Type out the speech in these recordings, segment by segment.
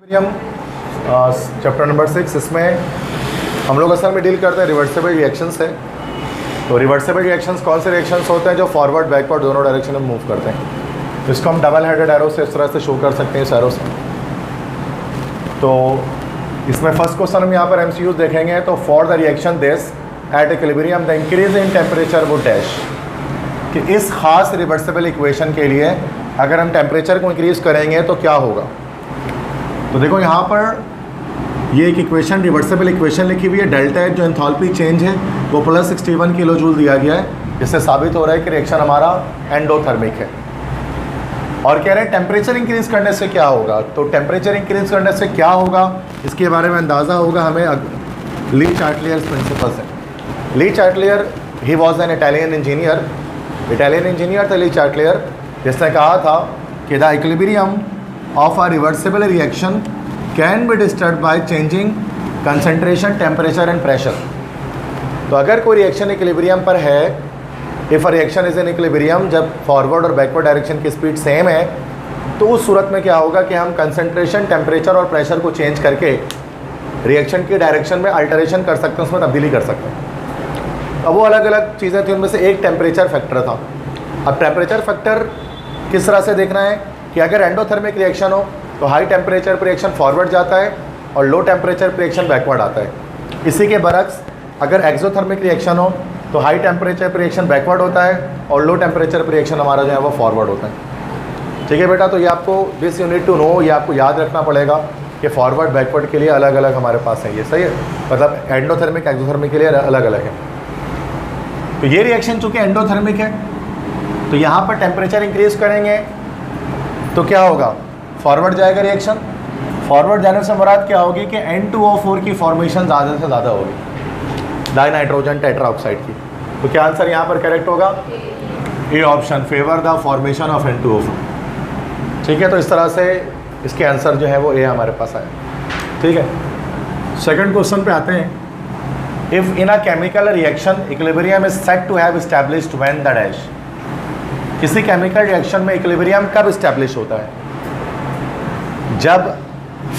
हम chapter number 6 इसमें हम लोग असल में डील करते हैं रिवर्सिबल रिएक्शन से। तो रिवर्सिबल रिएक्शंस कौन से रिएक्शंस होते हैं जो फॉरवर्ड बैकवर्ड दोनों डायरेक्शन में मूव करते हैं। तो इसको हम डबल हेडेड एरो से इस तरह से शो कर सकते हैं, इस एरो से। तो इसमें फर्स्ट क्वेश्चन हम यहाँ पर MCQs देखेंगे। तो for the reaction this at equilibrium the increase in temperature would dash, कि इस खास रिवर्सिबल इक्वेशन के लिए अगर हम टेम्परेचर को इंक्रीज़ करेंगे तो क्या होगा। तो देखो यहाँ पर ये एक इक्वेशन रिवर्सिबल इक्वेशन लिखी हुई है। डेल्टा एच जो एंथैल्पी चेंज है वो +61 किलो जूल दिया गया है, जिससे साबित हो रहा है कि रिएक्शन हमारा एंडोथर्मिक है। और कह रहे हैं टेम्परेचर इंक्रीज़ करने से क्या होगा। तो टेम्परेचर इंक्रीज़ करने से क्या होगा इसके बारे में अंदाज़ा होगा हमें ली चार्टलियर प्रिंसिपल से। Le Chatelier he was an Italian engineer थे ली चार्टलियर, जिसने कहा था कि the equilibrium of a reversible reaction can be disturb by changing concentration, temperature and pressure. तो अगर कोई रिएक्शन इक्विलिब्रियम पर है, if a reaction is in equilibrium, जब फॉरवर्ड और बैकवर्ड डायरेक्शन की स्पीड सेम है, तो उस सूरत में क्या होगा कि हम कंसंट्रेशन, टेम्परेचर और प्रेशर को चेंज करके रिएक्शन की डायरेक्शन में अल्टरेशन कर सकते हैं, उसमें तब्दीली कर सकते हैं। अब वो अलग अलग चीज़ें थी, उनमें से एक टेम्परेचर फैक्टर था। अब टेम्परेचर फैक्टर किस तरह से देखना है कि अगर एंडोथर्मिक रिएक्शन हो तो हाई टेम्परेचर पर रिएक्शन फॉरवर्ड जाता है और लो टेम्परेचर पर रिएक्शन बैकवर्ड आता है। इसी के बरक्स अगर एक्सोथर्मिक रिएक्शन हो तो हाई टेम्परेचर पर रिएक्शन बैकवर्ड होता है और लो टेम्परेचर पर रिएक्शन हमारा जो है वो फॉरवर्ड होता है। ठीक है बेटा, तो ये आपको this you need to know, ये आपको याद रखना पड़ेगा कि फॉरवर्ड बैकवर्ड के लिए अलग अलग हमारे पास है। ये सही है, मतलब एंडोथर्मिक एक्सोथर्मिक के लिए अलग अलग है। तो ये रिएक्शन चूँकि एंडोथर्मिक है, तो यहाँ पर टेम्परेचर इंक्रीज़ करेंगे तो क्या होगा, फॉरवर्ड जाएगा रिएक्शन। फॉरवर्ड जाने से मुराद क्या होगी कि N2O4 की फॉर्मेशन ज़्यादा से ज़्यादा होगी, डाई नाइट्रोजन टेट्राऑक्साइड की। तो क्या आंसर यहाँ पर करेक्ट होगा, A option, favour the formation of N2O4। ठीक है, तो इस तरह से इसके आंसर जो है वो ए हमारे पास आया। ठीक है, सेकंड क्वेश्चन पे आते हैं। If in a chemical reaction equilibrium is said to have established when the dash, किसी केमिकल रिएक्शन में इक्विलिब्रियम कब इस्टेब्लिश होता है, जब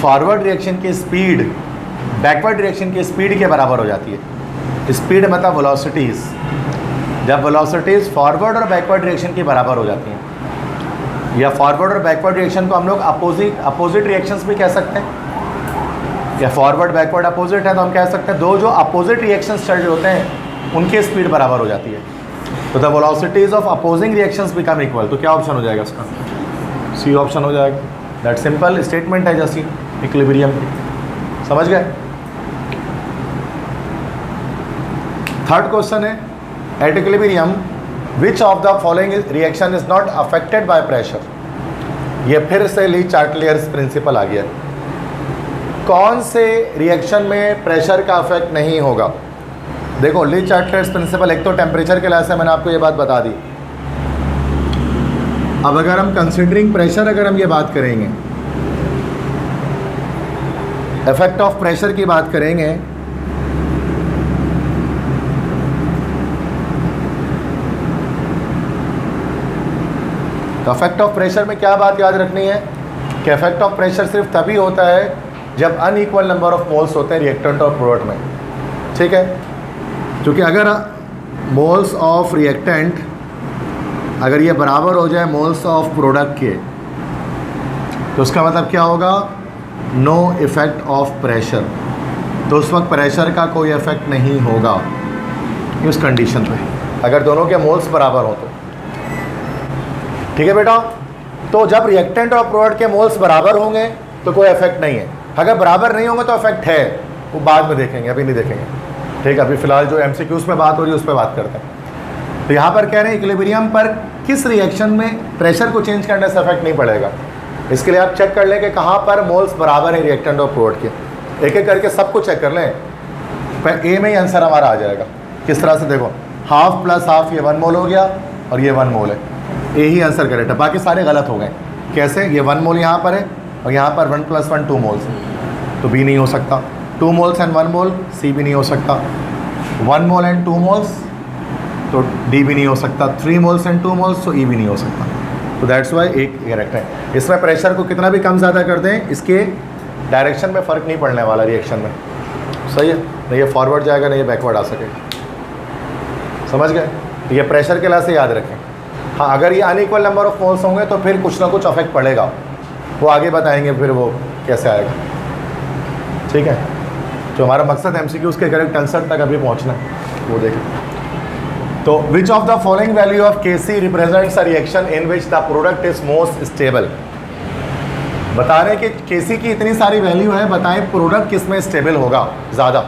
फॉरवर्ड रिएक्शन की स्पीड बैकवर्ड रिएक्शन की स्पीड के बराबर हो जाती है। स्पीड मतलब वेलोसिटीज़, जब वेलोसिटीज़ फॉरवर्ड और बैकवर्ड रिएक्शन की बराबर हो जाती हैं, या फॉरवर्ड और बैकवर्ड रिएक्शन को हम लोग अपोजिट रिएक्शंस भी कह सकते हैं, या फॉरवर्ड बैकवर्ड अपोजिट है तो हम कह सकते हैं दो जो अपोजिट रिएक्शंस चल रहे होते हैं उनकी स्पीड बराबर हो जाती है। तो the velocities of opposing reactions become equal. तो क्या ऑप्शन हो जाएगा इसका, सी ऑप्शन हो जाएगा। दैट सिंपल स्टेटमेंट है जैसी इक्विलिब्रियम की, समझ गए। थर्ड क्वेश्चन है, at equilibrium which of the following reaction is not affected by pressure. ये फिर से ली चार्टलियर्स प्रिंसिपल आ गया। कौन से रिएक्शन में प्रेशर का अफेक्ट नहीं होगा। देखो ली चार्टलियर्स प्रिंसिपल, एक तो टेम्परेचर के लिहाज से मैंने आपको ये बात बता दी। अब अगर हम कंसिडरिंग प्रेशर, अगर हम ये बात करेंगे, इफेक्ट ऑफ प्रेशर की बात करेंगे, तो इफेक्ट ऑफ प्रेशर में क्या बात याद रखनी है कि इफेक्ट ऑफ प्रेशर सिर्फ तभी होता है जब अनइक्वल नंबर ऑफ मोल्स होते हैं रिएक्टेंट और प्रोडक्ट में। ठीक है, क्योंकि अगर मोल्स ऑफ रिएक्टेंट अगर ये बराबर हो जाए मोल्स ऑफ प्रोडक्ट के, तो उसका मतलब क्या होगा, नो इफ़ेक्ट ऑफ प्रेशर। तो उस वक्त प्रेशर का कोई इफेक्ट नहीं होगा उस कंडीशन पे, अगर दोनों के मोल्स बराबर हो तो। ठीक है बेटा, तो जब रिएक्टेंट और प्रोडक्ट के मोल्स बराबर होंगे तो कोई इफेक्ट नहीं है। अगर बराबर नहीं होंगे तो इफेक्ट है, वो बाद में देखेंगे, अभी नहीं देखेंगे। ठीक है, अभी फिलहाल जो MCQs में बात हो रही है उस पर बात करते हैं। तो यहाँ पर कह रहे हैं इक्विलिब्रियम पर किस रिएक्शन में प्रेशर को चेंज करने से इफेक्ट नहीं पड़ेगा। इसके लिए आप चेक कर लें कि कहाँ पर मोल्स बराबर है रिएक्टेंट और प्रोडक्ट के। एक एक करके सब कुछ चेक कर लें, पर ए में ही आंसर हमारा आ जाएगा। किस तरह से, देखो हाफ प्लस हाफ, ये 1 मोल हो गया और ये 1 मोल है, ए ही आंसर करेक्ट है, बाकी सारे गलत हो गए। कैसे, ये 1 मोल यहाँ पर है और यहाँ पर 1 + 1 2 मोल्स, तो बी नहीं हो सकता। 2 मोल्स एंड 1 मोल, सी भी नहीं हो सकता। 1 मोल एंड 2 मोल्स, तो डी भी नहीं हो सकता। 3 मोल्स एंड 2 मोल्स, तो ई भी नहीं हो सकता। तो दैट्स वाई एक करेक्ट है। इसमें प्रेशर को कितना भी कम ज़्यादा कर दें, इसके डायरेक्शन में फ़र्क नहीं पड़ने वाला रिएक्शन में, सही है। नहीं ये फॉरवर्ड जाएगा, नहीं ये बैकवर्ड आ सकेगा, समझ गए। ये प्रेशर के लिहाज से याद रखें। हाँ, अगर ये अनइक्वल नंबर ऑफ मोल्स होंगे तो फिर कुछ ना कुछ अफेक्ट पड़ेगा, वो आगे बताएंगे फिर वो कैसे आएगा, ठीक है। जो हमारा मकसद MCQs के करेक्ट आंसर तक अभी पहुँचना है, वो देखें। तो विच of the following value of Kc represents a reaction in which the product is most stable. बता रहे हैं कि Kc की इतनी सारी वैल्यू है, बताएं प्रोडक्ट किस में स्टेबल होगा ज़्यादा।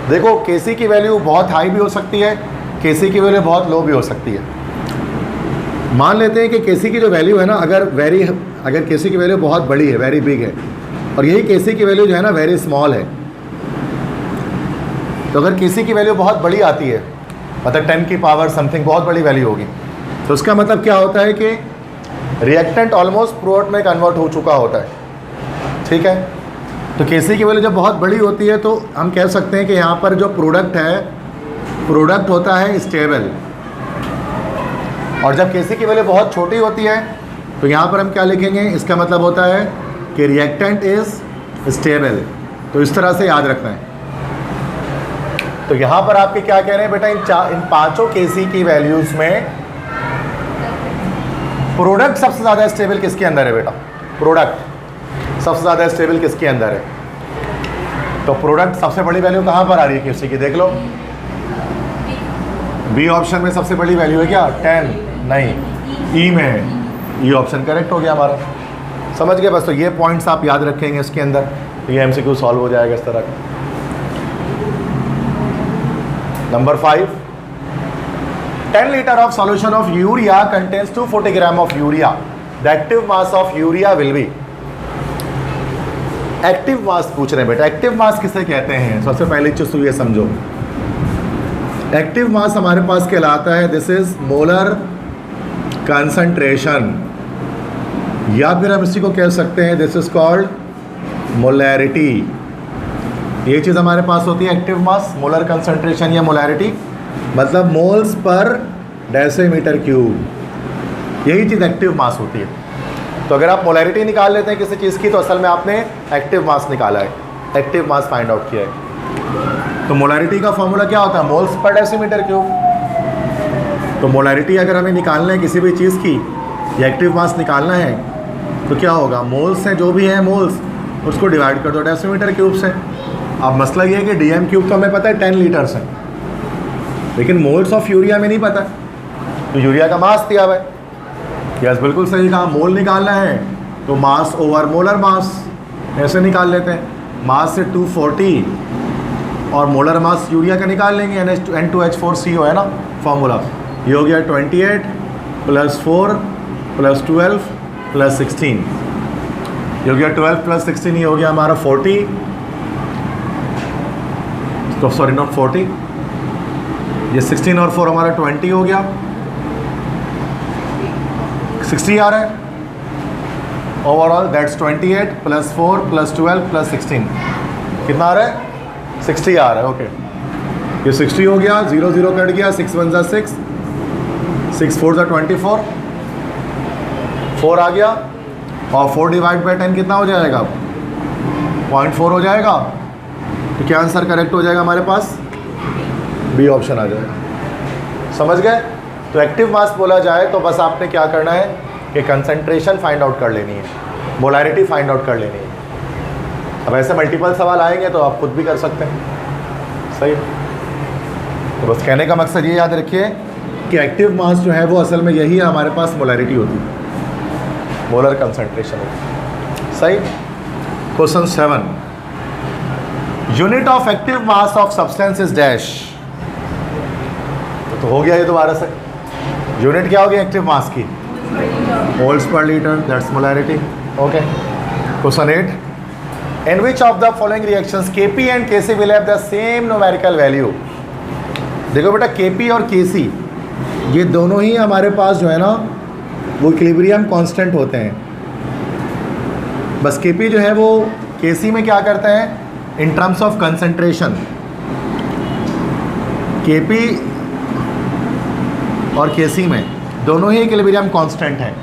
देखो Kc की वैल्यू बहुत हाई भी हो सकती है, Kc की वैल्यू बहुत लो भी हो सकती है। मान लेते हैं कि Kc की जो वैल्यू है ना, अगर Kc की वैल्यू बहुत बड़ी है, वेरी बिग है, और यही Kc की वैल्यू जो है ना वेरी स्मॉल है, तो अगर Kc की वैल्यू बहुत बड़ी आती है, मतलब 10 की पावर समथिंग बहुत बड़ी वैल्यू होगी, तो उसका मतलब क्या होता है कि रिएक्टेंट ऑलमोस्ट प्रोडक्ट में कन्वर्ट हो चुका होता है, ठीक है। तो Kc की वैल्यू जब बहुत बड़ी होती है तो हम कह सकते हैं कि यहाँ पर जो प्रोडक्ट है, प्रोडक्ट होता है स्टेबल। और जब Kc की वैल्यू बहुत छोटी होती है तो यहाँ पर हम क्या लिखेंगे, इसका मतलब होता है कि रिएक्टेंट इज़ स्टेबल। तो इस तरह से याद रखना है। तो यहाँ पर आपके क्या कह रहे हैं बेटा, इन पांचों Kc की वैल्यूज़ में प्रोडक्ट सबसे ज़्यादा स्टेबल किसके अंदर है बेटा, प्रोडक्ट सबसे ज़्यादा स्टेबल किसके अंदर है। तो प्रोडक्ट सबसे बड़ी वैल्यू कहाँ पर आ रही है Kc की, देख लो। बी ऑप्शन में सबसे बड़ी वैल्यू है क्या, 10 नहीं, ई में है। ये ऑप्शन करेक्ट हो गया हमारा, समझ गए। बस तो ये पॉइंट्स आप याद रखेंगे इसके अंदर, तो ये MCQ सॉल्व हो जाएगा इस तरह का। Number 5, 10 litre of solution of urea contains 240 gram of urea, the active mass of urea will be. Active mass पूछ रहे हैं बेटा, एक्टिव मास किसे कहते हैं, सबसे पहली चीज तो ये समझो। एक्टिव मास हमारे पास कहलाता है, दिस इज मोलर कंसंट्रेशन, या फिर हम इसी को कह सकते हैं दिस इज कॉल्ड मोलैरिटी। ये चीज़ हमारे पास होती है एक्टिव मास, मोलर कंसंट्रेशन या मोलैरिटी, मतलब मोल्स पर डेसीमीटर क्यूब, यही चीज़ एक्टिव मास होती है। तो अगर आप मोलैरिटी निकाल लेते हैं किसी चीज़ की, तो असल में आपने एक्टिव मास निकाला है, एक्टिव मास फाइंड आउट किया है। तो मोलैरिटी का फॉर्मूला क्या होता है, मोल्स पर डेसीमीटर क्यूब। तो मोलैरिटी अगर हमें निकालना है किसी भी चीज़ की, या एक्टिव मास निकालना है, तो क्या होगा, मोल्स हैं जो भी हैं मोल्स, उसको डिवाइड कर दो डेसीमीटर क्यूब से। अब मसला ये है कि DM क्यूब तो हमें पता है 10 लीटर्स हैं, लेकिन मोल्स ऑफ यूरिया में नहीं पता। तो यूरिया का मास दिया हुआ है, यस बिल्कुल सही कहा। मोल निकालना है तो मास ओवर मोलर मास ऐसे निकाल लेते हैं, मास से 240 और मोलर मास यूरिया का निकाल लेंगे, N2H4CO है ना फॉर्मूला। ये हो गया 28 + 4 + 12 + 16, ये हो गया 12 + 16, ये हो गया हमारा 40, तो सॉरी नॉट 40, ये 16 और 4 हमारा 20 हो गया, 60 आ रहा है ओवरऑल, दैट्स 28 + 4 + 12 + 16, कितना आ रहा है, 60 आ रहा है। ओके, ये 60 हो गया, 0 0 कट गया, 6 1 = 6, 6 4 = 24, 4 आ गया, और 4 / 10 कितना हो जाएगा, 0.4 हो जाएगा। तो क्या आंसर करेक्ट हो जाएगा हमारे पास, बी ऑप्शन आ जाएगा, समझ गए। तो एक्टिव मास बोला जाए तो बस आपने क्या करना है कि कंसंट्रेशन फाइंड आउट कर लेनी है, मोलैरिटी फाइंड आउट कर लेनी है। अब ऐसे मल्टीपल सवाल आएंगे तो आप खुद भी कर सकते हैं, सही। तो बस कहने का मकसद ये याद रखिए कि एक्टिव मास जो है वो असल में यही है, हमारे पास मोलैरिटी होती है, मोलर कंसंट्रेशन होती है, सही। Question 7, unit of active mass of substance is dash. तो हो गया ये दोबारा से, यूनिट क्या होगी एक्टिव मास की, moles per litre, that's molarity. Okay, question 8, in which of the following reactions Kp and Kc will have the same numerical value. देखो बेटा Kp और Kc ये दोनों ही हमारे पास जो है ना वो इक्विलिब्रियम कांस्टेंट होते हैं। बस Kp जो है वो Kc में क्या करता है, in terms of concentration, Kp और Kc में दोनों ही इक्विलिब्रियम कांस्टेंट हैं।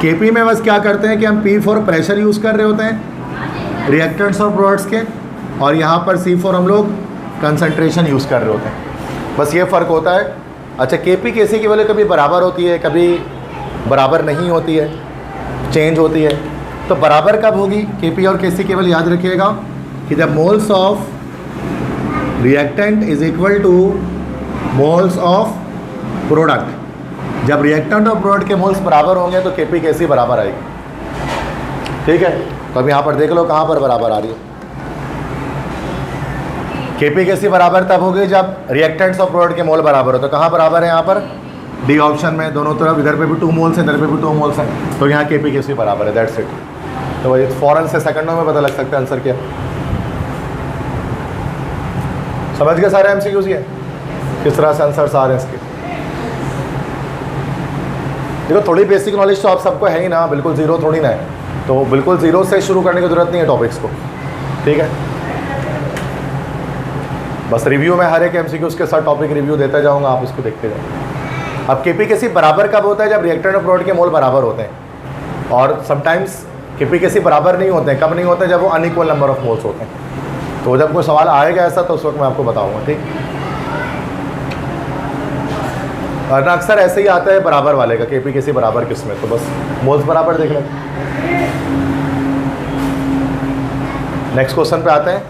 Kp में बस क्या करते हैं कि हम P फॉर प्रेशर यूज़ कर रहे होते हैं, रिएक्टेंट्स और प्रोडक्ट्स के, और यहाँ पर C4 हम लोग कंसंट्रेशन यूज़ कर रहे होते हैं। बस ये फ़र्क होता है। अच्छा, KP KC की वैल्यू कभी बराबर होती है, कभी बराबर नहीं होती है, चेंज होती है। तो बराबर कब होगी KP और KC केवल याद रखिएगा कि जब moles of reactant is equal two moles of product. जब रिएक्टेंट और प्रोडक्ट के मोल्स बराबर होंगे तो KP KC बराबर आएगी। ठीक है, तो अब यहाँ पर देख लो कहाँ पर बराबर आ रही है। KP KC बराबर तब होगी जब रिएक्टेंट्स और प्रोडक्ट के मोल बराबर हो। तो कहाँ बराबर है? यहाँ पर डी ऑप्शन में, दोनों तरफ, इधर पे भी 2 मोल्स हैं, इधर पे भी 2 मोल्स हैं, तो यहाँ KP KC बराबर है। That's it. तो वही फ़ौरन से सेकंडों में पता लग सकता है आंसर क्या। समझ गए सारे MCQs ये किस तरह से आंसर्स आ रहे हैं इसके। देखो, थोड़ी बेसिक नॉलेज तो आप सबको है ही ना, बिल्कुल ज़ीरो थोड़ी ना है, तो बिल्कुल ज़ीरो से शुरू करने की ज़रूरत नहीं है टॉपिक्स को। ठीक है, बस रिव्यू में हर एक MCQs के साथ टॉपिक रिव्यू देता जाऊँगा, आप उसको देखते जाओ। अब KP KC बराबर कब होता है? जब रिएक्टेंट और प्रोडक्ट के मोल बराबर होते हैं। और समटाइम्स KP KC बराबर नहीं होते हैं। कब नहीं होते? जब वो अनइक्वल नंबर ऑफ मोल्स होते हैं। तो जब कोई सवाल आएगा ऐसा तो उस वक्त मैं आपको बताऊंगा। ठीक, और अक्सर ऐसे ही आता है बराबर वाले का, KP KC बराबर किसमें, तो बस मोल्स बराबर देख लें। नेक्स्ट क्वेश्चन पे आते हैं।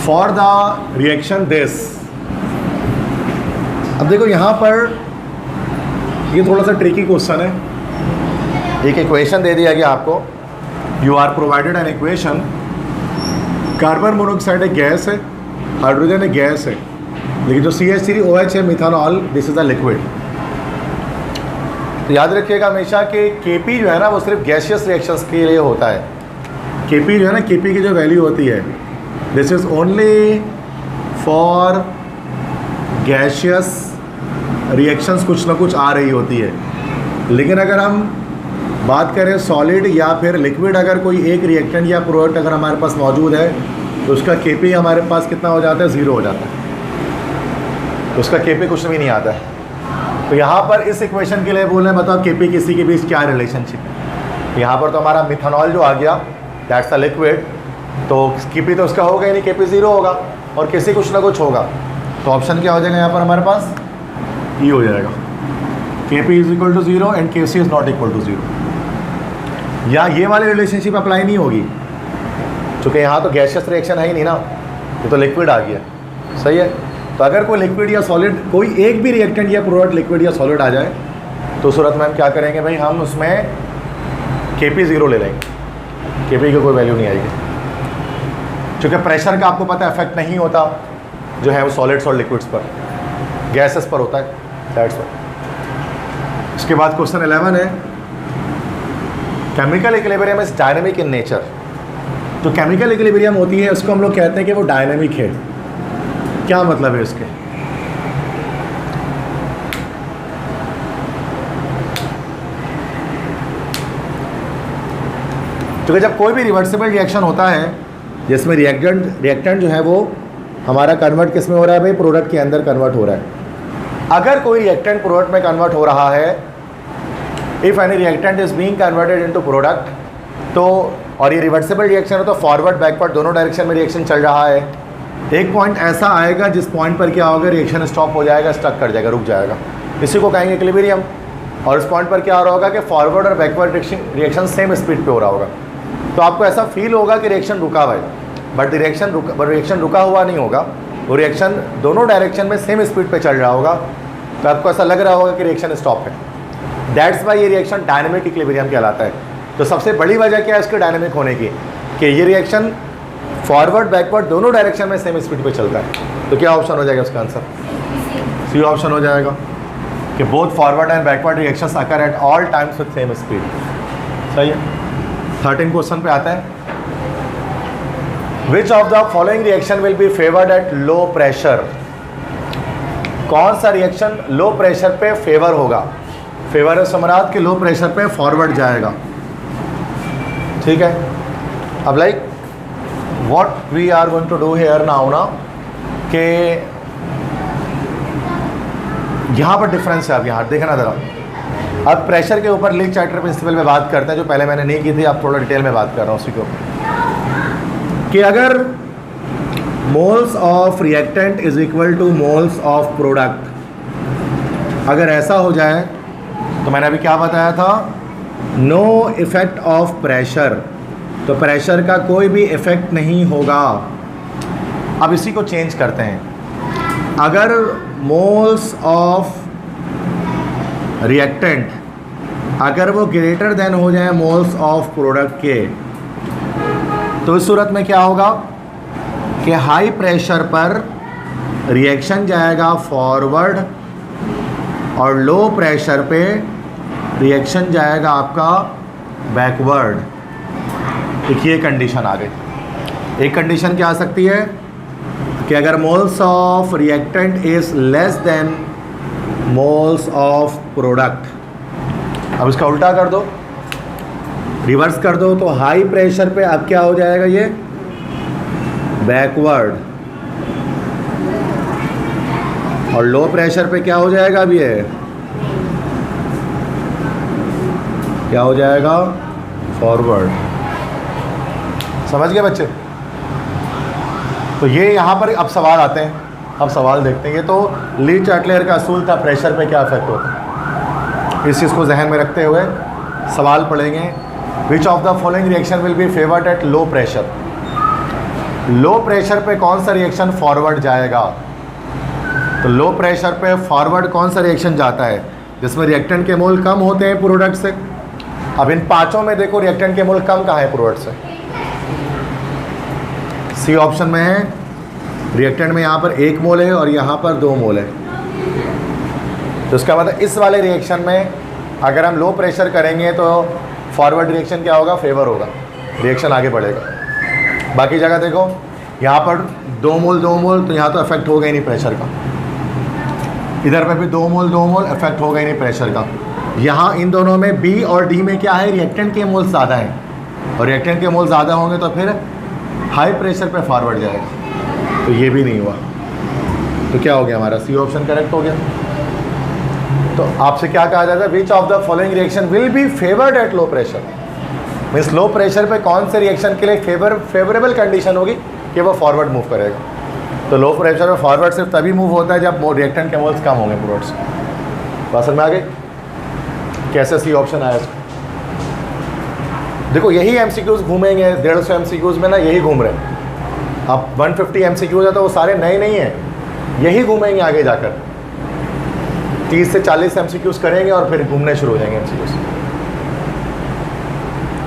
For the reaction this. अब देखो यहाँ पर ये थोड़ा सा ट्रिकी क्वेश्चन है। एक इक्वेशन दे दिया गया आपको, you are provided an equation. Carbon monoxide एक गैस है, हाइड्रोजन एक गैस है, लेकिन जो CH3OH है methanol, this is a liquid. तो याद रखिएगा हमेशा कि KP जो है ना वो सिर्फ गैसियस रिएक्शंस के लिए होता है। KP जो है ना, KP की जो वैल्यू होती है, this is only for gaseous reactions, कुछ ना कुछ आ रही होती है। लेकिन अगर हम बात करें सॉलिड या फिर लिक्विड, अगर कोई एक रिएक्टेंट या प्रोडक्ट अगर हमारे पास मौजूद है तो उसका KP हमारे पास कितना हो जाता है? 0 हो जाता है। तो उसका KP कुछ भी नहीं आता है। तो यहाँ पर इस इक्वेशन के लिए बोल रहे हैं, बताओ KP KC के बीच क्या रिलेशनशिप है। यहाँ पर तो हमारा मिथानॉल जो आ गया, दैट्स अ लिक्विड, तो KP तो उसका होगा ही नहीं, KP 0 होगा और KC कुछ ना कुछ होगा। तो ऑप्शन क्या हो जाएगा यहाँ पर हमारे पास? E हो जाएगा। KP is equal to 0 and KC is not equal to 0। या ये वाली रिलेशनशिप अप्लाई नहीं होगी, क्योंकि यहाँ तो गैसियस रिएक्शन है ही नहीं ना, ये तो लिक्विड आ गया। सही है। तो अगर कोई लिक्विड या सॉलिड, कोई एक भी रिएक्टेंट या प्रोडक्ट लिक्विड या सॉलिड आ जाए तो सूरत में हम क्या करेंगे भाई, हम उसमें KP 0 ले लेंगे, KP की कोई वैल्यू नहीं आएगी, क्योंकि प्रेशर का आपको पता है इफेक्ट नहीं होता जो है वो सॉलिड्स और लिक्विड्स पर, गैसेस पर होता है। That's why. इसके बाद क्वेश्चन 11 है, chemical equilibrium is dynamic in nature. जो केमिकल इक्विलिब्रियम होती है उसको हम लोग कहते हैं कि वो डायनेमिक है। क्या मतलब है इसके? क्योंकि जब कोई भी रिवर्सिबल रिएक्शन होता है जिसमें रिएक्टेंट जो है वो हमारा कन्वर्ट किस में हो रहा है भाई? प्रोडक्ट के अंदर कन्वर्ट हो रहा है। अगर कोई रिएक्टेंट प्रोडक्ट में कन्वर्ट हो रहा है, if any reactant is being converted into product, तो और ये रिवर्सिबल रिएक्शन है तो फॉरवर्ड बैकवर्ड दोनों डायरेक्शन में रिएक्शन चल रहा है। एक पॉइंट ऐसा आएगा जिस पॉइंट पर क्या होगा, रिएक्शन स्टॉप हो जाएगा, स्टक कर जाएगा, रुक जाएगा, इसी को कहेंगे इक्विलिब्रियम। और इस पॉइंट पर क्या हो रहा होगा कि फॉरवर्ड और बैकवर्ड रिएक्शन सेम स्पीड पे हो रहा होगा। तो आपको ऐसा फील होगा कि रिएक्शन रुका भाई, बट रिएक्शन रुका हुआ नहीं होगा, वो रिएक्शन दोनों डायरेक्शन में सेम स्पीड पे चल रहा होगा। तो आपको ऐसा लग रहा होगा कि रिएक्शन स्टॉप है। दैट्स वाई ये रिएक्शन डायनेमिक इक्विलिब्रियम कहलाता है। तो सबसे बड़ी वजह क्या है इसके डायनेमिक होने की, कि ये रिएक्शन फॉरवर्ड बैकवर्ड दोनों डायरेक्शन में सेम स्पीड पे चलता है। तो क्या ऑप्शन हो जाएगा इसका आंसर? सी ऑप्शन हो जाएगा कि both forward and backward reactions occur at all times with same speed. सही है। 13 क्वेश्चन पे आता है, विच of the following reaction will be favoured at low pressure. कौन सा रिएक्शन लो प्रेशर पे फेवर होगा? फेवर है समरात के लो प्रेशर पे फॉरवर्ड जाएगा। ठीक है। अब like what we are going to do here now ना, कि यहाँ पर डिफरेंस है। अब यहाँ देखना ज़रा, अब प्रेशर के ऊपर लीक चार्टर प्रिंसिपल में बात करते हैं, जो पहले मैंने नहीं की थी, अब थोड़ा डिटेल में बात कर रहा हूँ उसी के ऊपर, कि अगर moles of reactant is equal two moles of product, अगर ऐसा हो जाए तो मैंने अभी क्या बताया था, नो इफेक्ट ऑफ प्रेशर, तो प्रेशर का कोई भी इफेक्ट नहीं होगा। अब इसी को चेंज करते हैं, अगर मोल्स ऑफ रिएक्टेंट अगर वो ग्रेटर देन हो जाए मोल्स ऑफ प्रोडक्ट के, तो इस सूरत में क्या होगा कि हाई प्रेशर पर रिएक्शन जाएगा फॉरवर्ड और लो प्रेशर पे रिएक्शन जाएगा आपका बैकवर्ड। एक ये कंडीशन आ गई। एक कंडीशन क्या आ सकती है कि अगर moles of reactant is less then moles of product, अब इसका उल्टा कर दो, रिवर्स कर दो, तो हाई प्रेशर पे अब क्या हो जाएगा, ये बैकवर्ड, और लो प्रेशर पे क्या हो जाएगा, अब ये क्या हो जाएगा, फॉरवर्ड। समझ गए बच्चे? तो ये यहाँ पर अब सवाल आते हैं, अब सवाल देखते हैं। ये तो ली चार्टलेर का असूल था, प्रेशर पे क्या इफेक्ट होता है, इस चीज़ को जहन में रखते हुए सवाल पढ़ेंगे। विच of the following reaction will be favoured at low pressure, low pressure पे कौन सा रिएक्शन फॉरवर्ड जाएगा, तो लो प्रेशर पे फॉरवर्ड कौन सा रिएक्शन जाता है जिसमें रिएक्टेंट के मोल कम होते हैं प्रोडक्ट से। अब इन पांचों में देखो रिएक्टेंट के मोल कम कहाँ है प्रोडक्ट से, सी ऑप्शन में है, रिएक्टेंट में यहाँ पर 1 मोल है और यहाँ पर 2 मोल है। तो इसका मतलब इस वाले रिएक्शन में अगर हम लो प्रेशर करेंगे तो फॉरवर्ड रिएक्शन क्या होगा, फेवर होगा, रिएक्शन आगे बढ़ेगा। बाकी जगह देखो यहाँ पर 2 मोल 2 मोल, तो यहाँ तो इफेक्ट होगा ही नहीं प्रेशर का। इधर पे भी 2 मोल 2 मोल, इफेक्ट होगा ही नहीं प्रेशर का। यहाँ इन दोनों में बी और डी में क्या है, रिएक्टेंट के मोल ज़्यादा हैं, और रिएक्टेंट के मोल ज़्यादा होंगे तो फिर हाई प्रेशर पे फॉरवर्ड जाएगा। तो ये भी नहीं हुआ, तो क्या हो गया हमारा, सी ऑप्शन करेक्ट हो गया। तो आपसे क्या कहा जाता है, विच of the following reaction will be favoured at low pressure, means low pressure पे कौन से रिएक्शन के लिए फेवरेबल कंडीशन होगी कि वो फॉरवर्ड मूव करेगा। तो लो प्रेशर में फॉरवर्ड सिर्फ तभी मूव होता है जब रिएक्टेंट के मोल्स कम होंगे प्रोडक्ट्स। बात समझ में आ गई? कैसे सी ऑप्शन आया इसको? देखो यही एमसीक्यूज घूमेंगे, 150 एमसीक्यूज में ना यही घूम रहे हैं। अब 150 एमसीक्यूज है तो वो सारे नए नहीं हैं, यही घूमेंगे आगे जाकर। 30 से 40 एमसीक्यूज करेंगे और फिर घूमने शुरू हो जाएंगे एमसीक्यूज।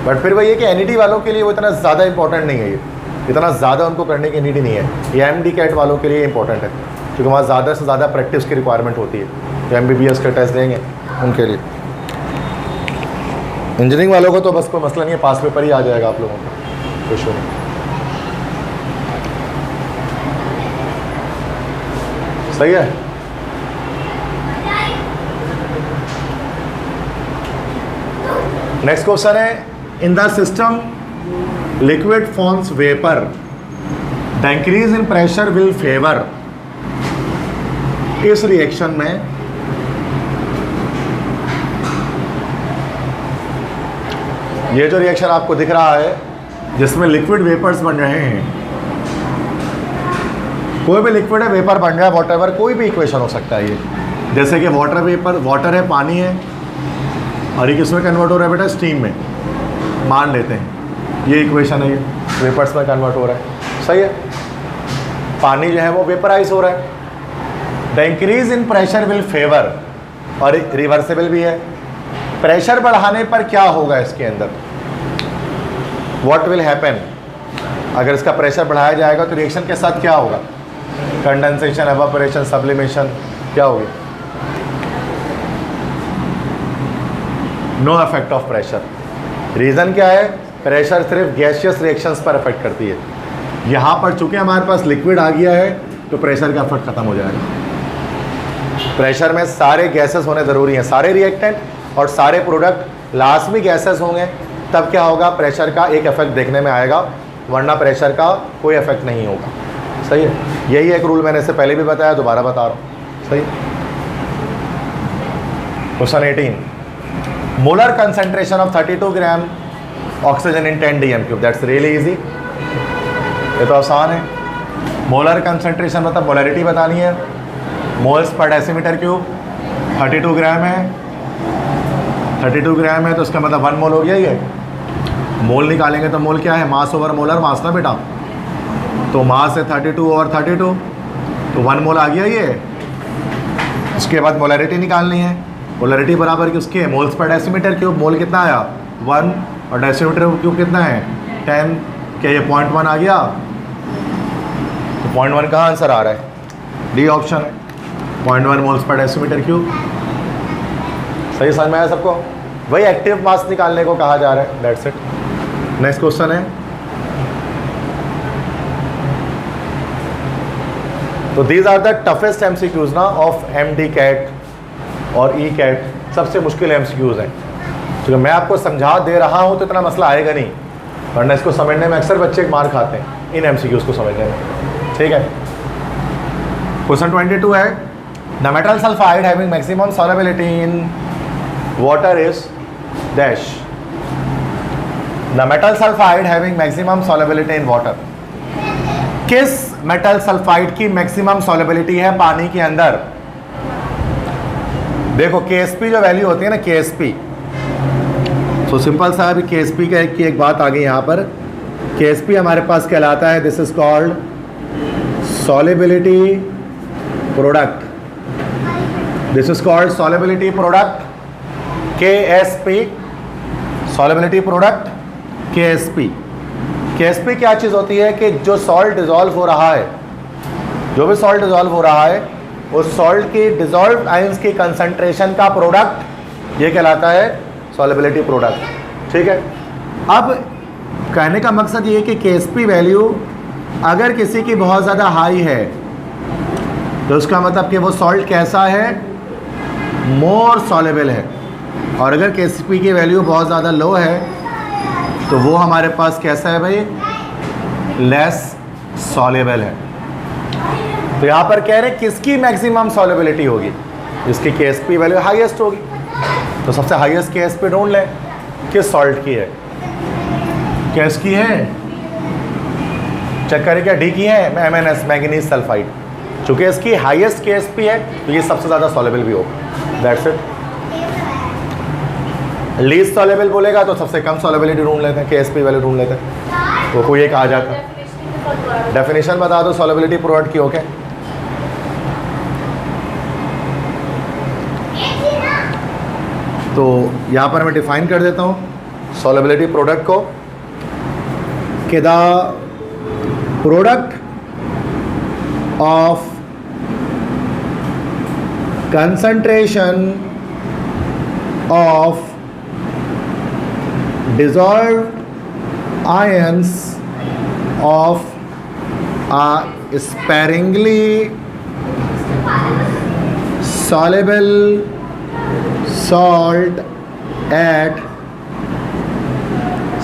बट फिर वही है कि एनईटी वालों के लिए वो इतना ज़्यादा इंपॉर्टेंट नहीं है, ये इतना ज़्यादा उनको करने की नीड ही नहीं है। ये एमडी कैट वालों के लिए इंपॉर्टेंट है क्योंकि वहाँ ज़्यादा से ज़्यादा प्रैक्टिस की रिक्वायरमेंट होती है। जो एमबीबीएस का टेस्ट देंगे उनके लिए। इंजीनियरिंग वालों को तो बस कोई मसला नहीं है, पास पेपर ही आ जाएगा आप लोगों को, कुछ नहीं। सही है। नेक्स्ट क्वेश्चन है, in the system liquid forms vapour, the increase in pressure will favour. इस रिएक्शन में ये जो रिएक्शन आपको दिख रहा है जिसमें लिक्विड वेपर्स बन रहे हैं, कोई भी लिक्विड है वेपर बन रहा है, वॉटएवर, कोई भी इक्वेशन हो सकता है ये। जैसे कि वाटर वेपर, वाटर है, पानी है, और ये किसमें कन्वर्ट हो रहा है बेटा, स्टीम में मान लेते हैं। ये इक्वेशन है, ये वेपर्स में कन्वर्ट हो रहा है, सही है। पानी जो है वो वेपराइज हो रहा है। The increase in pressure will favour, और रिवर्सेबल भी है। प्रेशर बढ़ाने पर क्या होगा इसके अंदर, व्हाट विल हैपन, अगर इसका प्रेशर बढ़ाया जाएगा तो रिएक्शन के साथ क्या होगा, कंडेंसेशन, एवापोरेशन, सब्लिमेशन, क्या होगी, no effect of pressure. Reason क्या है, प्रेशर सिर्फ गैसियस रिएक्शंस पर इफेक्ट करती है। यहाँ पर चूंकि हमारे पास लिक्विड आ गया है तो प्रेशर का इफेक्ट खत्म हो जाएगा। प्रेशर में सारे गैसेस होने ज़रूरी हैं, सारे रिएक्टेंट और सारे प्रोडक्ट लास्ट में गैसेस होंगे, तब क्या होगा, प्रेशर का एक इफेक्ट देखने में आएगा, वरना प्रेशर का कोई इफेक्ट नहीं होगा। सही है। यही एक रूल मैंने इससे पहले भी बताया, दोबारा बता रहा हूँ। सही। Question 18, molar concentration of 32 gram oxygen in 10 dm³, that's really easy, ये तो आसान है। मोलर कंसंट्रेशन मतलब मोलरिटी बतानी है, मोल्स पर डेसीमीटर क्यूब, 32 ग्राम है, 32 ग्राम है तो उसका मतलब 1 मोल हो गया ये। मोल निकालेंगे तो मोल क्या है, मास ओवर मोलर मास ना बेटा, तो मास है 32 ओवर 32, तो 1 मोल आ गया ये। उसके बाद मोलरिटी निकालनी है, मोलरिटी बराबर की उसके मोल्स पर डेसीमीटर क्यूब, मोल कितना आया 1 और डेसीमीटर क्यूब कितना है 10, क्या ये 0.1 आ गया, तो 0.1 कहाँ आंसर आ रहा है, डी ऑप्शन है, 0.1 मोल्स पर डेसीमीटर क्यूब। सही समझ में आया सबको, वही एक्टिव मास निकालने को कहा जा रहा है, दैट्स इट। नेक्स्ट क्वेश्चन है, तो these are the toughest MCQs ना ऑफ एमडी कैट और ई कैट, सबसे मुश्किल एमसीक्यूज हैं। क्योंकि मैं आपको समझा दे रहा हूँ तो इतना मसला आएगा नहीं, वरना इसको समझने में अक्सर बच्चे मार खाते हैं इन एमसीक्यूज को समझने में, ठीक है। क्वेश्चन 22 है, the metal sulphide having maximum solubility in water is dash. The metal sulphide having maximum solubility in water, किस मेटल सल्फाइड की मैक्सिमम सॉल्युबिलिटी है पानी के अंदर। देखो KSP जो वैल्यू होती है ना KSP, तो सिंपल सा अभी KSP का एक बात आ गई यहाँ पर, KSP हमारे पास कहलाता है, this is called solubility product, this is called solubility product KSP, solubility product KSP। KSP क्या चीज़ होती है कि जो सॉल्ट डिज़ोल्व हो रहा है, जो भी सॉल्ट डिज़ोल्व हो रहा है उस सॉल्ट की डिज़ोल्व आयंस की कंसंट्रेशन का प्रोडक्ट ये कहलाता है सॉल्युबिलिटी प्रोडक्ट, ठीक है। अब कहने का मकसद ये है कि KSP वैल्यू अगर किसी की बहुत ज़्यादा हाई है तो उसका मतलब कि वो सॉल्ट कैसा है, मोर सॉल्युबल है, और अगर KSP की वैल्यू बहुत ज़्यादा लो है तो वो हमारे पास कैसा है भाई, लेस सॉल्युबल है। तो यहाँ पर कह रहे हैं किसकी मैक्सिमम सॉल्युबिलिटी होगी, जिसकी KSP वैल्यू हाईएस्ट होगी, तो सबसे हाईएस्ट KSP ढूंढ लें, किस सॉल्ट की है, किसकी है, चेक करें क्या डी की है, MnS मैंगनीज सल्फाइड, चूँकि इसकी हाईएस्ट KSP है तो ये सबसे ज़्यादा सॉल्युबल भी होगा, दैट्स इट। लीस्ट सॉल्युबल बोलेगा तो सबसे कम सॉल्युबिलिटी ढूंढ लेते हैं, KSP वैल्यू ढूंढ लेते हैं, तो कोई एक आ जाता है। डेफिनेशन बता दो सॉल्युबिलिटी प्रोडक्ट की, ओके। तो यहाँ पर मैं डिफाइन कर देता हूँ सॉल्युबिलिटी प्रोडक्ट को कि the product of concentration of dissolved ions of a sparingly soluble salt at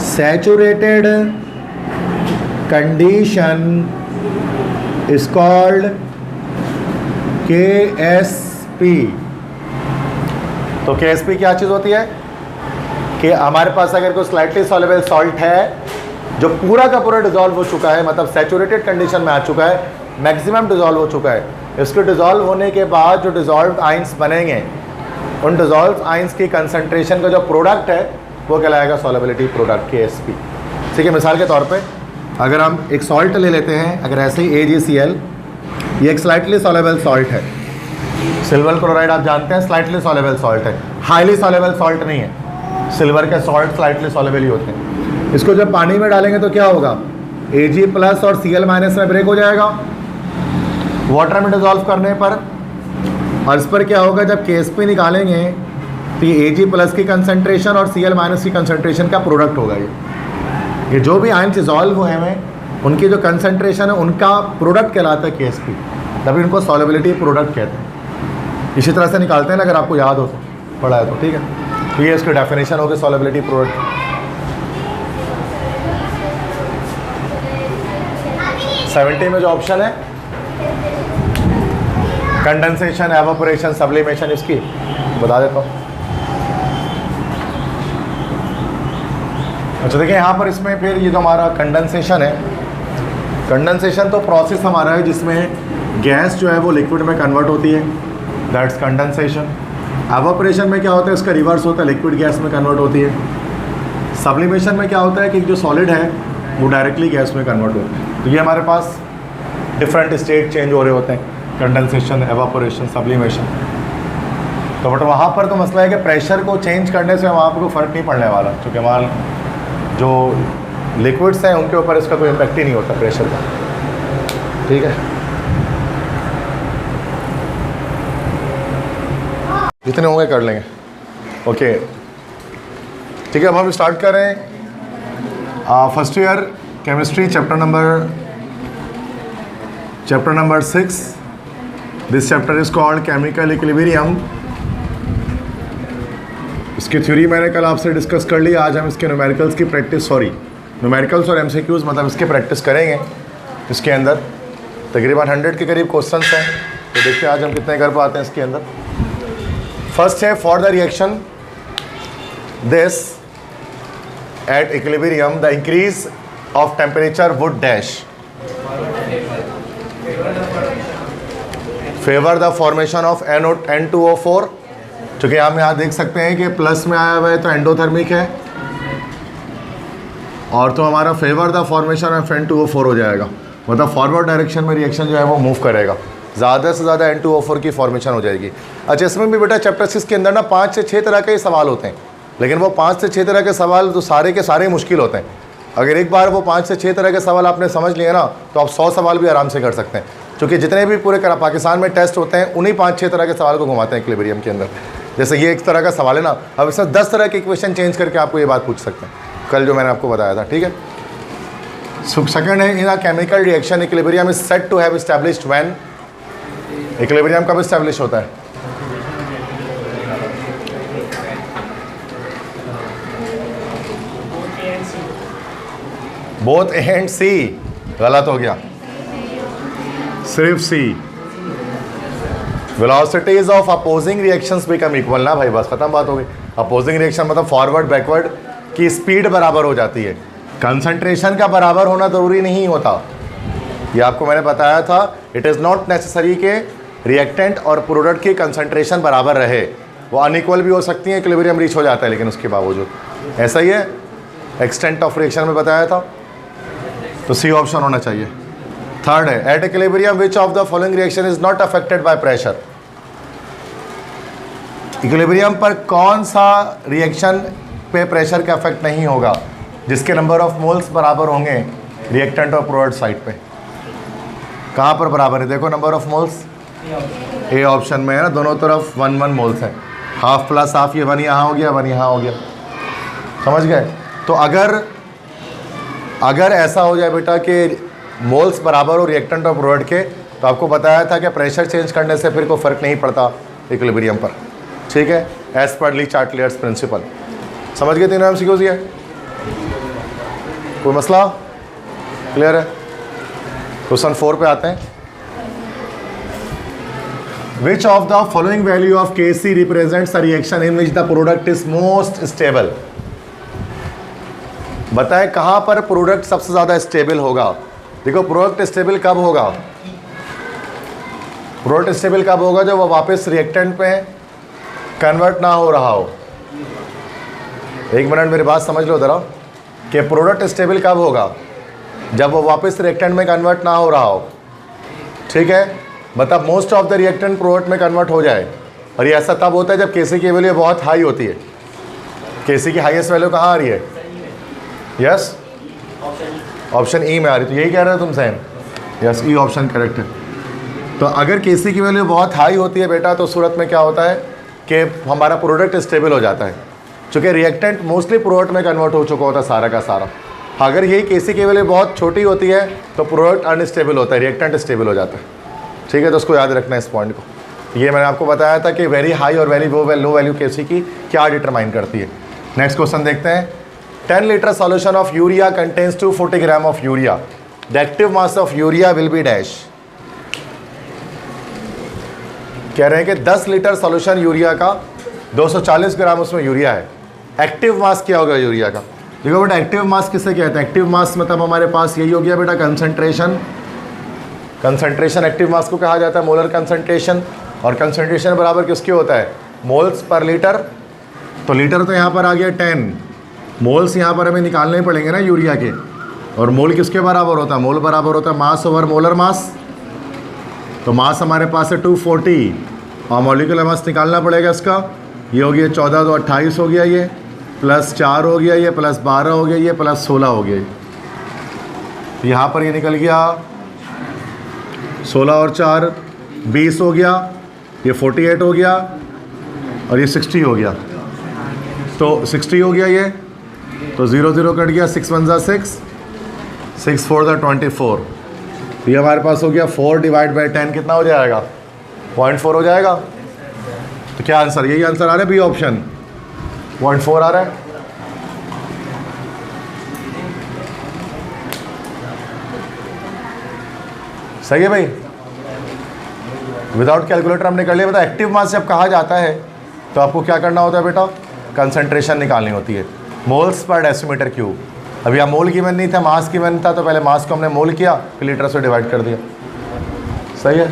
saturated condition is called KSP। तो KSP क्या चीज़ होती है कि हमारे पास अगर कोई स्लाइटली सॉल्युबल सॉल्ट है जो पूरा का पूरा डिज़ोल्व हो चुका है, मतलब सैचुरेटेड कंडीशन में आ चुका है, मैक्सिमम डिज़ोल्व हो चुका है, इसके डिज़ोल्व होने के बाद जो डिज़ोल्व आइंस बनेंगे उन डिज़ोल्व आइंस की कंसंट्रेशन का जो प्रोडक्ट है वो कहलाएगा सॉल्युबिलिटी प्रोडक्ट KSP। ठीक है, मिसाल के तौर पे अगर हम एक सॉल्ट ले लेते हैं, अगर ऐसे ही AgCl, ये एक स्लाइटली सॉल्युबल सॉल्ट है, सिल्वर क्लोराइड आप जानते हैं स्लाइटली सॉल्युबल सॉल्ट है, हाईली सॉल्युबल सॉल्ट नहीं है, सिल्वर के सॉल्ट स्लाइटली सॉल्युबल ही होते हैं। इसको जब पानी में डालेंगे तो क्या होगा, Ag+ और Cl- में ब्रेक हो जाएगा वाटर में डिज़ोल्व करने पर, और इस पर क्या होगा जब KSP निकालेंगे तो ये Ag+ की कंसंट्रेशन और Cl- की कंसंट्रेशन का प्रोडक्ट होगा। ये जो भी आयन डिज़ोल्व हुए हैं उनकी जो कंसंट्रेशन है उनका प्रोडक्ट कहलाता है KSP, तभी उनको सॉल्युबिलिटी प्रोडक्ट कहते हैं। इसी तरह से निकालते हैं ना, अगर आपको याद हो तो, पढ़ा है तो, ठीक है। तो ये इसकी डेफिनेशन हो गई सॉल्युबिलिटी प्रोडक्ट। 70 में जो ऑप्शन है कंडेंसेशन, एवापोरेशन, सब्लिमेशन, इसकी बता देता हूँ। अच्छा देखिए यहाँ पर इसमें फिर ये जो हमारा कंडेंसेशन है, कंडेंसेशन तो प्रोसेस हमारा है जिसमें गैस जो है वो लिक्विड में कन्वर्ट होती है, दैट्स कंडेंसेशन। एवापोरेशन में क्या होता है, इसका रिवर्स होता है, लिक्विड गैस में कन्वर्ट होती है। सब्लिमेशन में क्या होता है कि जो सॉलिड है वो डायरेक्टली गैस में कन्वर्ट होता है। तो ये हमारे पास डिफरेंट स्टेट चेंज हो रहे होते हैं, कंडेंसेशन, एवापोरेशन, सब्लिमेशन। तो बट वहाँ पर तो मसला है कि प्रेशर को चेंज करने से वहाँ पर कोई फ़र्क नहीं पड़ने वाला, क्योंकि हमारा जो लिक्विड्स हैं उनके ऊपर इसका कोई इम्पेक्ट ही नहीं होता प्रेशर का। ठीक है, जितने होंगे कर लेंगे। ओके ठीक है, अब हम स्टार्ट कर रहे हैं first year chemistry chapter number 6। This chapter is called chemical equilibrium. इसकी थ्योरी मैंने कल आपसे डिस्कस कर ली। आज हम इसके न्यूमेरिकल्स की प्रैक्टिस, न्यूमेरिकल्स और एमसीक्यूज़ मतलब इसके प्रैक्टिस करेंगे। इसके अंदर तकरीबन 100 के करीब क्वेश्चंस हैं, तो देखते हैं आज हम कितने कर पाते हैं इसके अंदर। फर्स्ट है, for the reaction this at equilibrium the increase of temperature would dash favour the formation of N2O4। चूँकि हम यहाँ देख सकते हैं कि प्लस में आया हुआ है तो एंडोथर्मिक है, और तो हमारा favour the formation of N2O4 हो जाएगा, मतलब फॉरवर्ड डायरेक्शन में रिएक्शन जो है वो मूव करेगा, ज़्यादा से ज़्यादा N2O4 की फॉर्मेशन हो जाएगी। अच्छा, इसमें भी बेटा चैप्टर 6 के अंदर ना 5 से 6 तरह के सवाल होते हैं, लेकिन वो 5 से 6 तरह के सवाल तो सारे के सारे मुश्किल होते हैं। अगर एक बार वो 5 से 6 तरह के सवाल आपने समझ लिए ना तो आप 100 सवाल भी आराम से कर सकते हैं, क्योंकि जितने भी पूरे पाकिस्तान में टेस्ट होते हैं उन्हीं 5-6 तरह के सवाल को घुमाते हैं इक्विलिब्रियम के अंदर। जैसे ये एक तरह का सवाल है ना, अब इसमें 10 तरह के इक्वेशन चेंज करके आपको ये बात पूछ सकते हैं, कल जो मैंने आपको बताया था। ठीक है, सेकंड है, in a chemical reaction equilibrium is said to have established when. Equilibrium कब एस्टैब्लिश होता है? बोथ ए एंड सी, गलत हो गया, सिर्फ C. Velocities of opposing reactions become equal ना भाई, बस खत्म बात हो गई। अपोजिंग रिएक्शन मतलब फॉरवर्ड बैकवर्ड की स्पीड बराबर हो जाती है, कंसंट्रेशन का बराबर होना ज़रूरी नहीं होता। ये आपको मैंने बताया था, इट इज़ नॉट नेसेसरी के रिएक्टेंट और प्रोडक्ट की कंसंट्रेशन बराबर रहे, वो अनइक्वल भी हो सकती है, इक्विलिब्रियम रीच हो जाता है, लेकिन उसके बावजूद ऐसा ही है। एक्सटेंट ऑफ रिएक्शन में बताया था, तो सी ऑप्शन होना चाहिए। थर्ड है, at equilibrium which of the following reaction is not affected by pressure. Equilibrium पर कौन सा रिएक्शन पे प्रेशर का इफेक्ट नहीं होगा, जिसके नंबर ऑफ मोल्स बराबर होंगे रिएक्टेंट और प्रोडक्ट साइड पे। कहाँ पर बराबर है? देखो number of moles A option में है ना, दोनों तरफ 1-1 मोल्स हैं, हाफ प्लस हाफ, ये 1 यहाँ हो गया 1 यहाँ हो गया, समझ गए? तो अगर ऐसा हो जाए बेटा कि मोल्स बराबर हो रिएक्टेंट और प्रोडक्ट के, तो आपको बताया था कि प्रेशर चेंज करने से फिर कोई फ़र्क नहीं पड़ता इक्विलिब्रियम पर। ठीक है, एज पर ली चार्टलियर्स प्रिंसिपल। समझ गए तीनों एमसीक्यूज़? ये कोई मसला क्लियर है? क्वेश्चन 4 पे आते हैं। विच of the following value of Kc represents a reaction in which the product is most stable. बताएं कहाँ पर प्रोडक्ट सबसे ज़्यादा स्टेबल होगा। देखो प्रोडक्ट स्टेबल कब होगा? प्रोडक्ट स्टेबल कब होगा? जब वो वापस रिएक्टेंट पे कन्वर्ट ना हो रहा हो। एक मिनट मेरी बात समझ लो ज़रा, कि प्रोडक्ट स्टेबल कब होगा? जब वो वापस रिएक्टेंट में कन्वर्ट ना हो रहा हो। ठीक है, मतलब most of the reactant product में कन्वर्ट हो जाए, और ये ऐसा तब होता है जब Kc की वैल्यू बहुत हाई होती है। Kc की हाईएस्ट वैल्यू कहाँ आ रही है? यस, ऑप्शन ई में आ रही, तो यही कह रहे हो तुम same? Yes, E option correct है। तो अगर Kc की वैल्यू बहुत हाई होती है बेटा, तो सूरत में क्या होता है कि हमारा प्रोडक्ट स्टेबल हो जाता है, चूँकि रिएक्टेंट मोस्टली प्रोडक्ट में कन्वर्ट हो चुका होता है सारा का सारा। अगर यही Kc की वैल्यू बहुत छोटी होती है तो प्रोडक्ट अनस्टेबल होता है, रिएक्टेंट स्टेबल हो जाता है। ठीक है, तो उसको याद रखना है इस पॉइंट को। ये मैंने आपको बताया था कि वेरी हाई और वेरी लो वैल्यू Kc की क्या डिटरमाइन करती है। नेक्स्ट क्वेश्चन देखते हैं। 10 litre solution of urea contains 240 gram of urea, the active mass of urea will be dash. कह रहे हैं कि 10 लीटर सॉल्यूशन यूरिया का 240 ग्राम उसमें यूरिया है, एक्टिव मास क्या होगा यूरिया का? देखो बेटा एक्टिव मास किसे कहते हैं? एक्टिव मास मतलब हमारे पास यही हो गया बेटा कंसंट्रेशन। कंसंट्रेशन एक्टिव मास को कहा जाता है, मोलर कंसंट्रेशन। और कंसंट्रेशन बराबर किसके होता है? Moles per litre. तो लीटर तो यहाँ पर आ गया 10, मोल्स यहाँ पर हमें निकालने पड़ेंगे ना यूरिया के। और मोल किसके बराबर होता है? मोल बराबर होता है मास ओवर मोलर मास। तो मास हमारे पास है 240 और मॉलिक्यूलर मास निकालना पड़ेगा इसका। ये हो गया 14 तो 28 हो गया, ये प्लस 4 हो गया, ये प्लस 12 हो गया, ये प्लस 16 हो गया। तो यहाँ पर ये निकल गया 16 और 4 20 हो गया, ये 48 हो गया और ये 60 हो गया। तो 60 हो गया ये, तो 0 0 कट गया, 6 1 6, 6 4 24। तो ये हमारे पास हो गया 4 डिवाइड बाई 10 कितना हो जाएगा? 0.4 हो जाएगा। तो क्या आंसर? यही आंसर आ रहा है, बी ऑप्शन 0.4 आ रहा है। सही है भाई? विदाउट कैलकुलेटर हमने कर लिया। बता एक्टिव मास जब कहा जाता है तो आपको क्या करना होता है बेटा? कंसंट्रेशन निकालनी होती है, मोल्स पर डेसीमीटर क्यूब। अभी यहाँ मोल गिवन नहीं था, मास गिवन था, तो पहले मास को हमने मोल किया, फिर लीटर से डिवाइड कर दिया। सही है?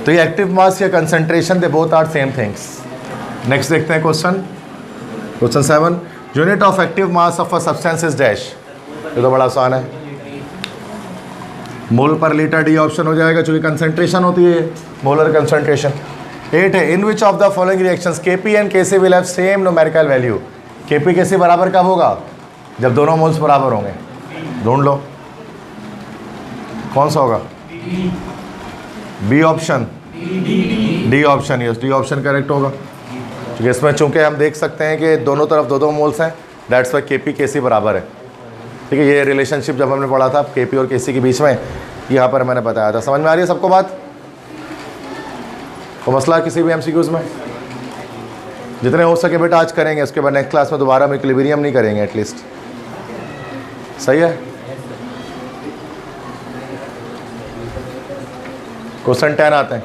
तो ये एक्टिव मास या concentration, they both are same things. Next देखते हैं question 7। Unit of active mass of a substance is dash. ये तो बड़ा आसान है, मोल पर लीटर, डी ऑप्शन हो जाएगा, चूँकि कंसंट्रेशन होती है मोलर कंसंट्रेशन। 8 है, in which of the following reactions Kp and Kc will have same numerical value. Kp Kc बराबर कब होगा? जब दोनों मोल्स बराबर होंगे। ढूंढ लो कौन सा होगा? B option, D option. Yes, D option correct होगा, क्योंकि इसमें चूंकि हम देख सकते हैं कि दोनों तरफ दो मोल्स हैं, दैट्स वाई केपी केसी बराबर है। ठीक है, ये रिलेशनशिप जब हमने पढ़ा था केपी और केसी के बीच में, यहाँ पर मैंने बताया था। समझ में आ रही है सबको बात? तो मसला किसी भी एमसीक्यूज में जितने हो सके बेटा आज करेंगे, उसके बाद नेक्स्ट क्लास में दोबारा हम इक्विलिब्रियम नहीं करेंगे एटलीस्ट। सही है? क्वेश्चन 10 आते हैं।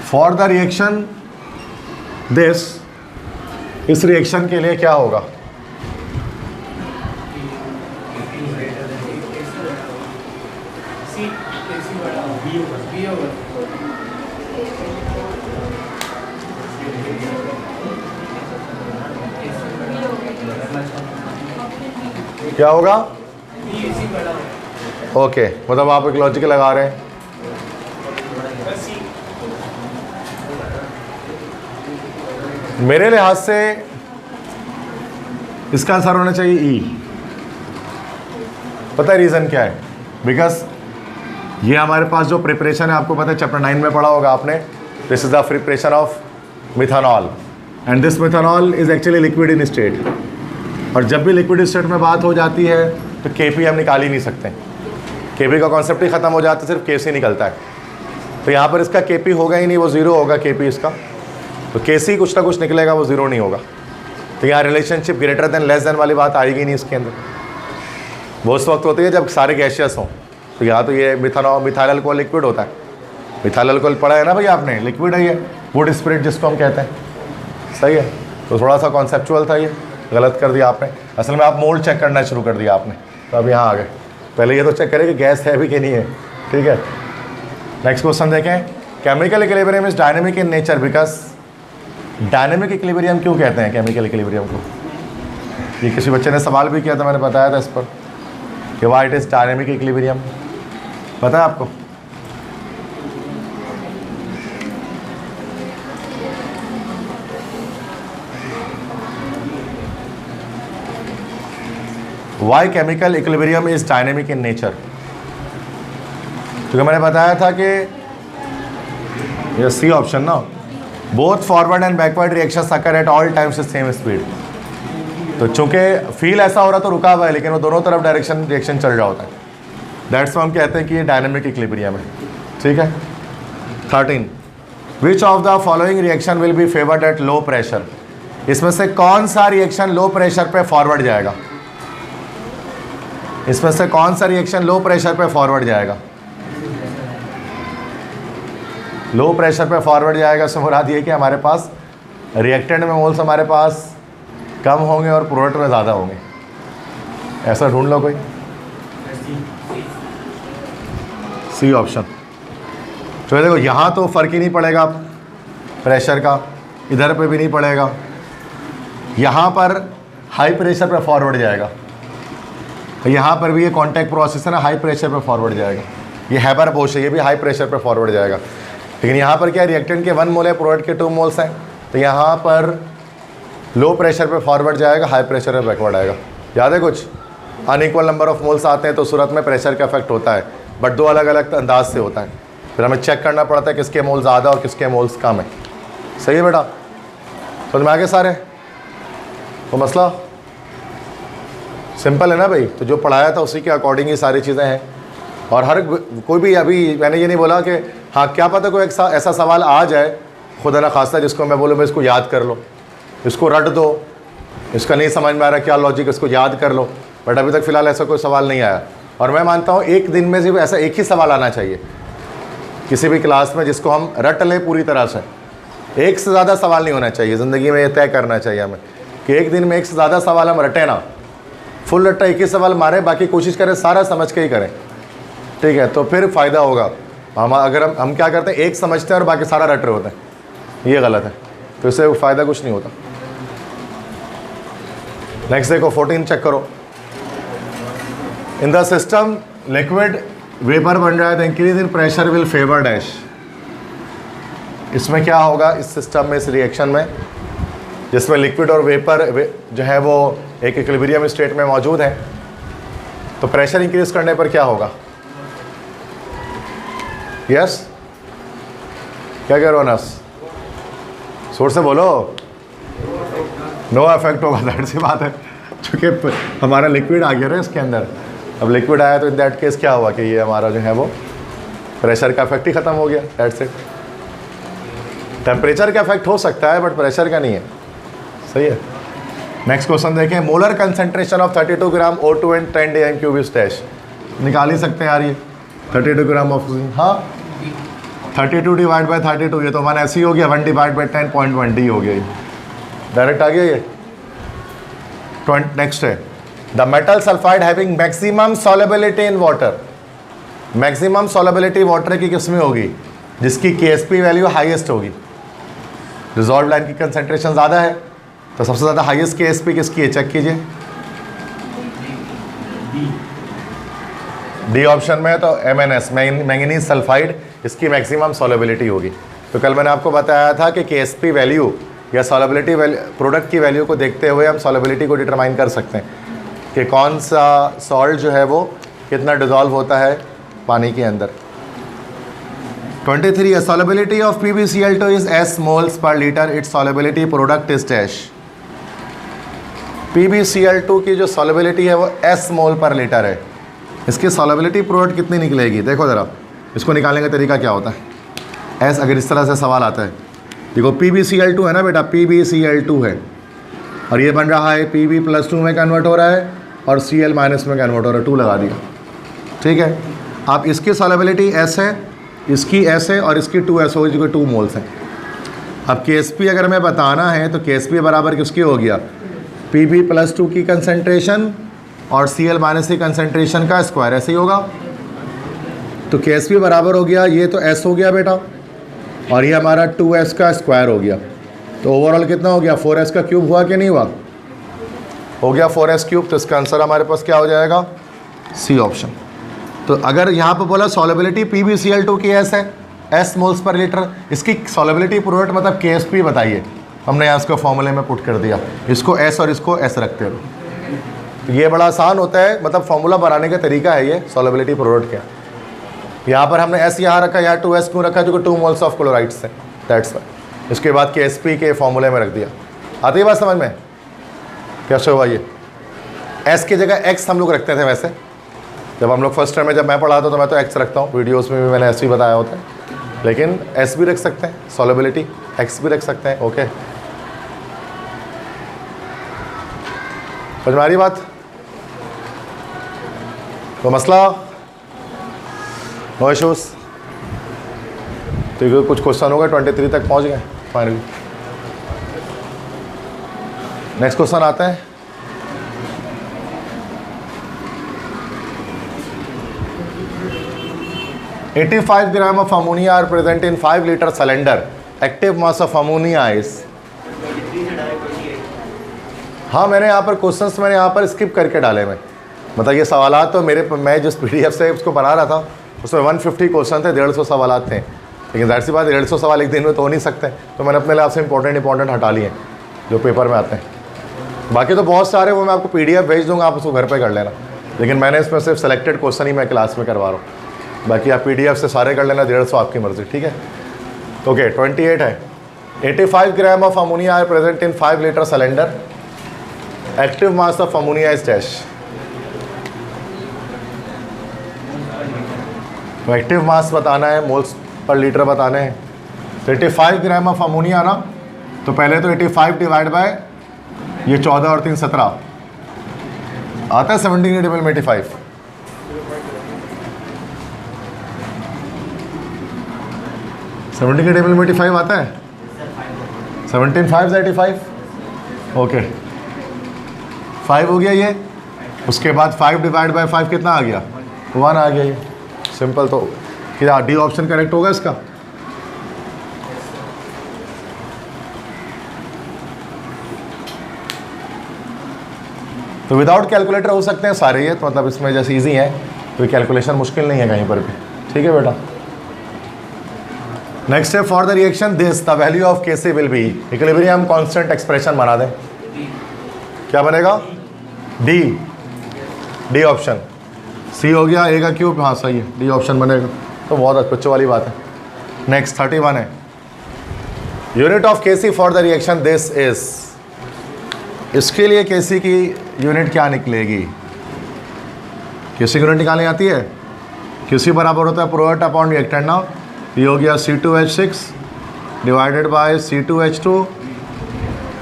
फॉर द रिएक्शन दिस, इस रिएक्शन के लिए क्या होगा? क्या होगा? ओके, मतलब आप एक लॉजिक लगा रहे हैं। मेरे लिहाज से इसका आंसर होना चाहिए ई। पता है रीज़न क्या है? बिकॉज ये हमारे पास जो प्रिपरेशन है, आपको पता है चैप्टर 9 में पढ़ा होगा आपने, this is the preparation of methanol and this methanol is actually liquid in state. और जब भी लिक्विड स्टेट में बात हो जाती है तो केपी हम निकाल ही नहीं सकते, केपी का कॉन्सेप्ट ही ख़त्म हो जाता है, सिर्फ केसी निकलता है। तो यहाँ पर इसका केपी होगा ही नहीं, वो ज़ीरो होगा केपी इसका। तो केसी कुछ ना कुछ निकलेगा, वो ज़ीरो नहीं होगा। तो यहाँ relationship greater than less than वाली बात आएगी नहीं इसके अंदर। वो उस वक्त होती है जब सारे गैशियस हों। तो यहाँ तो ये मिथाइल अल्कोहल लिक्विड होता है। मिथाइल अल्कोहल पढ़ा है ना भाई आपने, लिक्विड है ये, वुड स्पिरिट जिसको हम कहते हैं। सही है? तो थोड़ा सा कॉन्सेप्चुअल था, ये गलत कर दिया आपने। असल में आप मोल्ड चेक करना शुरू कर दिया आपने, तो अब यहाँ आ गए। पहले ये तो चेक करें कि गैस है भी कि नहीं है। ठीक है, नेक्स्ट क्वेश्चन देखें। Chemical equilibrium is dynamic in nature because, dynamic equilibrium क्यों कहते हैं केमिकल इक्विलिब्रियम को? ये किसी बच्चे ने सवाल भी किया था, मैंने बताया था इस पर कि why it is dynamic equilibrium. पता है आपको? Why chemical equilibrium is dynamic in nature? क्योंकि मैंने बताया था कि ये सी ऑप्शन ना, both forward and backward reactions occur at all times same speed. तो चूंकि फील ऐसा हो रहा तो रुका हुआ है, लेकिन वो दोनों तरफ डायरेक्शन रिएक्शन चल रहा होता है, दैट्स हम कहते हैं कि ये डायनेमिक इक्विलिब्रियम है। ठीक है। 13, विच of the following reaction will be favoured at low pressure? इसमें से कौन सा रिएक्शन लो प्रेशर पे फॉरवर्ड जाएगा? इसमें से कौन सा रिएक्शन लो प्रेशर पे फॉरवर्ड जाएगा? लो प्रेशर पे फॉरवर्ड जाएगा से मुराद ये कि हमारे पास रिएक्टेंट में मोल्स हमारे पास कम होंगे और प्रोडक्ट में ज़्यादा होंगे। ऐसा ढूंढ लो कोई। C option. तो देखो यहाँ तो फ़र्क ही नहीं पड़ेगा प्रेशर का, इधर पे भी नहीं पड़ेगा। यहाँ पर हाई प्रेशर पे फॉरवर्ड जाएगा, यहाँ पर भी ये कॉन्टैक्ट प्रोसेस है ना, हाई प्रेशर पे फॉरवर्ड जाएगा। ये हैबर बोश है, ये भी हाई प्रेशर पे फॉरवर्ड जाएगा। लेकिन यहाँ पर क्या, रिएक्टेंट के 1 मोल है, प्रोडक्ट के 2 मोल्स हैं, तो यहाँ पर लो प्रेशर पे फॉरवर्ड जाएगा, हाई प्रेशर पे बैकवर्ड आएगा। याद है कुछ? अनइक्वल नंबर ऑफ मोल्स आते हैं तो सूरत में प्रेशर का इफेक्ट होता है, बट 2 अलग अलग अंदाज से होता है। फिर हमें चेक करना पड़ता है किसके मोल ज़्यादा और किसके मोल्स कम है। सही है बेटा? समझ में आ गए सारे? तो मसला सिंपल है ना भाई। तो जो पढ़ाया था उसी के अकॉर्डिंग ही सारी चीज़ें हैं। और हर कोई भी, अभी मैंने ये नहीं बोला कि हाँ क्या पता कोई ऐसा सवाल आ जाए खुदा ना खास्ता जिसको मैं बोलूँ मैं इसको याद कर लो, इसको रट दो, इसका नहीं समझ में आ रहा क्या लॉजिक, इसको याद कर लो। बट अभी तक फ़िलहाल ऐसा कोई सवाल नहीं आया। और मैं मानता हूँ एक दिन में सिर्फ ऐसा एक ही सवाल आना चाहिए किसी भी क्लास में जिसको हम रट लें पूरी तरह से। एक से ज़्यादा सवाल नहीं होना चाहिए ज़िंदगी में, ये तय करना चाहिए हमें कि एक दिन में एक से ज़्यादा सवाल हम रटें ना, फुल रट्टा एक ही सवाल मारें, बाकी कोशिश करें सारा समझ के ही करें। ठीक है? तो फिर फ़ायदा होगा। अगर हम क्या करते हैं, एक समझते हैं और बाकी सारा रट रहे होते हैं, ये गलत है। तो इससे फ़ायदा कुछ नहीं होता। नेक्स्ट देखो 14 चेक करो। In the system liquid vapour बन रहा है, the increase in pressure will favour dash. इसमें क्या होगा इस सिस्टम में, इस रिएक्शन में जिसमें लिक्विड और वेपर जो है वो एक इक्विलिब्रियम स्टेट में मौजूद है, तो प्रेशर इंक्रीज करने पर क्या होगा? यस क्या कह रहे हो नस? जोर से बोलो। नो इफेक्ट होगा, दैट सी बात है, क्योंकि हमारा लिक्विड आ गया ना इसके अंदर। अब लिक्विड आया तो इन दैट केस क्या हुआ कि ये हमारा जो है वो प्रेशर का इफेक्ट ही ख़त्म हो गया। That's it. टेम्परेचर का इफेक्ट हो सकता है बट प्रेशर का नहीं है। सही है? नेक्स्ट क्वेश्चन देखें। Molar concentration of 32 gram O2 and 10 dm³ is dash. निकाल ही सकते हैं यार ये 32 ग्राम ऑक्सीजन। हाँ 32 डिवाइड बाई 32, ये तो 1 ऐसी हो गया, 1 डिवाइड बाई 10 0.1 हो गया, डायरेक्ट आ गया ये। नेक्स्ट है the metal sulphide having maximum solubility in water. Maximum solubility water की किस में होगी? जिसकी KSP वैल्यू हाईएस्ट होगी। डिजॉल्व लाइन की कंसंट्रेशन ज़्यादा है तो सबसे ज़्यादा हाईएस्ट KSP किसकी है? चेक कीजिए। डी ऑप्शन में है तो MnS मैंगनीज सल्फाइड, इसकी मैक्सिमम सॉलेबिलिटी होगी। तो कल मैंने आपको बताया था कि KSP वैल्यू या सॉलेबिलिटी प्रोडक्ट की वैल्यू को देखते हुए हम सॉलेबिलिटी को डिटरमाइन कर सकते हैं कि कौन सा सॉल्ट जो है वो कितना डिज़ोल्व होता है पानी के अंदर। 23 है solubility of PbCl2 is S moles per litre, it's solubility product is dash. PbCl2 की जो सॉलेबिलिटी है वो S मोल पर लीटर है। इसकी सॉलेबिलिटी प्रोडक्ट कितनी निकलेगी? देखो ज़रा इसको निकालने का तरीका क्या होता है। एस अगर इस तरह से सवाल आता है, देखो PbCl2 है ना बेटा, PbCl2 है और ये बन रहा है Pb+2 में कन्वर्ट हो रहा है और Cl- में कन्वर्ट हो रहा है, 2 लगा दिया। ठीक है? आप इसकी सॉलेबिलिटी S है, इसकी S है और इसकी 2S होगी जो कि 2 मोल्स हैं। अब KSP अगर हमें बताना है तो KSP बराबर किसकी हो गया? Pb+2 की कंसंट्रेशन और Cl- की कंसंट्रेशन का स्क्वायर, ऐसे ही होगा। तो KSP बराबर हो गया, ये तो S हो गया बेटा और ये हमारा 2S का स्क्वायर हो गया। तो ओवरऑल कितना हो गया? 4S का क्यूब हुआ कि नहीं हुआ? हो गया 4S क्यूब। तो इसका आंसर हमारे पास क्या हो जाएगा? C option. तो अगर यहाँ पर बोला सॉलेबिलिटी PbCl2 की S है, S मोल्स पर लीटर, इसकी सॉलेबिलिटी प्रोडक्ट मतलब KSP बताइए। हमने यहाँ इसको फॉर्मूले में पुट कर दिया, इसको S और इसको S रखते हो। ये बड़ा आसान होता है, मतलब फॉर्मूला बनाने का तरीका है ये सॉलेबिलिटी प्रोडक्ट का। यहाँ पर हमने S यहाँ रखा, यहाँ 2S क्यों रखा? जो कि 2 मोल्स ऑफ क्लोराइड्स हैं, दैट्स वाई। इसके बाद KSP के फॉर्मूले में रख दिया। आती है बात समझ में? कैसे हुआ ये? S की जगह X हम लोग रखते थे वैसे, जब हम लोग फर्स्ट टर्म में, जब मैं पढ़ाता तो मैं तो X रखता हूँ, वीडियोज़ में भी मैंने S भी बताया होता है, लेकिन S भी रख सकते हैं, सॉलेबिलिटी X भी रख सकते हैं। ओके समझ में आ रही बात? तो मसला नो इशूज़। तो कुछ क्वेश्चन हो गए, 23 तक पहुँच गए फाइनली। नेक्स्ट क्वेश्चन आते हैं। "85 gram of ammonia are present in 5 litre cylinder, active mass of ammonia is". हाँ, मैंने यहाँ पर क्वेश्चंस मैंने यहाँ पर स्किप करके डाले मैं, मतलब ये सवालात तो मैं जिस PDF से उसको बना रहा था उसमें 150 क्वेश्चन थे, 150 सवालात थे, लेकिन जाहिर सी बात 150 सवाल एक दिन में तो हो नहीं सकते, तो मैंने अपने लिए से इंपॉर्टेंट हटा लिए जो पेपर में आते हैं। बाकी तो बहुत सारे वो मैं आपको PDF भेज दूंगा, आप उसको घर पे कर लेना, लेकिन मैंने इसमें सिर्फ सेलेक्टेड क्वेश्चन ही मैं क्लास में करवा रहा हूँ, बाकी आप PDF से सारे कर लेना, 150 आपकी मर्जी, ठीक है। ओके, 28 है। "85 gram of ammonia are present in 5 litre cylinder, active mass of ammonia is dash". तो एक्टिव मास बताना है, मोल्स पर लीटर बताने हैं। तो 85 ग्राम ऑफ अमोनिया ना, तो पहले तो 85 डिवाइड बाय ये 14 और 3 17 आता है 17 के टेबल में 85, 70 के टेबल में 85 आता है, 17 5 85, ओके 5 हो गया ये। उसके बाद 5 डिवाइड बाय 5 कितना आ गया, 1 आ गया, ये सिंपल। तो क्या डी ऑप्शन करेक्ट होगा इसका? तो विदाउट कैलकुलेटर हो सकते हैं सारे ये, तो मतलब इसमें जैसे इजी है, कोई कैलकुलेशन मुश्किल नहीं है कहीं पर भी, ठीक है बेटा। नेक्स्ट है, "for the reaction this the value of Kc will be". Equilibrium constant expression बना दें, क्या बनेगा? D option. सी हो गया, ए का क्यूब, हाँ सही है, डी ऑप्शन बनेगा, तो बहुत अच्छी वाली बात है। नेक्स्ट 31 है, "unit of Kc for the reaction this is". इसके लिए Kc की यूनिट क्या निकलेगी? Kc की यूनिट निकालनी आती है? Kc बराबर होता है प्रोडक्ट अपॉन रिएक्टेंट ना, ये हो गया C2H6 डिवाइडेड बाय C2H2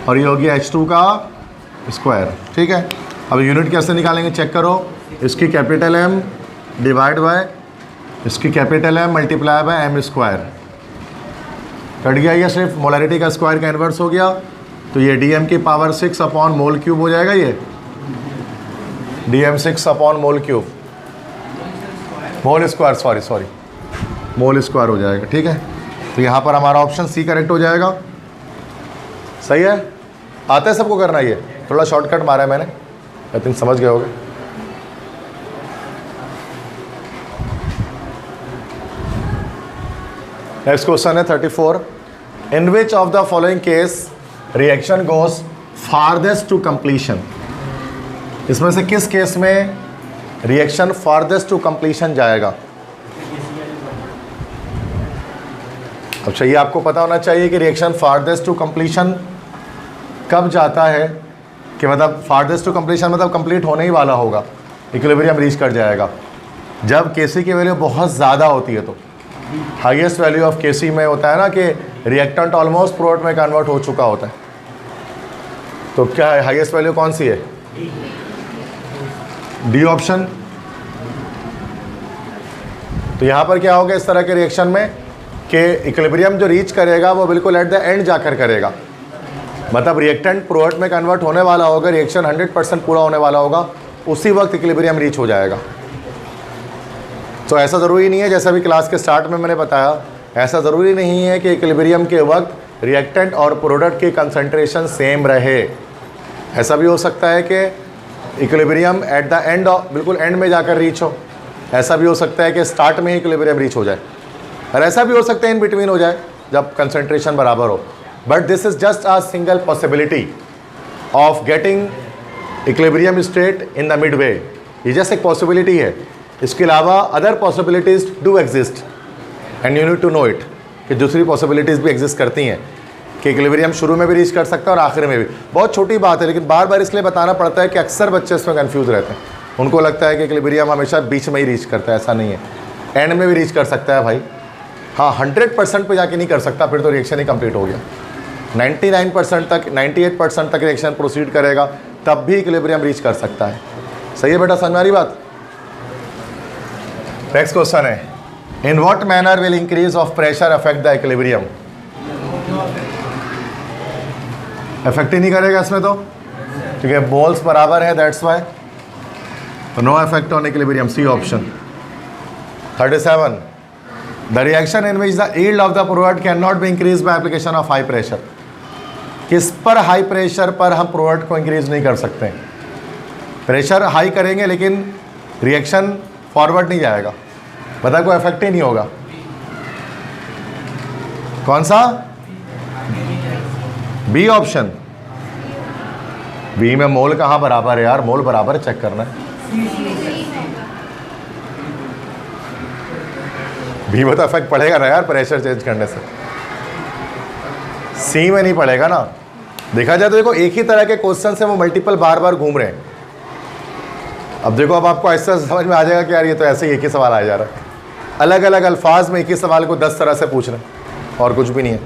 और ये हो गया H2 का स्क्वायर, ठीक है। अब यूनिट कैसे निकालेंगे चेक करो, इसकी कैपिटल M डिवाइड बाय इसकी capital M multiply by M square, cut गया ये, सिर्फ मोलरिटी का स्क्वायर का इन्वर्स हो गया, तो ये dm की पावर 6 अपॉन मोल क्यूब हो जाएगा, ये dm6 upon mole cube, mole square, sorry mole square हो जाएगा, ठीक है। तो यहाँ पर हमारा ऑप्शन सी करेक्ट हो जाएगा, सही है। आता है सबको करना, ये थोड़ा शॉर्टकट मारा है मैंने, आई थिंक समझ गए होगे। नेक्स्ट क्वेश्चन है 34, "in which of the following case reaction goes farthest to completion". इसमें से किस केस में रिएक्शन फारदेस्ट टू कंप्लीशन जाएगा? अब चाहिए आपको पता होना चाहिए कि रिएक्शन फारदेस्ट टू कंप्लीशन कब जाता है, कि मतलब फारदेस्ट टू कंप्लीशन मतलब कंप्लीट होने ही वाला होगा, इक्विलिब्रियम रीच कर जाएगा, जब Kc की वैल्यू बहुत ज़्यादा होती है। तो हाईएस्ट वैल्यू ऑफ Kc में होता है ना कि रिएक्टेंट ऑलमोस्ट प्रोडक्ट में कन्वर्ट हो चुका होता है, तो क्या है हाईएस्ट वैल्यू कौन सी है? D option. तो यहाँ पर क्या होगा इस तरह के रिएक्शन में कि इक्विलिब्रियम जो रीच करेगा वो बिल्कुल एट द एंड जाकर करेगा, मतलब रिएक्टेंट प्रोडक्ट में कन्वर्ट होने वाला होगा, रिएक्शन 100% पूरा होने वाला होगा, उसी वक्त इक्विलिब्रियम रीच हो जाएगा। तो ऐसा ज़रूरी नहीं है, जैसा भी क्लास के स्टार्ट में मैंने बताया, ऐसा ज़रूरी नहीं है कि इक्विलिब्रियम के वक्त रिएक्टेंट और प्रोडक्ट की कंसंट्रेशन सेम रहे। ऐसा भी हो सकता है कि इक्विलिब्रियम एट द एंड बिल्कुल एंड में जाकर रीच हो, ऐसा भी हो सकता है कि स्टार्ट में ही इक्विलिब्रियम रीच हो जाए, और ऐसा भी हो सकता है इन बिटवीन हो जाए जब कंसंट्रेशन बराबर हो। But this is just a single possibility of getting equilibrium state in the midway, ये जस्ट एक पॉसिबिलिटी है। इसके अलावा other possibilities do exist and you need to know it, कि दूसरी पॉसिबिलिटीज़ भी एग्जिस्ट करती हैं कि इक्विलिब्रियम शुरू में भी रीच कर सकता है और आखिर में भी। बहुत छोटी बात है, लेकिन बार बार इसलिए बताना पड़ता है कि अक्सर बच्चे इसमें कन्फ्यूज़ रहते हैं, उनको लगता है कि इक्विलिब्रियम हमेशा बीच में ही रीच करता है, ऐसा नहीं है, एंड में भी रीच कर सकता है भाई। हाँ 100% पे जाके नहीं कर सकता, फिर तो रिएक्शन ही कंप्लीट हो गया। 99% तक 98% तक रिएक्शन प्रोसीड करेगा तब भी इक्विलिब्रियम रीच कर सकता है। सही है बेटा, समझ में आ रही बात? नेक्स्ट क्वेश्चन है, in what manner will increase of pressure affect the equilibrium. Affect ही नहीं करेगा इसमें, तो क्योंकि मोल्स बराबर है, that's why no effect on equilibrium, C option. 37 the reaction in which the yield of the product can not be increase by application of high pressure. किस पर हाई प्रेशर पर हम प्रोडक्ट को इंक्रीज नहीं कर सकते? प्रेशर हाई करेंगे लेकिन रिएक्शन फॉरवर्ड नहीं जाएगा, बता कोई इफेक्ट ही नहीं होगा। कौन सा? B option. बी में मोल कहाँ बराबर है यार? मोल बराबर चेक करना है। बी में तो इफेक्ट पड़ेगा ना यार प्रेशर चेंज करने से, सी में नहीं पड़ेगा ना। देखा जाए तो देखो एक ही तरह के क्वेश्चन से वो मल्टीपल बार बार घूम रहे हैं। अब देखो, अब आपको ऐसा समझ में आ जाएगा कि यार ये तो ऐसे ही एक ही सवाल आ जा रहा है, अलग अलग अल्फाज में एक ही सवाल को 10 तरह से पूछ रहे हैं और कुछ भी नहीं है।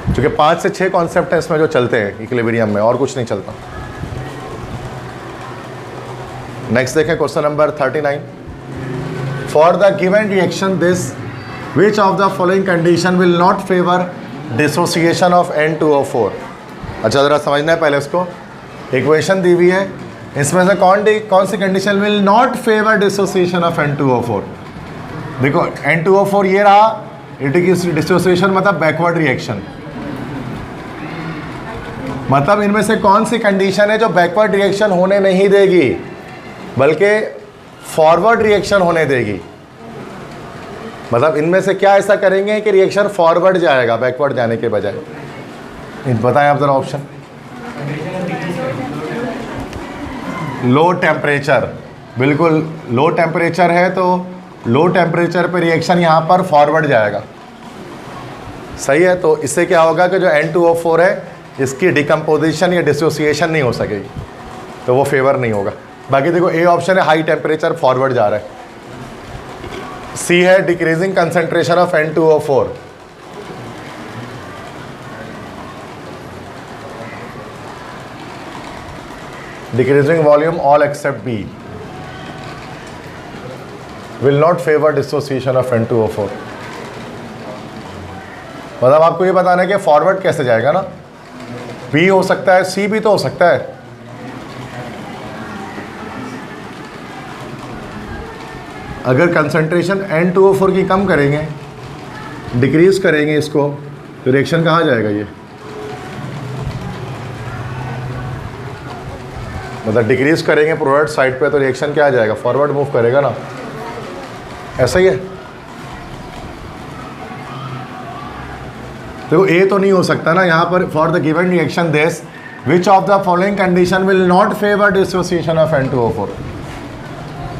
क्योंकि 5 से 6 कॉन्सेप्ट हैं इसमें जो चलते हैं इक्विलिब्रियम में, और कुछ नहीं चलता। नेक्स्ट देखें question number 39। For the given reaction this which of the following condition will not favour dissociation of N2O4। अच्छा ज़रा समझना है पहले इसको। इक्वेशन दी हुई है, इसमें से कौन सी condition will not favour dissociation of N2O4। देखो N2O4 ये रहा, इट इज डिसोसिएशन मतलब बैकवर्ड रिएक्शन। मतलब इनमें से कौन सी कंडीशन है जो बैकवर्ड रिएक्शन होने नहीं देगी बल्कि फॉरवर्ड रिएक्शन होने देगी? मतलब इनमें से क्या ऐसा करेंगे कि रिएक्शन फॉरवर्ड जाएगा बैकवर्ड जाने के बजाय? बताएं आप जरा ऑप्शन। लो टेम्परेचर, बिल्कुल लो टेम्परेचर है तो लो टेम्परेचर पे रिएक्शन यहाँ पर फॉरवर्ड जाएगा, सही है। तो इससे क्या होगा कि जो N2O4 है इसकी डिकम्पोजिशन या डिसोसिएशन नहीं हो सकेगी, तो वो फेवर नहीं होगा। बाकी देखो ए ऑप्शन है हाई टेम्परेचर फॉरवर्ड जा रहा है। सी है decreasing concentration of N2O4। Decreasing volume all except B will not favour dissociation of N2O4। मतलब आपको ये बताना है कि फॉरवर्ड कैसे जाएगा ना। बी हो सकता है, सी भी तो हो सकता है। अगर कंसंट्रेशन N2O4 की कम करेंगे, डिक्रीज करेंगे इसको, तो रिएक्शन कहाँ जाएगा ये? मतलब डिक्रीज करेंगे प्रोडक्ट साइड पे तो रिएक्शन क्या आ जाएगा? फॉरवर्ड मूव करेगा ना, ऐसा ही है। देखो ए तो नहीं हो सकता ना यहाँ पर। For the given reaction this which of the following condition will not favour dissociation of N2O4।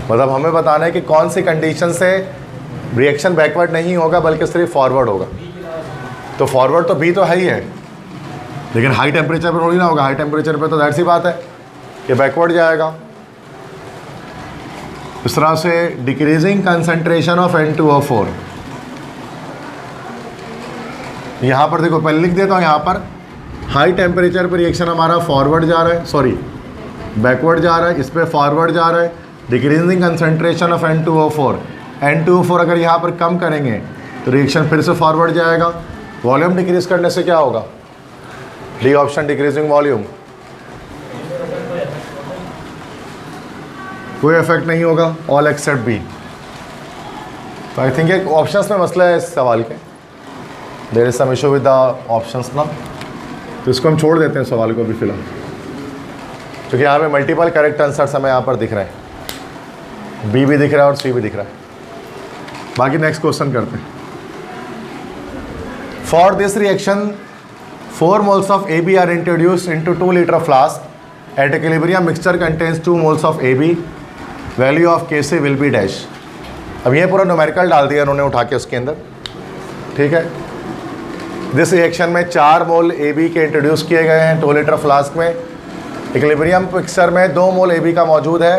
मतलब हमें बताना है कि कौन सी कंडीशन से रिएक्शन बैकवर्ड नहीं होगा बल्कि सिर्फ फॉरवर्ड होगा। तो फॉरवर्ड तो बी तो है ही है, लेकिन हाई टेम्परेचर पर थोड़ी ना होगा। हाई टेम्परेचर पर तो दैट सी बात है कि बैकवर्ड जाएगा। इस तरह से डिक्रीजिंग कंसंट्रेशन ऑफ N2O4, यहाँ पर देखो पहले लिख देता हूँ। यहाँ पर हाई टेम्परेचर पर रिएक्शन हमारा फॉरवर्ड जा रहा है, सॉरी बैकवर्ड जा रहा है, इस पर फॉरवर्ड जा रहा है। Decreasing concentration of N2O4, N2O4 अगर यहाँ पर कम करेंगे तो रिएक्शन फिर से फॉरवर्ड जाएगा। वॉल्यूम डिक्रीज करने से क्या होगा? डी ऑप्शन डिक्रीजिंग वॉल्यूम, कोई इफेक्ट नहीं होगा, ऑल एक्सेप्ट बी। तो आई थिंक एक ऑप्शंस में मसला है इस सवाल के, there is some issue with the options ना, तो इसको हम छोड़ देते हैं सवाल को अभी फिलहाल, क्योंकि यहाँ पे मल्टीपल करेक्ट आंसर्स हमें यहाँ पर दिख रहे हैं। बी भी दिख रहा है और सी भी दिख रहा है। बाकी नेक्स्ट क्वेश्चन करते हैं। For this reaction 4 moles of AB are introduced into 2 liter flask at equilibrium mixture contains 2 moles of AB, value of Kc will be dash। अब ये पूरा न्यूमेरिकल डाल दिया उन्होंने उठा के उसके अंदर, ठीक है। दिस रिएक्शन में 4 मोल AB के इंट्रोड्यूस किए गए हैं 2 लीटर फ्लास्क में। इक्विलिब्रियम मिक्सचर में 2 मोल AB का मौजूद है।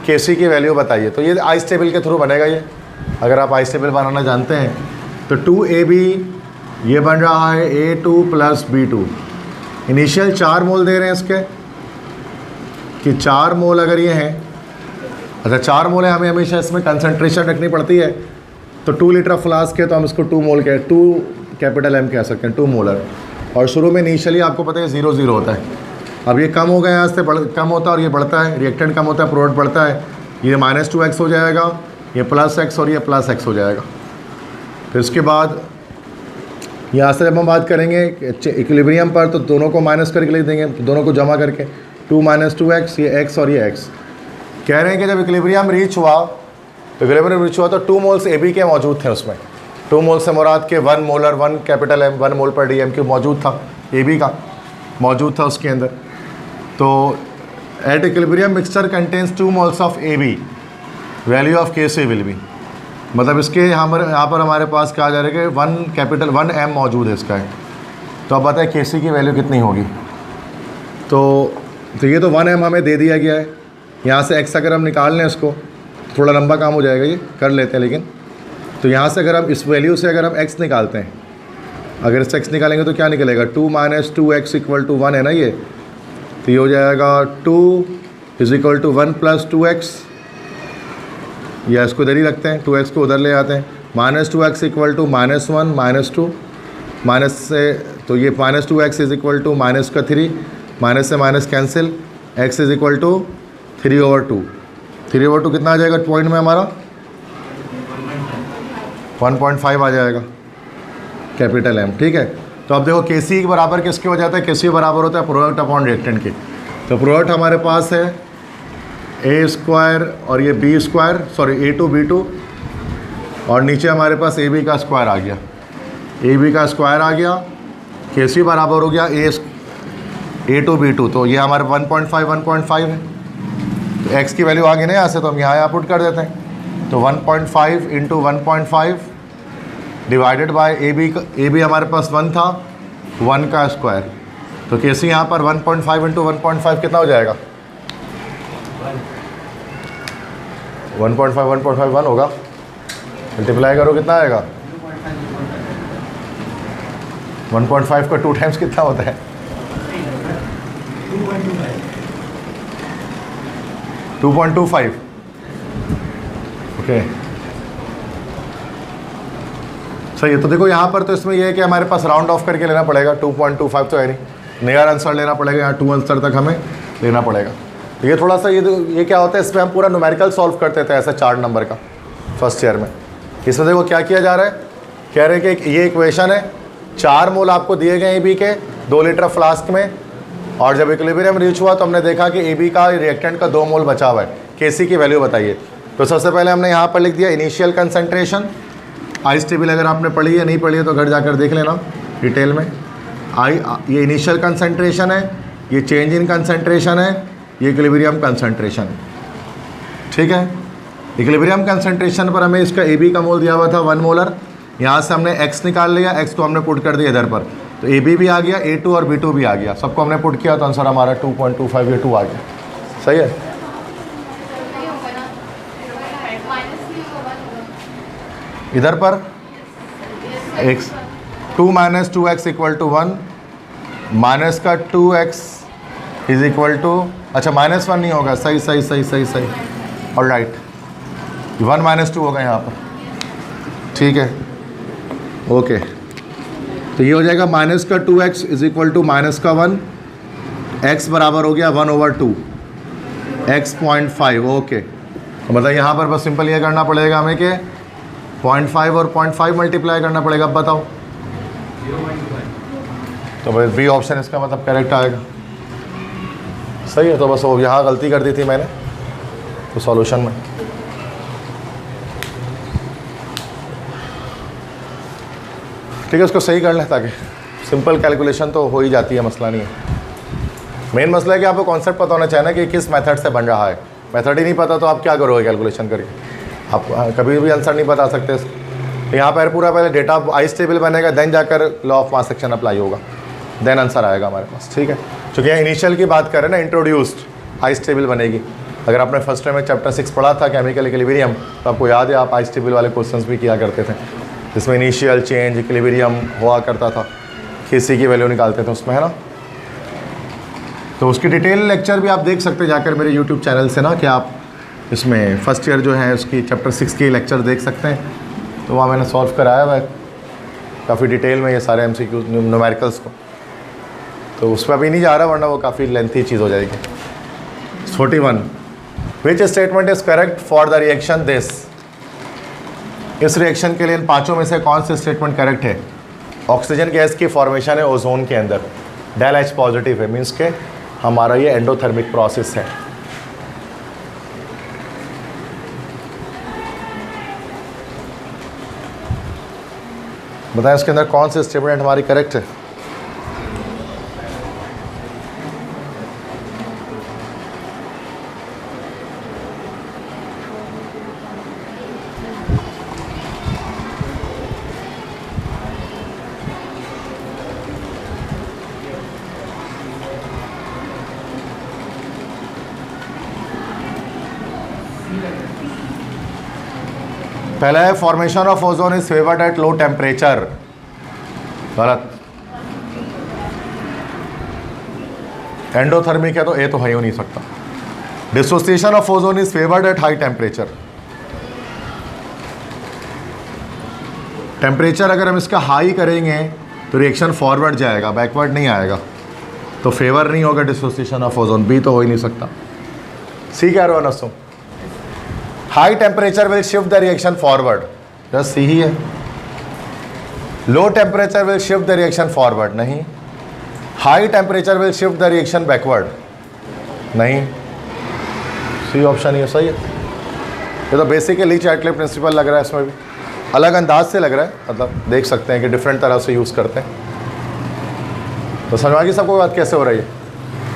Kc की वैल्यू बताइए। तो ये आइस टेबल के थ्रू बनेगा ये, अगर आप आइस टेबल बनाना जानते हैं तो 2AB ये बन रहा है A2 + B2। इनिशियल 4 मोल दे रहे हैं इसके कि 4 मोल अगर ये हैं, अच्छा 4 मोल है, हमें हमेशा इसमें कंसंट्रेशन रखनी पड़ती है। तो 2 लीटर फ्लास्क है तो हम इसको 2 मोल के 2 कैपिटल M कह सकते हैं, 2 मोलर। और शुरू में इनिशियली आपको पता है 0 0 होता है, अब ये कम हो गया, यहाँ से कम होता है और ये बढ़ता है, रिएक्टेंट कम होता है, प्रोडक्ट बढ़ता है। ये -2x हो जाएगा, ये +x और ये +x हो जाएगा। फिर उसके बाद यहाँ से जब हम बात करेंगे इक्विलिब्रियम पर, तो दोनों को माइनस करके लिख देंगे, दोनों को जमा करके 2 - 2x, ये x और ये x। कह रहे हैं कि जब इक्विलिब्रियम रीच हुआ, तो इक्विलिब्रियम रीच हुआ तो 2 मोल्स AB के मौजूद थे उसमें। 2 मोल से मुराद के 1 मोलर 1 कैपिटल M 1 मोल पर DMQ मौजूद था, AB का मौजूद था उसके अंदर। तो at equilibrium mixture contains 2 moles of AB, value of Kc will be, मतलब इसके यहाँ पर हमारे पास कहा जा रहा है कि 1 कैपिटल 1 M मौजूद है इसका है। तो अब बताएं Kc की वैल्यू कितनी होगी। तो ये तो 1 M हमें दे दिया गया है। यहाँ से x अगर हम निकाल लें इसको, थोड़ा लंबा काम हो जाएगा, ये कर लेते हैं लेकिन। तो यहाँ से अगर हम इस वैल्यू से अगर हम x निकालते हैं, अगर इस x निकालेंगे तो क्या निकलेगा, 2 - 2x = 1 है ना ये। तो ये हो जाएगा 2 = 1 + 2x, या इसको इधर ही रखते हैं, 2x को उधर ले आते हैं। -2x = -1 -2 माइनस से, तो ये -2x = -3, माइनस से माइनस कैंसिल, x = 3/2। 3/2 कितना आ जाएगा पॉइंट में हमारा, 1.5 आ जाएगा कैपिटल M, ठीक है। तो अब देखो Kc के बराबर किसके हो जाता है, Kc बराबर होता है प्रोडक्ट अपॉन रिएक्टेंट के। तो प्रोडक्ट हमारे पास है a² और ये b², सॉरी a2 b2, और नीचे हमारे पास ab का स्क्वायर आ गया, ab का स्क्वायर आ गया। Kc बराबर हो गया a2 b2, तो ये हमारे 1.5 है। तो x की वैल्यू आ गई ना यहाँ से, तो हम यहाँ पुट कर देते हैं। तो 1.5 × 1.5 डिवाइडेड बाय AB हमारे पास 1 था, 1 का स्क्वायर। तो Kc यहाँ पर 1.5 × 1.5 कितना हो जाएगा, 1.5 1 होगा, मल्टीप्लाई करो कितना आएगा, 1.5 का 2 टाइम्स कितना होता है, 2.25। ओके सही है। तो देखो यहाँ पर तो इसमें यह है कि हमारे पास राउंड ऑफ करके लेना पड़ेगा, 2.25 तो है नहीं, नियर आंसर लेना पड़ेगा, यहाँ 2 आंसर तक हमें लेना पड़ेगा। तो ये थोड़ा सा ये क्या होता है, इसमें हम पूरा न्यूमेरिकल सॉल्व करते थे ऐसा 4 नंबर का फर्स्ट ईयर में। इसमें देखो क्या किया जा रहा है, कह रहे हैं कि ये इक्वेशन है, 4 मोल आपको दिए गए AB के 2 लीटर फ्लास्क में, और जब इक्विलिब्रियम रीच हुआ तो हमने देखा कि AB का रिएक्टेंट का 2 मोल बचा हुआ है। Kc की वैल्यू बताइए। तो सबसे पहले हमने यहाँ पर लिख दिया इनिशियल कंसंट्रेशन। आइस टेबल अगर आपने पढ़ी है, नहीं पढ़ी है तो घर जाकर देख लेना डिटेल में। ये इनिशियल कंसंट्रेशन है, ये चेंज इन कंसंट्रेशन है, ये इक्विलिब्रियम कंसंट्रेशन, ठीक है। इक्विलिब्रियम कंसंट्रेशन पर हमें इसका AB का मोल दिया हुआ था 1 मोलर। यहाँ से हमने x निकाल लिया, x को हमने पुट कर दिया इधर पर, तो AB भी आ गया, A2 और B2 भी आ गया, सबको हमने पुट किया तो आंसर हमारा 2.25 ये 2 आ गया। सही है। इधर पर x 2 - 2x = 1, माइनस का 2x = अच्छा -1 नहीं होगा, सही और राइट 1 - 2 होगा यहाँ पर, ठीक है। ओके तो ये हो जाएगा माइनस का 2x = -1, x बराबर हो गया 1/2 x 0.5। ओके तो मतलब यहाँ पर बस सिंपल ये करना पड़ेगा हमें कि 0.5 और 0.5 मल्टीप्लाई करना पड़ेगा। अब बताओ, तो भाई बी ऑप्शन इसका मतलब करेक्ट आएगा। सही है। तो बस वो यहाँ गलती कर दी थी मैंने तो सॉल्यूशन में। ठीक है, उसको सही कर लें ताकि सिंपल कैलकुलेशन तो हो ही जाती है, मसला नहीं है। मेन मसला है कि आपको कॉन्सेप्ट पता होना चाहिए ना कि किस मेथड से बन रहा है। मेथड ही नहीं पता तो आप क्या करोगे कैलकुलेशन करके, आप कभी भी आंसर नहीं बता सकते। तो यहाँ पर पूरा पहले डेटा आइस टेबल बनेगा, देन जाकर law of mass section apply होगा, देन आंसर आएगा हमारे पास। ठीक है, क्योंकि यहाँ इनिशियल की बात करें ना, इंट्रोड्यूस्ड आइस टेबल बनेगी। अगर आपने फर्स्ट टाइम में चैप्टर 6 पढ़ा था केमिकल इक्विलिब्रियम, तो आपको याद है आप आइस टेबल वाले क्वेश्चंस भी किया करते थे, जिसमें इनिशियल चेंज इक्विलिब्रियम हुआ करता था, Kc की वैल्यू निकालते थे उसमें, है ना। तो उसकी डिटेल लेक्चर भी आप देख सकते हैं जाकर मेरे यूट्यूब चैनल से ना, कि आप इसमें फर्स्ट ईयर जो है उसकी चैप्टर 6 के लेक्चर देख सकते हैं। तो वहाँ मैंने सॉल्व कराया हुआ है काफ़ी डिटेल में ये सारे MCQ न्यूमेरिकल्स को। तो उस पर अभी नहीं जा रहा, वरना वो काफ़ी लेंथी चीज़ हो जाएगी। 41 which statement is correct for the reaction this. इस रिएक्शन के लिए इन पांचों में से कौन सी स्टेटमेंट करेक्ट है? ऑक्सीजन गैस की फॉर्मेशन है ओजोन के अंदर, डेल एच पॉजिटिव है, मीन्स के हमारा ये एंडोथर्मिक प्रोसेस है। बताएं इसके अंदर कौन सी स्टेटमेंट हमारी करेक्ट है? पहला है formation of ozone is favoured at low temperature. गलत। एंडोथर्मिक है तो ए तो है ही नहीं सकता। Dissociation of ozone is favoured at high temperature. Temperature अगर हम इसका हाई करेंगे तो रिएक्शन फॉरवर्ड जाएगा, बैकवर्ड नहीं आएगा, तो फेवर नहीं होगा डिसोसिएशन ऑफ ओजोन। बी तो हो ही नहीं सकता। सी कह रहे हो नसो? High temperature will shift the reaction forward, just C ही है। Low temperature will shift the reaction forward, नहीं। High temperature will shift the reaction backward, नहीं। सी ऑप्शन ही सही है। ये तो बेसिकली चैटले प्रिंसिपल लग रहा है, इसमें भी अलग अंदाज से लग रहा है, मतलब देख सकते हैं कि डिफरेंट तरह से यूज़ करते हैं। तो समझ आ गई सबको बात कैसे हो रही है?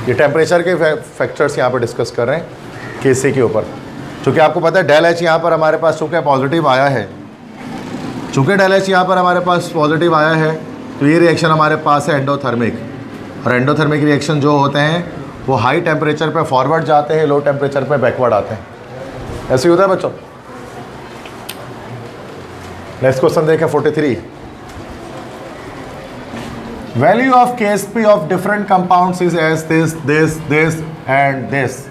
ये टेम्परेचर के फैक्टर्स यहाँ पर डिस्कस कर रहे हैं केसी के ऊपर। चूँकि आपको पता है डेल एच यहाँ पर हमारे पास चूँकि पॉजिटिव आया है, चूँकि डेल एच यहाँ पर हमारे पास पॉजिटिव आया है, तो ये रिएक्शन हमारे पास है एंडोथर्मिक। और एंडोथर्मिक रिएक्शन जो होते हैं वो हाई टेम्परेचर पे फॉरवर्ड जाते हैं, लो टेम्परेचर पे बैकवर्ड आते हैं। ऐसे ही होता है बच्चों। नेक्स्ट क्वेश्चन देखें 43। Value of KSP of different compounds is as this and this.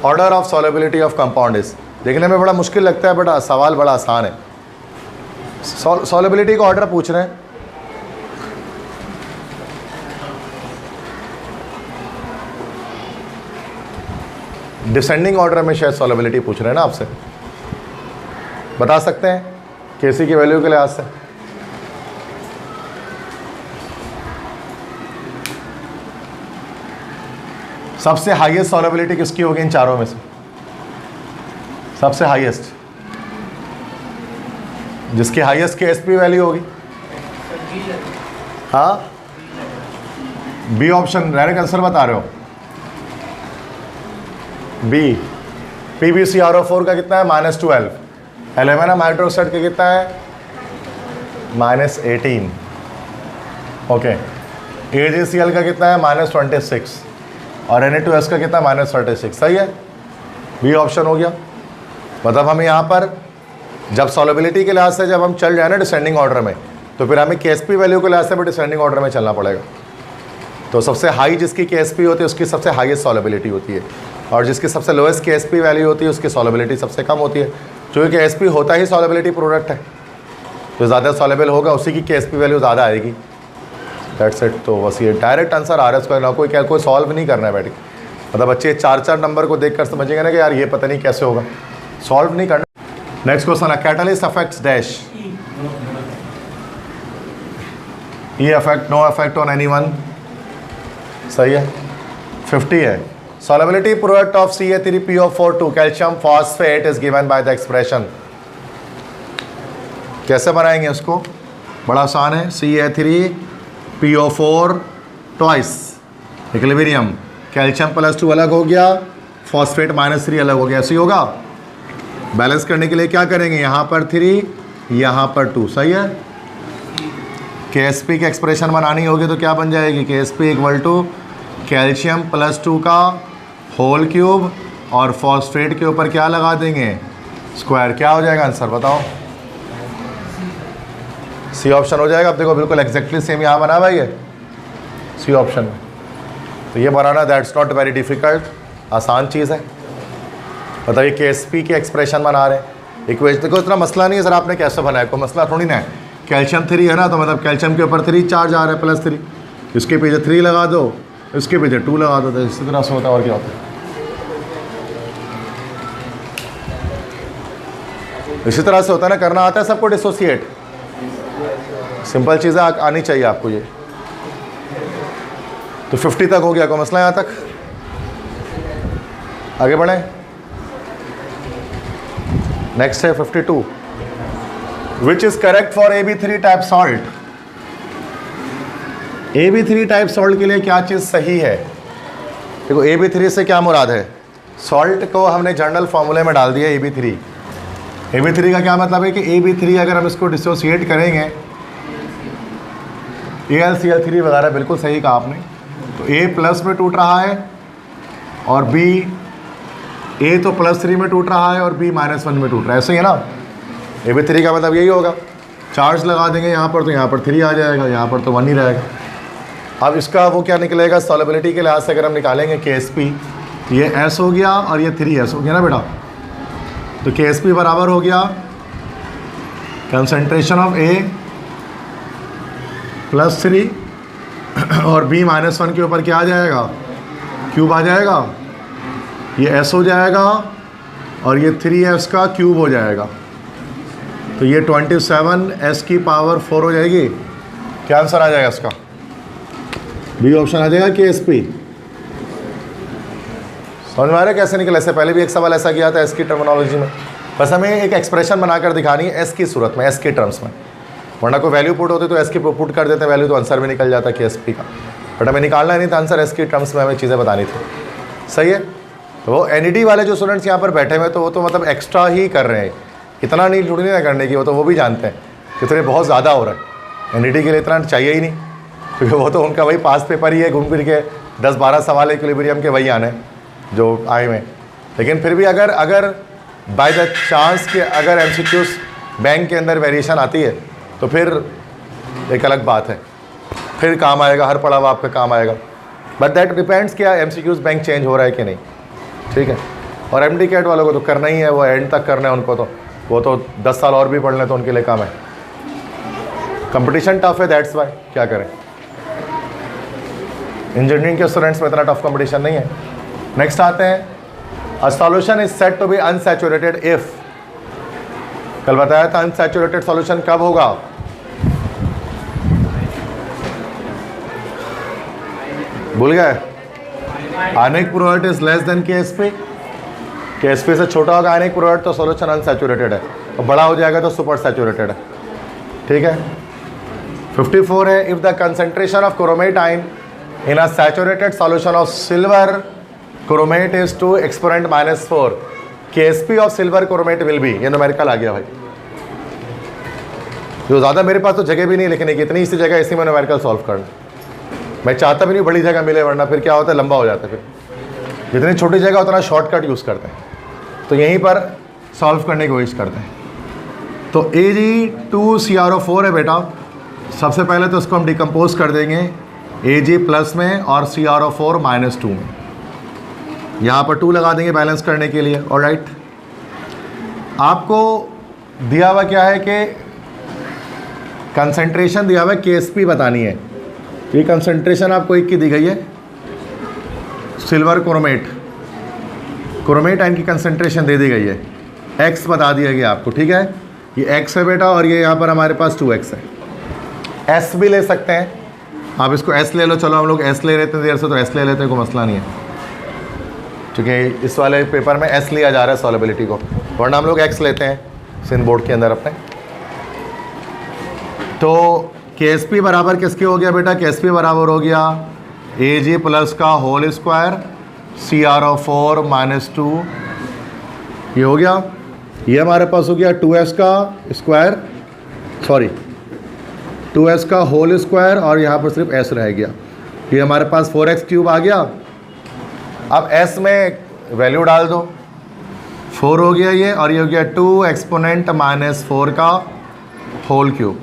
Order of solubility of compound is. देखने में बड़ा मुश्किल लगता है बट सवाल बड़ा आसान है। सॉलेबिलिटी का ऑर्डर पूछ रहे हैं। डिसेंडिंग ऑर्डर में शायद सॉलेबिलिटी पूछ रहे हैं ना आपसे। बता सकते हैं केसी की वैल्यू के लिहाज से? सबसे हाईएस्ट सॉलेबिलिटी किसकी होगी इन चारों में से? सबसे हाईएस्ट, जिसकी हाईएस्ट KSP वैल्यू होगी? हाँ, बी ऑप्शन। डायरेक्ट आंसर बता रहे हो? बी। PbCrO4 का कितना है? -12। एल्यूमिनियम हाइड्रोक्साइड का कितना है? -18। ओके। AgCl का कितना है? -26। और Na2S का कितना? -36। सही है, बी ऑप्शन हो गया। मतलब हमें यहाँ पर जब सॉलेबिलिटी के लिहाज से जब हम चल जाए ना डिसेंडिंग ऑर्डर में, तो फिर हमें KSP वैल्यू के लिहाज से भी डिसेंडिंग ऑर्डर में चलना पड़ेगा। तो सबसे हाई जिसकी KSP होती है उसकी सबसे हाईएस्ट सॉलेबिलिटी होती है, और जिसकी सबसे लोएस्ट KSP वैल्यू होती है उसकी सॉलेबिलिटी सबसे कम होती है। क्योंकि KSP होता ही सॉलेबिलिटी प्रोडक्ट है, जो ज़्यादा सॉलेबल होगा उसी की KSP वैल्यू ज़्यादा आएगी। That's it. तो बस ये डायरेक्ट आंसर आ रहा है, इसका ना कोई सॉल्व नहीं करना है बैठ के। मतलब बच्चे 4-4 नंबर को देख कर समझेंगे ना कि यार ये पता नहीं कैसे होगा, सॉल्व नहीं करना। नेक्स्ट क्वेश्चन है कैटलिस्ट अफेक्ट्स डैश। ये affect no affect on anyone. सही है। 50 है। Solubility product of CA3PO4 calcium phosphate is given by the expression. कैसे बनाएंगे उसको? बड़ा आसान है। CA3PO4 ट्वाइस इक्विलिब्रियम, कैल्शियम +2 अलग हो गया, फॉस्फेट -3 अलग हो गया। ऐसे ही होगा। बैलेंस करने के लिए क्या करेंगे? यहाँ पर 3, यहाँ पर 2। सही है। KSP की एक्सप्रेशन बनानी होगी तो क्या बन जाएगी? KSP = कैल्शियम +2 का होल क्यूब और फॉस्फेट के ऊपर क्या लगा देंगे? स्क्वायर। क्या हो जाएगा आंसर बताओ? सी ऑप्शन हो जाएगा। अब देखो बिल्कुल एग्जैक्टली सेम यहाँ बना हुआ है सी ऑप्शन में। तो ये बनाना दैट्स नॉट वेरी डिफ़िकल्ट, आसान चीज़ है। मतलब ये KSP की एक्सप्रेशन बना रहे हैं। इक्वेशन देखो इतना मसला नहीं है सर आपने कैसे बनाया, कोई मसला थोड़ी ना है। कैल्शियम 3 है ना, तो मतलब कैल्शियम के ऊपर 3 चार्ज आ रहा है +3, इसके पीछे 3 लगा दो इसके पीछे 2 लगा देते, इसी तरह से होता है और क्या होता है। इसी तरह से होता है ना, करना आता है सबको डिसोसिएट, सिंपल चीज़ें आनी चाहिए आपको ये। तो 50 तक हो गया, कोई मसला यहाँ तक? आगे बढ़ें। नेक्स्ट है 52, which is correct for AB3 type salt. AB3 type salt के लिए क्या चीज़ सही है? देखो AB3 से क्या मुराद है? सॉल्ट को हमने जनरल फॉर्मूले में डाल दिया AB3। AB3 का क्या मतलब है कि AB3 अगर हम इसको डिसोसिएट करेंगे, AlCl3 वगैरह, बिल्कुल सही कहा आपने। तो A प्लस में टूट रहा है और B, A तो +3 में टूट रहा है और B -1 में टूट रहा है, ऐसे ही है ना। AB3 का मतलब यही होगा। चार्ज लगा देंगे यहाँ पर तो यहाँ पर 3 आ जाएगा, यहाँ पर तो 1 ही रहेगा। अब इसका वो क्या निकलेगा सॉलिबिलिटी के लिहाज से अगर हम निकालेंगे KSP, ये S हो गया और ये 3S हो गया ना बेटा। तो KSP बराबर हो गया कंसंट्रेशन ऑफ A +3 और B -1 के ऊपर क्या आ जाएगा, क्यूब आ जाएगा। ये S हो जाएगा और ये 3S का क्यूब हो जाएगा। तो ये 27S की पावर 4 हो जाएगी। क्या आंसर आ जाएगा इसका? बी ऑप्शन आ जाएगा KSP। समझ में आ रहा है कैसे निकला? इससे पहले भी एक सवाल ऐसा किया था एस की टर्मिनोलॉजी में, बस हमें एक एक्सप्रेशन बनाकर दिखानी है एस की सूरत में, एस के टर्म्स में। वरना कोई वैल्यू पुट होती तो एस की पुट कर देते वैल्यू, तो आंसर भी निकल जाता KSP का। बट हमें निकालना नहीं था आंसर, एस की टर्म्स में हमें चीज़ें बतानी थी। सही है। तो वो NED वाले जो स्टूडेंट्स यहाँ पर बैठे हुए तो वो तो मतलब एक्स्ट्रा ही कर रहे हैं, इतना नहीं थोड़ी ना करने की, वो भी जानते हैं कि इतने बहुत ज़्यादा हो रहा है। NED के लिए इतना चाहिए ही नहीं, क्योंकि वो तो उनका वही पास पेपर ही है, घूम फिर के 10-12 सवाल इक्विलिब्रियम के वही आने जो आए हुए। लेकिन फिर भी अगर बाय द चांस कि अगर MCQs बैंक के अंदर वेरिएशन आती है तो फिर एक अलग बात है, फिर काम आएगा, हर पड़ाव आपका काम आएगा। बट दैट डिपेंड्स क्या MCQs बैंक चेंज हो रहा है कि नहीं, ठीक है। और MD कैट वालों को तो करना ही है, वो एंड तक करना है उनको, तो वो तो 10 साल और भी पढ़ लें तो उनके लिए काम है। कंपटीशन टफ है, दैट्स वाई। क्या करें, इंजीनियरिंग के स्टूडेंट्स में इतना टफ कंपटीशन नहीं है। नेक्स्ट आते हैं, a solution is said to be unsaturated if. कल बताया था अनसैचुरेटेड सॉल्यूशन कब होगा? भूल गए? Ionic product is less than KSP। KSP से छोटा होगा आयनिक प्रोडक्ट तो सॉल्यूशन अनसैचुरेटेड है, और बड़ा हो जाएगा तो सुपर सैचुरेटेड है, ठीक है। 54 है, if the concentration of chromate ion in a saturated solution of silver chromate is two exponent -4, KSP of silver chromate will be. ये न्यूमेरिकल आ गया भाई, जो ज़्यादा मेरे पास तो जगह भी नहीं लिखने की, इतनी सी जगह इसी में न्यूमेरिकल सॉल्व करना। मैं चाहता भी नहीं बड़ी जगह मिले, वरना फिर क्या होता है लंबा हो जाता है। फिर जितनी छोटी जगह उतना शॉर्टकट यूज़ करते हैं, तो यहीं पर सॉल्व करने की कोशिश करते हैं। तो Ag2CrO4 है बेटा। सबसे पहले तो इसको हम डिकम्पोज कर देंगे Ag प्लस में और CrO4 -2 में। यहाँ पर 2 लगा देंगे बैलेंस करने के लिए। ऑलराइट, आपको दिया हुआ क्या है कि कंसंट्रेशन दिया हुआ है, KSP बतानी है। ये कंसंट्रेशन आपको एक की दी गई है, सिल्वर क्रोमेट आयन की कंसंट्रेशन दे दी गई है, X बता दिया गया आपको, ठीक है। ये X है बेटा, और ये यहाँ पर हमारे पास 2X है। S भी ले सकते हैं आप, इसको S ले लो। चलो हम लोग S ले लेते हैं देर से, तो S ले लेते हैं, कोई मसला नहीं है, क्योंकि इस वाले पेपर में S लिया जा रहा है सॉलिबिलिटी को, वरना हम लोग X लेते हैं सिंध बोर्ड के अंदर अपने। तो KSP बराबर किसके हो गया बेटा? KSP बराबर हो गया Ag प्लस का होल स्क्वायर CrO4 -2, ये हो गया। ये हमारे पास हो गया 2S का स्क्वायर, सॉरी 2S का होल स्क्वायर, और यहाँ पर सिर्फ S रह गया। ये हमारे पास 4x³ आ गया। अब S में वैल्यू डाल दो, 4 हो गया ये, और ये हो गया 2 एक्सपोनेंट -4 का होल क्यूब।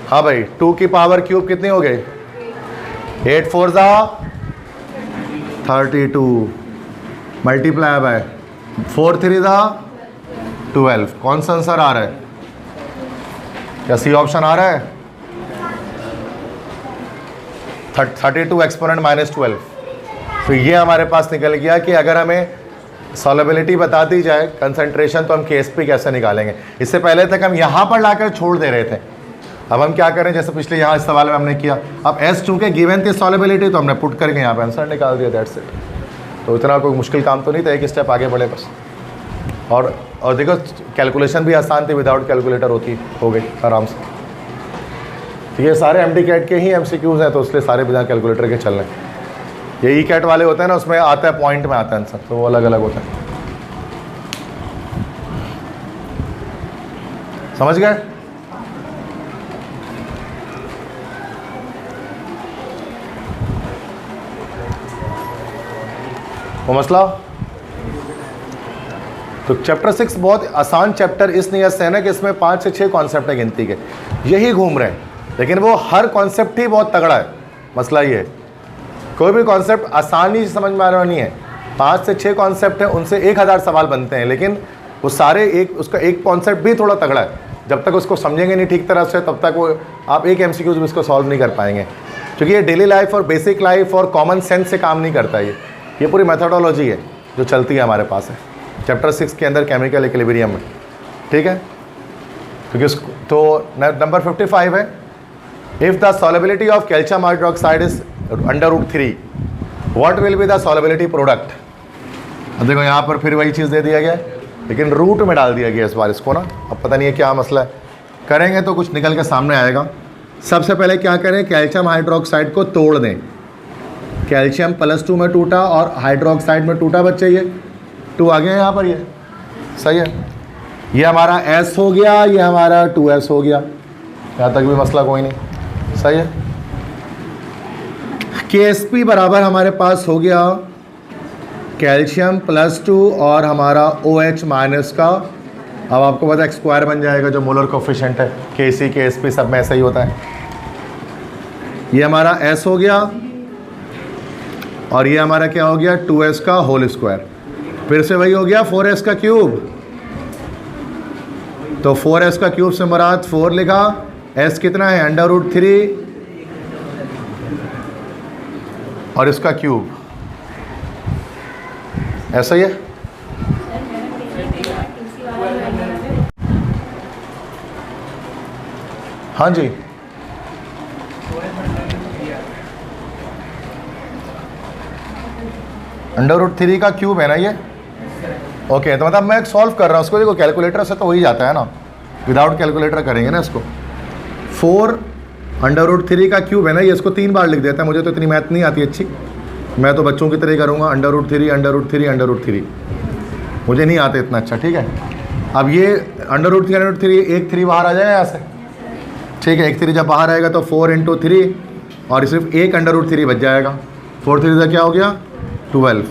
हाँ भाई, 2 की पावर क्यूब कितनी हो गई? 8 4 32 मल्टीप्लाई बाय 4 3 12। कौन सा आंसर आ रहा है? क्या सी ऑप्शन आ रहा है? 32 एक्सपोनेंट -12। फिर ये हमारे पास निकल गया कि अगर हमें सॉलेबिलिटी बता दी जाए कंसंट्रेशन, तो हम KSP कैसे निकालेंगे। इससे पहले तक हम यहाँ पर लाकर छोड़ दे रहे थे, अब हम क्या करें, जैसे पिछले यहाँ इस सवाल में हमने किया, अब S चूँकि गिवन थी सॉलेबिलिटी, तो हमने पुट करके यहाँ पे आंसर निकाल दिया, दैट्स इट। तो इतना कोई मुश्किल काम तो नहीं था, एक स्टेप आगे बढ़े बस। और देखो कैलकुलेशन भी आसान थी, विदाउट कैलकुलेटर हो गई आराम से। तो ये सारे MD-CAT के ही MCQs हैं, तो इसलिए सारे बिना कैलकुलेटर के चल रहे हैं। ये E-CAT वाले होते हैं ना, उसमें आता है पॉइंट में आता है आंसर, तो वो अलग अलग होता है। समझ गए? वो मसला। तो चैप्टर 6 बहुत आसान चैप्टर इस नियत से है ना कि इसमें 5 से 6 कॉन्सेप्ट है गिनती के, यही घूम रहे हैं, लेकिन वो हर कॉन्सेप्ट ही बहुत तगड़ा है। मसला ये है, कोई भी कॉन्सेप्ट आसानी से समझ में आ रहा नहीं है। 5 से 6 कॉन्सेप्ट हैं, उनसे 1000 सवाल बनते हैं, लेकिन वो सारे उसका एक कॉन्सेप्ट भी थोड़ा तगड़ा है। जब तक उसको समझेंगे नहीं ठीक तरह से, तब तक वो आप एक MCQ भी इसको सॉल्व नहीं कर पाएंगे, क्योंकि ये डेली लाइफ और बेसिक लाइफ और कॉमन सेंस से काम नहीं करता। ये पूरी मेथोडोलॉजी है जो चलती है हमारे पास है चैप्टर 6 के अंदर, केमिकल इक्विलिब्रियम में, ठीक है। क्योंकि तो नंबर 55 है, if the solubility of calcium hydroxide is √3, what will be the solubility product. अब देखो यहाँ पर फिर वही चीज़ दे दिया गया, लेकिन रूट में डाल दिया गया इस बार इसको ना। अब पता नहीं है क्या मसला है, करेंगे तो कुछ निकल के सामने आएगा। सबसे पहले क्या करें, कैल्शियम हाइड्रोक्साइड को तोड़ दें। कैल्शियम +2 में टूटा और हाइड्रोक्साइड में टूटा बच्चे, ये 2 आ गया यहाँ पर, ये सही है। ये हमारा S हो गया, ये हमारा 2S हो गया, यहाँ तक भी मसला कोई नहीं, सही है। KSP बराबर हमारे पास हो गया कैल्शियम +2 और हमारा OH माइनस का, अब आपको पता है x² बन जाएगा जो मोलर कोफिशिएंट है, KC KSP सब में ऐसा ही होता है। ये हमारा S हो गया और ये हमारा क्या हो गया, 2S का होल स्क्वायर। फिर से वही हो गया 4S का क्यूब, तो 4S का क्यूब से मुराद 4 लिखा, S कितना है √3 और इसका क्यूब, ऐसा ही है। हाँ जी, √3 का क्यूब है ना ये, ओके। तो मतलब मैं सॉल्व कर रहा हूँ उसको, देखो कैलकुलेटर से तो हो ही जाता है ना, विदाउट कैलकुलेटर करेंगे ना इसको। 4 √3 का क्यूब है ना ये, इसको 3 बार लिख देता है, मुझे तो इतनी मैथ नहीं आती अच्छी, मैं तो बच्चों की तरह करूँगा, √3 मुझे नहीं आते इतना अच्छा, ठीक है। अब ये √3 एक 3 बाहर आ जाए यहाँ से, ठीक है। एक 3 जब बाहर आएगा तो 4 × 3 और सिर्फ एक √3 बच जाएगा, 4 3 का क्या हो गया 12,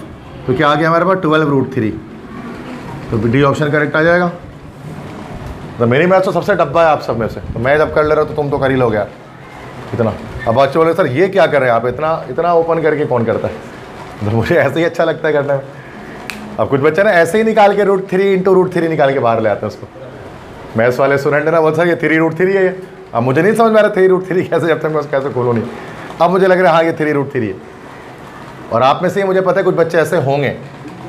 तो क्या आ गया हमारे पास 12√3, तो डी ऑप्शन करेक्ट आ जाएगा। तो मेरी मैथ तो सबसे डब्बा है आप सब में से, तो मैं जब कर ले रहा हूँ तो तुम तो कर ही लोगे यार इतना। अब बच्चे बोले सर ये क्या कर रहे हैं आप, इतना ओपन करके कौन करता है, तो मुझे ऐसे ही अच्छा लगता है करने में। अब कुछ बच्चे ना ऐसे ही निकाल के √3 × √3 निकाल के बाहर ले आते हैं उसको। मैथ्स वाले स्टूडेंट है ना, बोल सर ये 3√3 है ये, अब मुझे नहीं समझ में आ रहा 3√3 कैसे, जब तक मैं उसको कैसे खोलूँ नहीं। अब मुझे लग रहा है हाँ ये 3√3 है। और आप में से ही मुझे पता है कुछ बच्चे ऐसे होंगे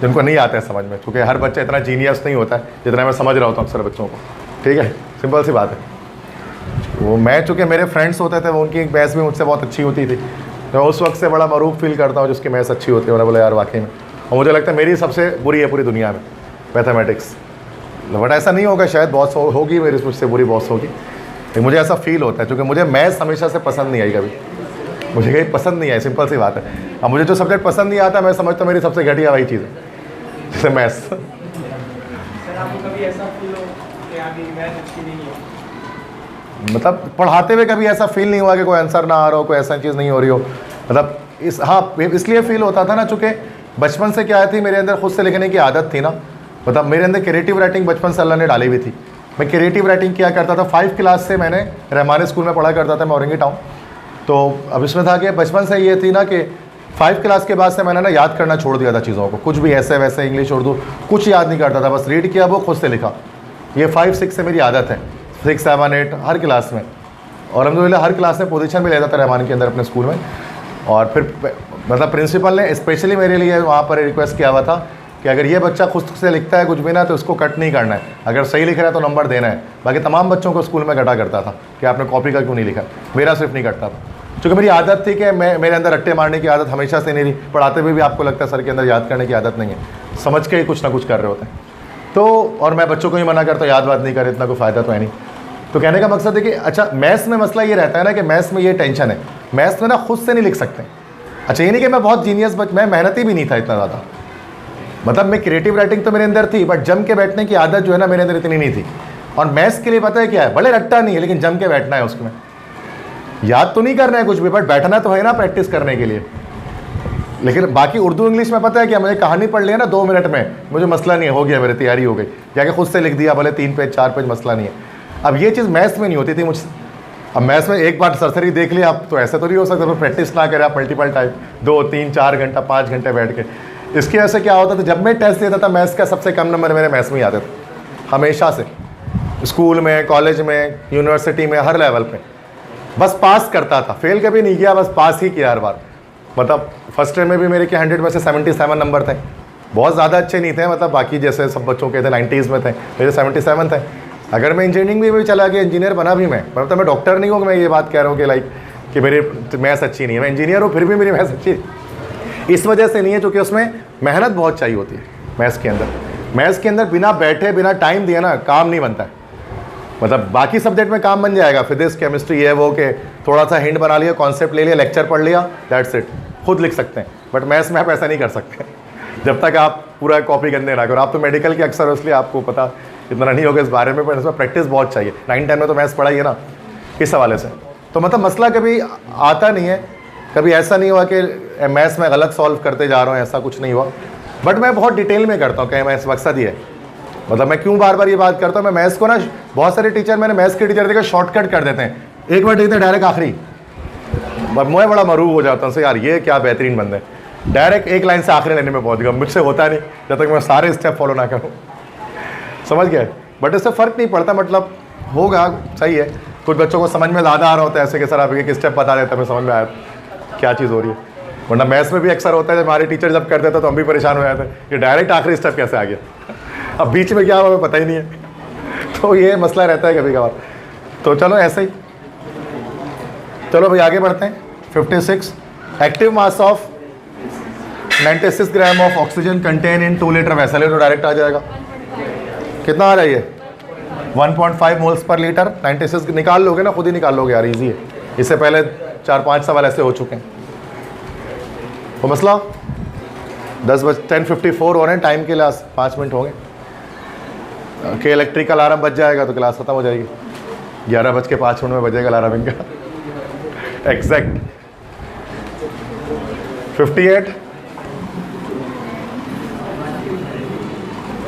जिनको नहीं आते हैं समझ में, क्योंकि हर बच्चा इतना जीनियस नहीं होता है जितना मैं समझ रहा होता हूँ अक्सर बच्चों को, ठीक है, सिंपल सी बात है। वो मैं चूँकि मेरे फ्रेंड्स होते थे, वो उनकी एक मैथ्स भी मुझसे बहुत अच्छी होती थी, तो उस वक्त से बड़ा मरूफ फील करता हूँ जिसकी मैथ्स अच्छी होती है। मैंने बोला यार वाकई में, और मुझे लगता है मेरी सबसे बुरी है पूरी दुनिया में मैथमेटिक्स, बट ऐसा नहीं होगा शायद, बहुत होगी मेरी मुझसे बुरी बहुत होगी, लेकिन मुझे ऐसा फील होता है, क्योंकि मुझे मैथ्स हमेशा से पसंद नहीं आई, कभी मुझे कहीं पसंद नहीं आई, सिंपल सी बात है। अब मुझे जो सब्जेक्ट पसंद नहीं आता मैं समझता हूँ मेरी सबसे घटिया वही चीज़ है, जैसे मैथ्स। मतलब पढ़ाते हुए कभी ऐसा फील नहीं हुआ कि कोई आंसर ना आ रहा हो, कोई ऐसा चीज़ नहीं हो रही हो, मतलब इसलिए फील होता था ना, चूँकि बचपन से क्या थी मेरे अंदर खुद से लिखने की आदत थी ना, मतलब मेरे अंदर क्रिएटिव राइटिंग बचपन से अल्लाह ने डाली हुई थी। मैं क्रिएटिव राइटिंग किया करता था, 5 क्लास से मैंने रहमानी स्कूल में पढ़ा करता था, मैं औरंगी टाउन। तो अब इसमें था कि बचपन से ये थी ना कि 5 क्लास के बाद से मैंने ना याद करना छोड़ दिया था चीज़ों को, कुछ भी ऐसे वैसे इंग्लिश उर्दू कुछ याद नहीं करता था, बस रीड किया वो खुद से लिखा। ये 5 6 से मेरी आदत है, 6 7 8 हर क्लास में, और अल्हम्दुलिल्लाह हर क्लास में पोजीशन भी लेता था रहमानी के अंदर अपने स्कूल में। और फिर मतलब प्रिंसिपल ने स्पेशली मेरे लिए वहाँ पर रिक्वेस्ट किया हुआ था कि अगर ये बच्चा खुद से लिखता है कुछ भी ना तो उसको कट नहीं करना है, अगर सही लिख रहा है तो नंबर देना है। बाकी तमाम बच्चों को स्कूल में कटा करता था कि आपने कॉपी का क्यों नहीं लिखा, मेरा सिर्फ नहीं कटता था। क्योंकि मेरी आदत थी कि मेरे अंदर रट्टे मारने की आदत हमेशा से नहीं रही, पढ़ाते हुए भी आपको लगता है सर के अंदर याद करने की आदत नहीं है, समझ के ही कुछ ना कुछ कर रहे होते हैं। तो और मैं बच्चों को ही मना करता याद बात नहीं करे, इतना कोई फ़ायदा तो है नहीं। तो कहने का मकसद है कि अच्छा मैथ्स में मसला ये रहता है ना कि मैथ्स में ये टेंशन है, मैथ्स में ना खुद से नहीं लिख सकते। अच्छा ये नहीं कि मैं बहुत जीनियस मैं मेहनती भी नहीं था इतना ज़्यादा, मतलब मैं क्रिएटिव राइटिंग तो मेरे अंदर थी, बट जम के बैठने की आदत जो है ना मेरे अंदर इतनी नहीं थी। और मैथ्स के लिए पता है क्या है, भले रट्टा नहीं है लेकिन जम के बैठना है उसमें, याद तो नहीं करना है कुछ भी, बट बैठना तो है ना प्रैक्टिस करने के लिए। लेकिन बाकी उर्दू इंग्लिश में पता है क्या, मुझे कहानी पढ़ लिया ना 2 मिनट में, मुझे मसला नहीं है, हो गया, मेरी तैयारी हो गई, जाके खुद से लिख दिया, भले 3 पेज 4 पेज, मसला नहीं है। अब ये चीज़ मैथ्स में नहीं होती थी मुझसे। अब मैथ्स में एक बार सरसरी देख लिया, आप तो ऐसा तो नहीं हो सकता तो प्रैक्टिस ना करें आप मल्टीपल टाइम 2 3 4 घंटा 5 घंटे बैठ के। इसकी वजह से क्या होता था, जब मैं टेस्ट देता था मैथ्स का सबसे कम नंबर मेरे मैथ्स में ही आते थे हमेशा से, स्कूल में, कॉलेज में, यूनिवर्सिटी में, हर लेवल पे बस पास करता था, फेल कभी नहीं किया, बस पास ही किया हर बार। मतलब फर्स्ट ईयर में भी मेरे के 100 में से 77 नंबर थे, बहुत ज़्यादा अच्छे नहीं थे, मतलब बाकी जैसे सब बच्चों के थे 90s में थे, मेरे 77 थे। अगर मैं इंजीनियरिंग में भी चला गया, इंजीनियर बना भी मैं, मतलब मैं डॉक्टर नहीं हूँ कि मैं ये बात कह रहा हूँ कि लाइक कि मेरी मैथ्स अच्छी नहीं है, मैं इंजीनियर हूँ फिर भी मेरी मैथ्स अच्छी इस वजह से नहीं है क्योंकि उसमें मेहनत बहुत चाहिए होती है। मैथ्स के अंदर बिना बैठे बिना टाइम दिया ना काम नहीं बनता है। मतलब बाकी सब्जेक्ट में काम बन जाएगा, फिजिक्स केमिस्ट्री ये वो के थोड़ा सा हिंट बना लिया, कॉन्सेप्ट ले लिया, लेक्चर पढ़ लिया, दैट्स इट, खुद लिख सकते हैं। बट मैथ्स में आप ऐसा नहीं कर सकते जब तक आप पूरा कॉपी करने ना करो। आप तो मेडिकल के अक्सर, इसलिए आपको पता इतना नहीं होगा इस बारे में, पर इसमें प्रैक्टिस बहुत चाहिए। 9-10 में तो मैथ्स पढ़ा ही है ना, इस हवाले से तो मतलब मसला कभी आता नहीं है, कभी ऐसा नहीं हुआ कि मैथ्स में गलत सॉल्व करते जा रहा हूँ, ऐसा कुछ नहीं हुआ। बट मैं बहुत डिटेल में करता हूँ, कहीं मैं इस मकसद ही है, मतलब मैं क्यों बार बार ये बात करता हूँ, मैं मैथ्स को ना, बहुत सारे टीचर, मैंने मैथ्स के टीचर देखा शॉर्टकट कर देते हैं, एक बार देखते डायरेक्ट आखिरी, मैं बड़ा मरूब हो जाता हूँ से यार ये क्या बेहतरीन बंदे, डायरेक्ट एक लाइन से आखिरी लाइन में पहुँच गया। मुझसे होता नहीं जब तक मैं सारे स्टेप फॉलो ना करूँ, समझ गए। बट इससे फ़र्क नहीं पड़ता, मतलब होगा सही है। कुछ बच्चों को समझ में ज़्यादा आ रहा होता है, ऐसे कि सर आप एक स्टेप बता देते हैं, मैं समझ में आया क्या चीज़ हो रही है। वरना मैथ्स में भी अक्सर होता है, जब हमारे टीचर जब करते थे तो हम भी परेशान हो जाते हैं कि डायरेक्ट आखिरी स्टेप कैसे आ गया, अब बीच में क्या हुआ हमें पता ही नहीं है। तो ये मसला रहता है कभी कभार। तो चलो ऐसे ही, चलो भाई आगे बढ़ते हैं। 56 active mass of 96 gram of oxygen contain in 2 litre vessel है, तो डायरेक्ट आ जाएगा। कितना आ रहा है ये 1.5 मोल्स पर लीटर। 96 निकाल लोगे ना, खुद ही निकाल लोगे यार, इजी है। इससे पहले 4-5 सवाल ऐसे हो चुके हैं। तो मसला 10:54 हो रहे हैं, टाइम के लास्ट 5 मिनट होंगे कि इलेक्ट्रिक अलार्म बज जाएगा तो क्लास खत्म हो जाएगी। 11:05 में बजेगा अलार्म इनका एग्जैक्ट। 58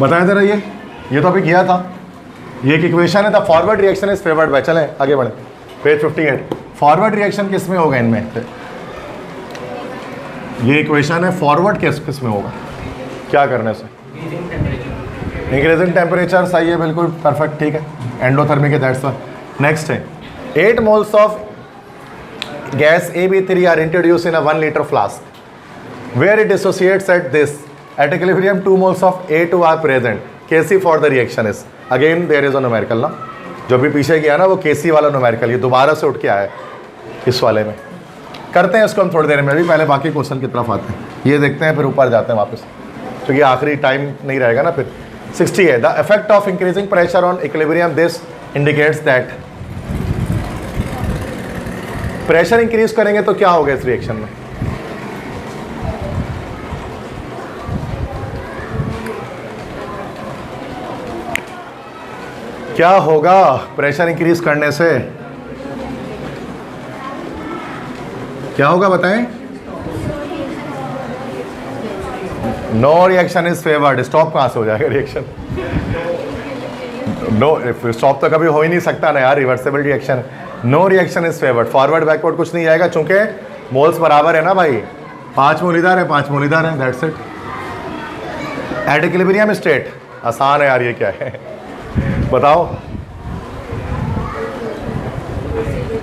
बताया जरा, ये तो अभी किया था, ये एक इक्वेशन है, था forward reaction is favoured by. चलें आगे बढ़े, पेज 58। फॉरवर्ड रिएक्शन किस में होगा इनमें, ये इक्वेशन है, फॉरवर्ड किस में होगा, क्या करने से, इंक्रीजिंग टेम्परेचर, सही है, बिल्कुल परफेक्ट, ठीक है, एंडोथर्मिक है, दैट्स नेक्स्ट है। 8 moles of gas AB3 are introduce in a 1 litre flask where it dissociates at this at equilibrium 2 moles of A2 are present. Kc for the reaction is again there is a numerical ना, जो भी पीछे गया ना वो Kc वाला numerical, ये दोबारा से उठ के आया है इस वाले में। करते हैं इसको हम थोड़ी देर में, अभी पहले बाकी क्वेश्चन की तरफ आते हैं, ये देखते हैं फिर ऊपर जाते हैं वापस, क्योंकि आखिरी टाइम नहीं रहेगा ना फिर। 60 है, the effect of increasing pressure on equilibrium, this indicates that pressure increase करेंगे तो क्या होगा इस रिएक्शन में, क्या होगा प्रेशर इंक्रीज करने से, क्या होगा बताएं। No reaction is favoured, stop कहाँ से हो जाएगा रिएक्शन, नो स्टॉप तो कभी हो ही नहीं सकता ना यार, reversible reaction. No reaction is favoured, forward backward कुछ नहीं आएगा, चूंकि मोल्स बराबर है ना भाई, 5 मोल इधर है 5 मोल इधर है, that's it. At equilibrium state, आसान है यार, ये क्या है बताओ,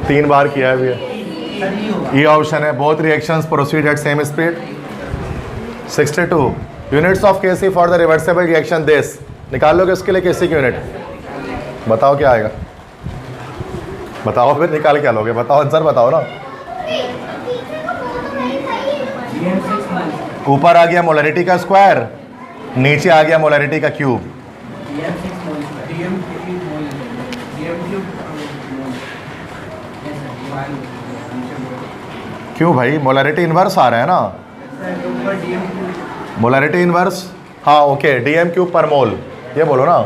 3 बार किया है भैया। ये ऑप्शन है। Both reactions proceed at same speed. 62 units of KC for the reversible reaction this. निकाल लोगे इसके लिए केसी की यूनिट, बताओ क्या आएगा, बताओ फिर निकाल क्या लोगे, बताओ आंसर बताओ ना। ऊपर आ गया मोलरिटी का स्क्वायर, नीचे आ गया मोलरिटी का क्यूब। क्यों भाई, मोलरिटी इनवर्स आ रहा है ना, मोलरिटी इनवर्स। हाँ ओके, डीएम क्यूब पर मोल, ये बोलो ना,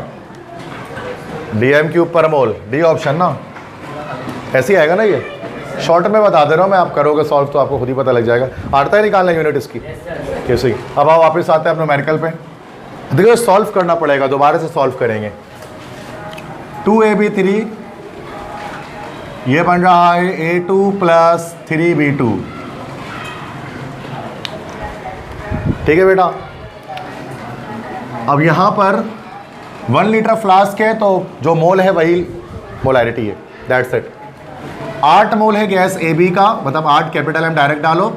डीएम क्यूब पर मोल, डी ऑप्शन ना, ऐसे ही आएगा ना। ये शॉर्ट में बता दे रहा हूँ मैं, आप करोगे सॉल्व तो आपको खुद ही पता लग जाएगा। आता है निकालना यूनिट इसकी कैसे। अब आप वापस आते हैं अपने न्यूमेरिकल पे, देखो सॉल्व करना पड़ेगा, दोबारा से सॉल्व करेंगे। 2ab3 ये बन रहा है a2 प्लस 3b2, ठीक है बेटा। अब यहाँ पर 1 लीटर फ्लास्क है तो जो मोल है वही मोलैरिटी है, दैट्स इट। 8 मोल है गैस AB का, मतलब 8 कैपिटल M डायरेक्ट डालो,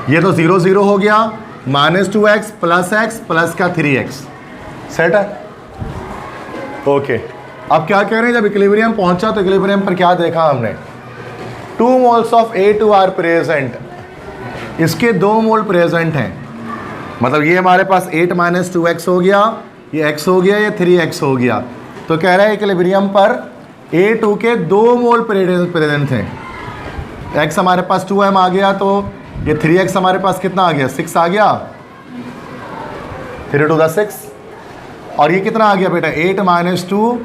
ये तो 0 0 हो गया, -2x प्लस x प्लस का 3x, सेट है ओके। अब क्या कह रहे हैं, जब इक्विलिब्रियम पहुंचा तो इक्विलिब्रियम पर क्या देखा हमने, 2 moles of A2 are present, इसके 2 मोल प्रेजेंट हैं, मतलब ये हमारे पास 8 - 2x हो गया, ये x हो गया, ये 3x हो गया। तो कह रहा है इक्विलिब्रियम पर A2 के 2 मोल प्रेजेंट थे। x हमारे पास 2m आ गया, तो ये 3x हमारे पास कितना आ गया, 6 आ गया, 3 × 6। और ये कितना आ गया बेटा, 8 - 2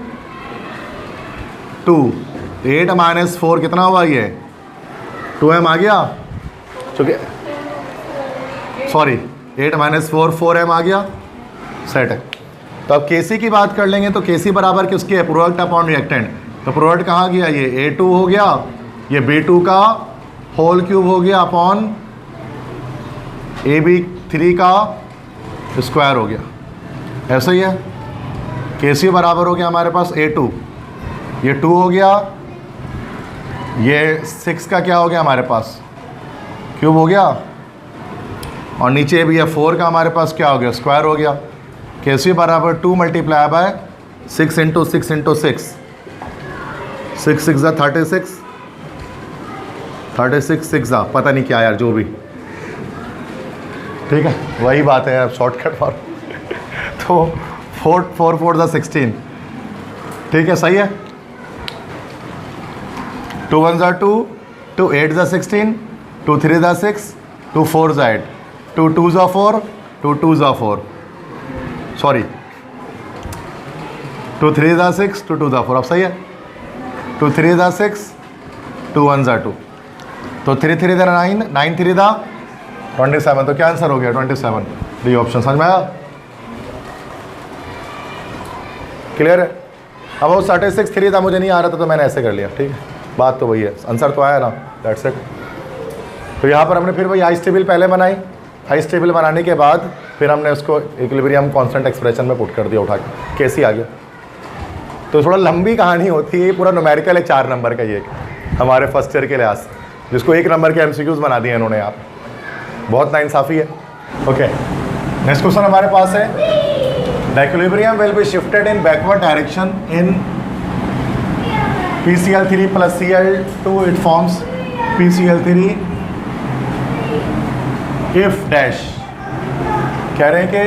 2, 8 - 4 कितना हुआ, ये 2m आ गया, चूँकि सॉरी 8 - 4 4m आ गया, सेट है। तो अब केसी की बात कर लेंगे, तो केसी बराबर किसकी है, प्रोडक्ट अपॉन रिएक्टेंट। तो प्रोडक्ट कहाँ गया, ये A2 हो गया, ये B2 का होल क्यूब हो गया अपॉन AB3 का स्क्वायर हो गया, ऐसा ही है। केसी बराबर हो गया हमारे पास A2, ये 2 हो गया, ये 6 का क्या हो गया हमारे पास, क्यूब हो गया, और नीचे भी है 4 का हमारे पास क्या हो गया, स्क्वायर हो गया। केसी बराबर 2 × 6 × 6 × 6 6 6 36 36 6 पता नहीं क्या यार, जो भी, ठीक है वही बात है, अब शॉर्टकट मारो तो 4 4 4 16, ठीक है सही है। 2 1 2, 2 8 16, 2 3 6, 2 4 8, 2 2 4, 2 2 4, सॉरी 2 3 6, 2 2 4, अब सही है। 2 3 6, 2 1 2, तो 3 3 9, 9 3 27, तो क्या आंसर हो गया 27, डी ऑप्शन। समझ में आया, क्लियर है। अब वो 36 3 था, मुझे नहीं आ रहा था तो मैंने ऐसे कर लिया, ठीक है, बात तो वही है, आंसर तो आया ना, दैट्स इट। तो यहाँ पर हमने फिर वही हाई टेबल पहले बनाई, हाई टेबल बनाने के बाद फिर हमने उसको इक्विलिब्रियम कांस्टेंट एक्सप्रेशन में पुट कर दिया उठा के, कैसे आ गया। तो थोड़ा लंबी कहानी होती है, पूरा न्यूमेरिकल है 4 नंबर का, ये हमारे फर्स्ट ईयर के लिहाज से, जिसको 1 नंबर के MCQs बना दिए इन्होंने, यहाँ बहुत नाइंसाफ़ी है। ओके, नेक्स्ट क्वेश्चन हमारे पास है, the equilibrium will be shifted in backward direction in PCl3 + Cl2, it forms PCl3 if dash. कह रहे हैं कि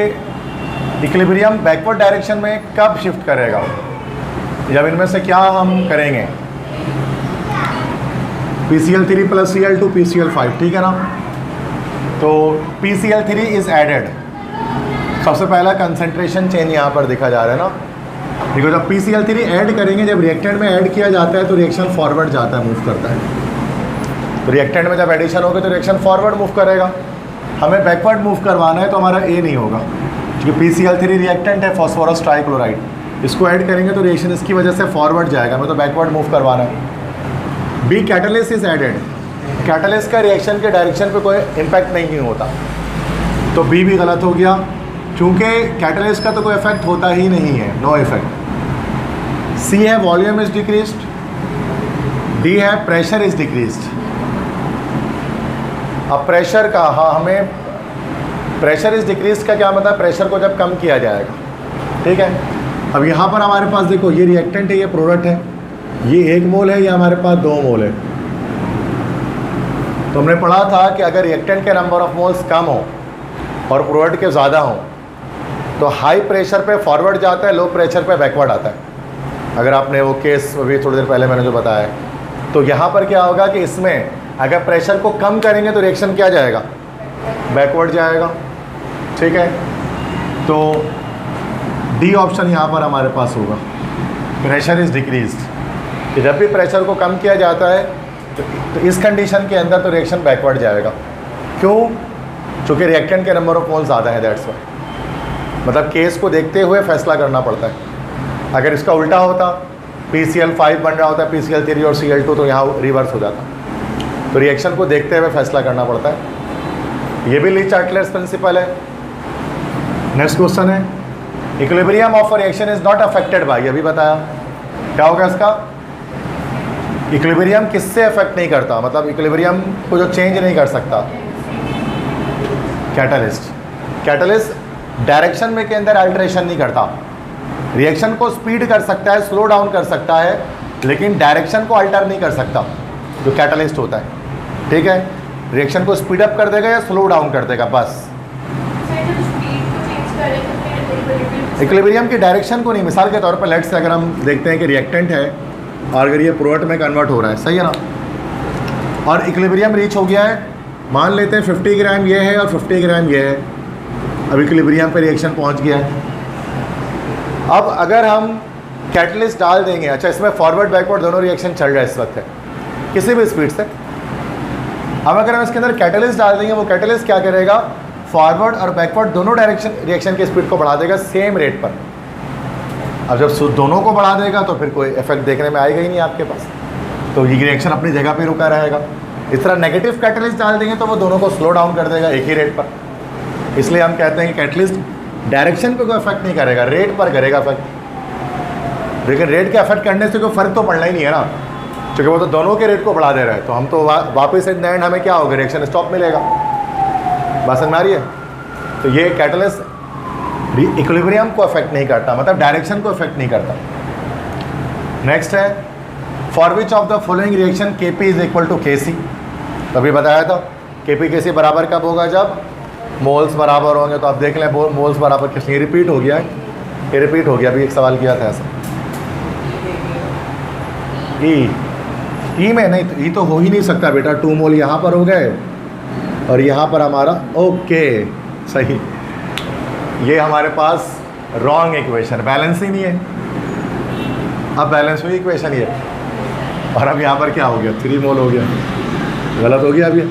इक्विलिब्रियम बैकवर्ड डायरेक्शन में कब शिफ्ट करेगा, जब इनमें से क्या हम करेंगे, PCl3 + Cl2 PCl5, ठीक है ना। तो PCl3 इज एडेड, सबसे पहला कंसंट्रेशन चेंज यहाँ पर दिखा जा रहा है ना। देखो जब PCl3 ऐड करेंगे, जब रिएक्टेंट में ऐड किया जाता है तो रिएक्शन फॉरवर्ड जाता है, मूव करता है। तो रिएक्टेंट में जब एडिशन होगी तो रिएक्शन फॉरवर्ड मूव करेगा, हमें बैकवर्ड मूव करवाना है तो हमारा ए नहीं होगा, क्योंकि PCl3 रिएक्टेंट है फॉस्फोरस ट्राइक्लोराइड, इसको ऐड करेंगे तो रिएक्शन इसकी वजह से फॉरवर्ड जाएगा, हमें तो बैकवर्ड मूव करवाना है। B catalyst is added, catalyst का रिएक्शन के डायरेक्शन पे कोई इम्पैक्ट नहीं होता, तो बी भी गलत हो गया, क्योंकि कैटलिस्ट का तो कोई इफेक्ट होता ही नहीं है, नो इफेक्ट। सी है वॉल्यूम इज डिक्रीज्ड, डी है प्रेशर इज डिक्रीज्ड, अब प्रेशर का, हाँ, हमें प्रेशर इज डिक्रीज का क्या मतलब, प्रेशर को जब कम किया जाएगा, ठीक है। अब यहाँ पर हमारे पास देखो ये रिएक्टेंट है, ये प्रोडक्ट है, ये 1 मोल है, ये हमारे पास 2 मोल है। तो हमने पढ़ा था कि अगर रिएक्टेंट के नंबर ऑफ मोल्स कम हो और प्रोडक्ट के ज़्यादा हो तो हाई प्रेशर पे फॉरवर्ड जाता है, लो प्रेशर पे बैकवर्ड आता है। अगर आपने वो केस अभी थोड़ी देर पहले मैंने जो बताया है, तो यहाँ पर क्या होगा कि इसमें अगर प्रेशर को कम करेंगे तो रिएक्शन क्या जाएगा, बैकवर्ड जाएगा, ठीक है। तो डी ऑप्शन यहाँ पर हमारे पास होगा, प्रेशर इज़ डिक्रीज्ड, कि जब भी प्रेशर को कम किया जाता है तो इस कंडीशन के अंदर तो रिएक्शन बैकवर्ड जाएगा। क्यों? चूँकि रिएक्टेंट के नंबर ऑफ मोल ज़्यादा है, दैट्स वाई। मतलब केस को देखते हुए फैसला करना पड़ता है। अगर इसका उल्टा होता, PCl5 बन रहा होता है PCl3 और Cl2, तो यहाँ रिवर्स हो जाता। तो रिएक्शन को देखते हुए फैसला करना पड़ता है। ये भी ली चार्टलर्स प्रिंसिपल है। नेक्स्ट क्वेश्चन है, equilibrium of reaction is not affected by, अभी बताया क्या होगा इसका, इक्विलिब्रियम किससे अफेक्ट नहीं करता, मतलब इक्विलिब्रियम को जो चेंज नहीं कर सकता, कैटलिस्ट। कैटलिस्ट डायरेक्शन में के अंदर अल्टरेशन नहीं करता, रिएक्शन को स्पीड कर सकता है, स्लो डाउन कर सकता है, लेकिन डायरेक्शन को अल्टर नहीं कर सकता जो कैटलिस्ट होता है, ठीक है। रिएक्शन को स्पीड अप कर देगा या स्लो डाउन कर देगा, बस। इक्विलिब्रियम की डायरेक्शन को नहीं, मिसाल के तौर पर लेट्स से अगर हम देखते हैं कि रिएक्टेंट है और अगर ये प्रोडक्ट में कन्वर्ट हो रहा है, सही है ना, और इक्विलिब्रियम रीच हो गया है, मान लेते हैं 50 ग्राम ये है और 50 ग्राम ये है, अब इक्विलिब्रियम पे रिएक्शन पहुंच गया है। अब अगर हम कैटलिस्ट डाल देंगे, अच्छा इसमें फॉरवर्ड बैकवर्ड दोनों रिएक्शन चल रहा है इस वक्त है किसी भी स्पीड से। अब अगर हम इसके अंदर कैटलिस्ट डाल देंगे, वो कैटलिस्ट क्या करेगा, फॉरवर्ड और बैकवर्ड दोनों डायरेक्शन रिएक्शन की स्पीड को बढ़ा देगा सेम रेट पर। अब जब दोनों को बढ़ा देगा तो फिर कोई इफेक्ट देखने में आएगा ही नहीं आपके पास, तो ये रिएक्शन अपनी जगह पे रुका रहेगा। इस तरह नेगेटिव कैटलिस्ट डाल देंगे तो वो दोनों को स्लो डाउन कर देगा एक ही रेट पर। इसलिए हम कहते हैं कि कैटलिस्ट डायरेक्शन पे कोई इफेक्ट नहीं करेगा, रेट पर करेगा इफेक्ट। लेकिन रेट के इफेक्ट करने से कोई फ़र्क तो पड़ना ही नहीं है ना, क्योंकि वो तो दोनों के रेट को बढ़ा दे रहा है। तो हम तो वापस इन द एंड हमें क्या होगा, रिएक्शन स्टॉप मिलेगा। बात समझ आ रही है? तो ये कैटलिस्ट इक्विलिब्रियम को अफेक्ट नहीं करता, मतलब डायरेक्शन को अफेक्ट नहीं करता। नेक्स्ट है, for which of the following reaction Kp is equal to Kc। तभी बताया था Kp Kc बराबर कब होगा, जब मोल्स बराबर होंगे। तो आप देख लें मोल्स बराबर किस, ये रिपीट हो गया है, ये रिपीट हो गया। अभी एक सवाल किया था ऐसा, ई में नहीं, तो ई तो हो ही नहीं सकता बेटा। 2 मोल यहाँ पर हो गए और यहाँ पर हमारा ओके सही। ये हमारे पास रॉन्ग इक्वेशन, बैलेंस ही नहीं है। अब बैलेंस हुई इक्वेशन ये, और अब यहाँ पर क्या हो गया, 3 मोल हो गया, गलत हो गया अभी।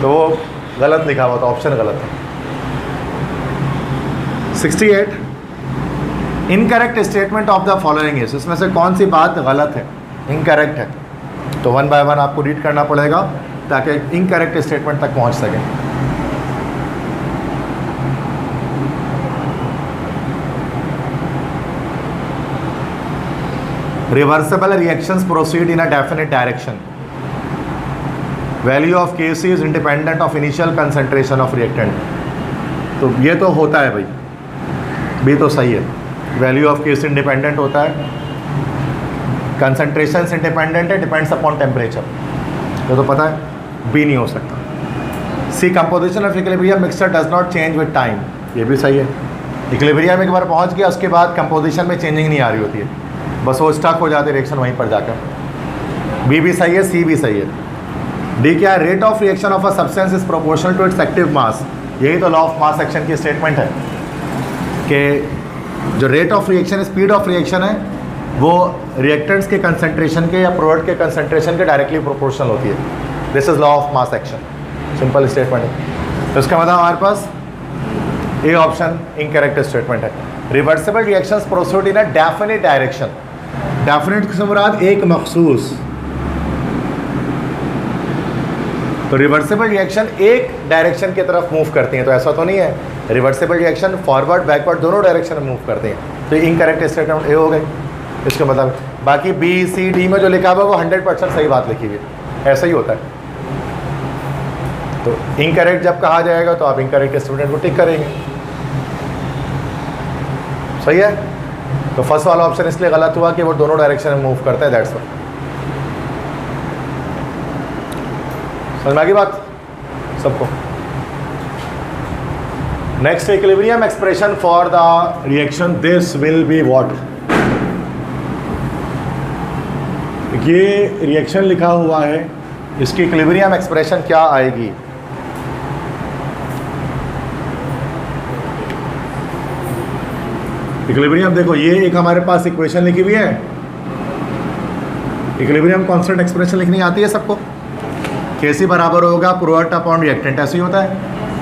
तो वो गलत लिखा हुआ था, ऑप्शन गलत है। 68 incorrect statement of the following is, इसमें से कौन सी बात गलत है, इनकरेक्ट है। तो 1 बाय 1 आपको रीड करना पड़ेगा ताकि इनकरेक्ट स्टेटमेंट तक पहुंच सके। Reversible reactions proceed in a definite direction, value of Kc is independent of initial concentration of reactant. तो ये तो होता है भाई, भी तो सही है, वैल्यू ऑफ Kc इंडिपेंडेंट होता है, कंसंट्रेशन इंडिपेंडेंट है, डिपेंड्स अपॉन टेम्परेचर, ये तो पता है। बी नहीं हो सकता। C composition of equilibrium mixture does not change with time, ये भी सही है। इक्विलिब्रियम एक बार पहुंच गया, उसके बाद कंपोजिशन में चेंजिंग नहीं आ रही होती है, बस वो स्टक हो जाती है रिएक्शन वहीं पर जाकर। बी भी सही है, सी भी सही है। डी क्या है, rate of reaction of a substance is proportional to its active mass. यही तो लॉ ऑफ मास एक्शन की स्टेटमेंट है कि जो rate of reaction, speed of reaction है, वो रिएक्टेंट्स के कंसंट्रेशन के या प्रोडक्ट के कंसंट्रेशन के डायरेक्टली प्रोपोर्शनल होती है। This is law of mass action, simple statement है। तो इसका मतलब हमारे पास ए ऑप्शन इनकरेक्ट स्टेटमेंट है। Reversible reactions proceed in a definite direction, definite से मुराद एक मखसूस। तो रिवर्सिबल रिएक्शन एक डायरेक्शन की तरफ मूव करती हैं, तो ऐसा तो नहीं है। रिवर्सिबल रिएक्शन फॉरवर्ड बैकवर्ड दोनों डायरेक्शन में मूव करते हैं। तो इनकरेक्ट स्टेटमेंट ए हो गई इसका मतलब। बाकी बी सी डी में जो लिखा हुआ है वो 100% सही बात लिखी हुई है, ऐसा ही होता है। तो इनकरेक्ट जब कहा जाएगा तो आप इनकरेक्ट स्टेटमेंट को टिक करेंगे। सही है। तो फर्स्ट वाला ऑप्शन इसलिए गलत हुआ कि वो दोनों डायरेक्शन में मूव करता है, दैट्स व्हाई। समझ में आ गई बात सबको? Next equilibrium expression for the reaction this will be what. ये रिएक्शन लिखा हुआ है, इसकी इक्विलिब्रियम एक्सप्रेशन क्या आएगी? इक्विलिब्रियम देखो, ये एक हमारे पास इक्वेशन लिखी हुई है। इक्विलिब्रियम कांस्टेंट एक्सप्रेशन लिखनी आती है सबको। केसी बराबर होगा प्रोडक्ट अपॉन रिएक्टेंट, ऐसे ही होता है,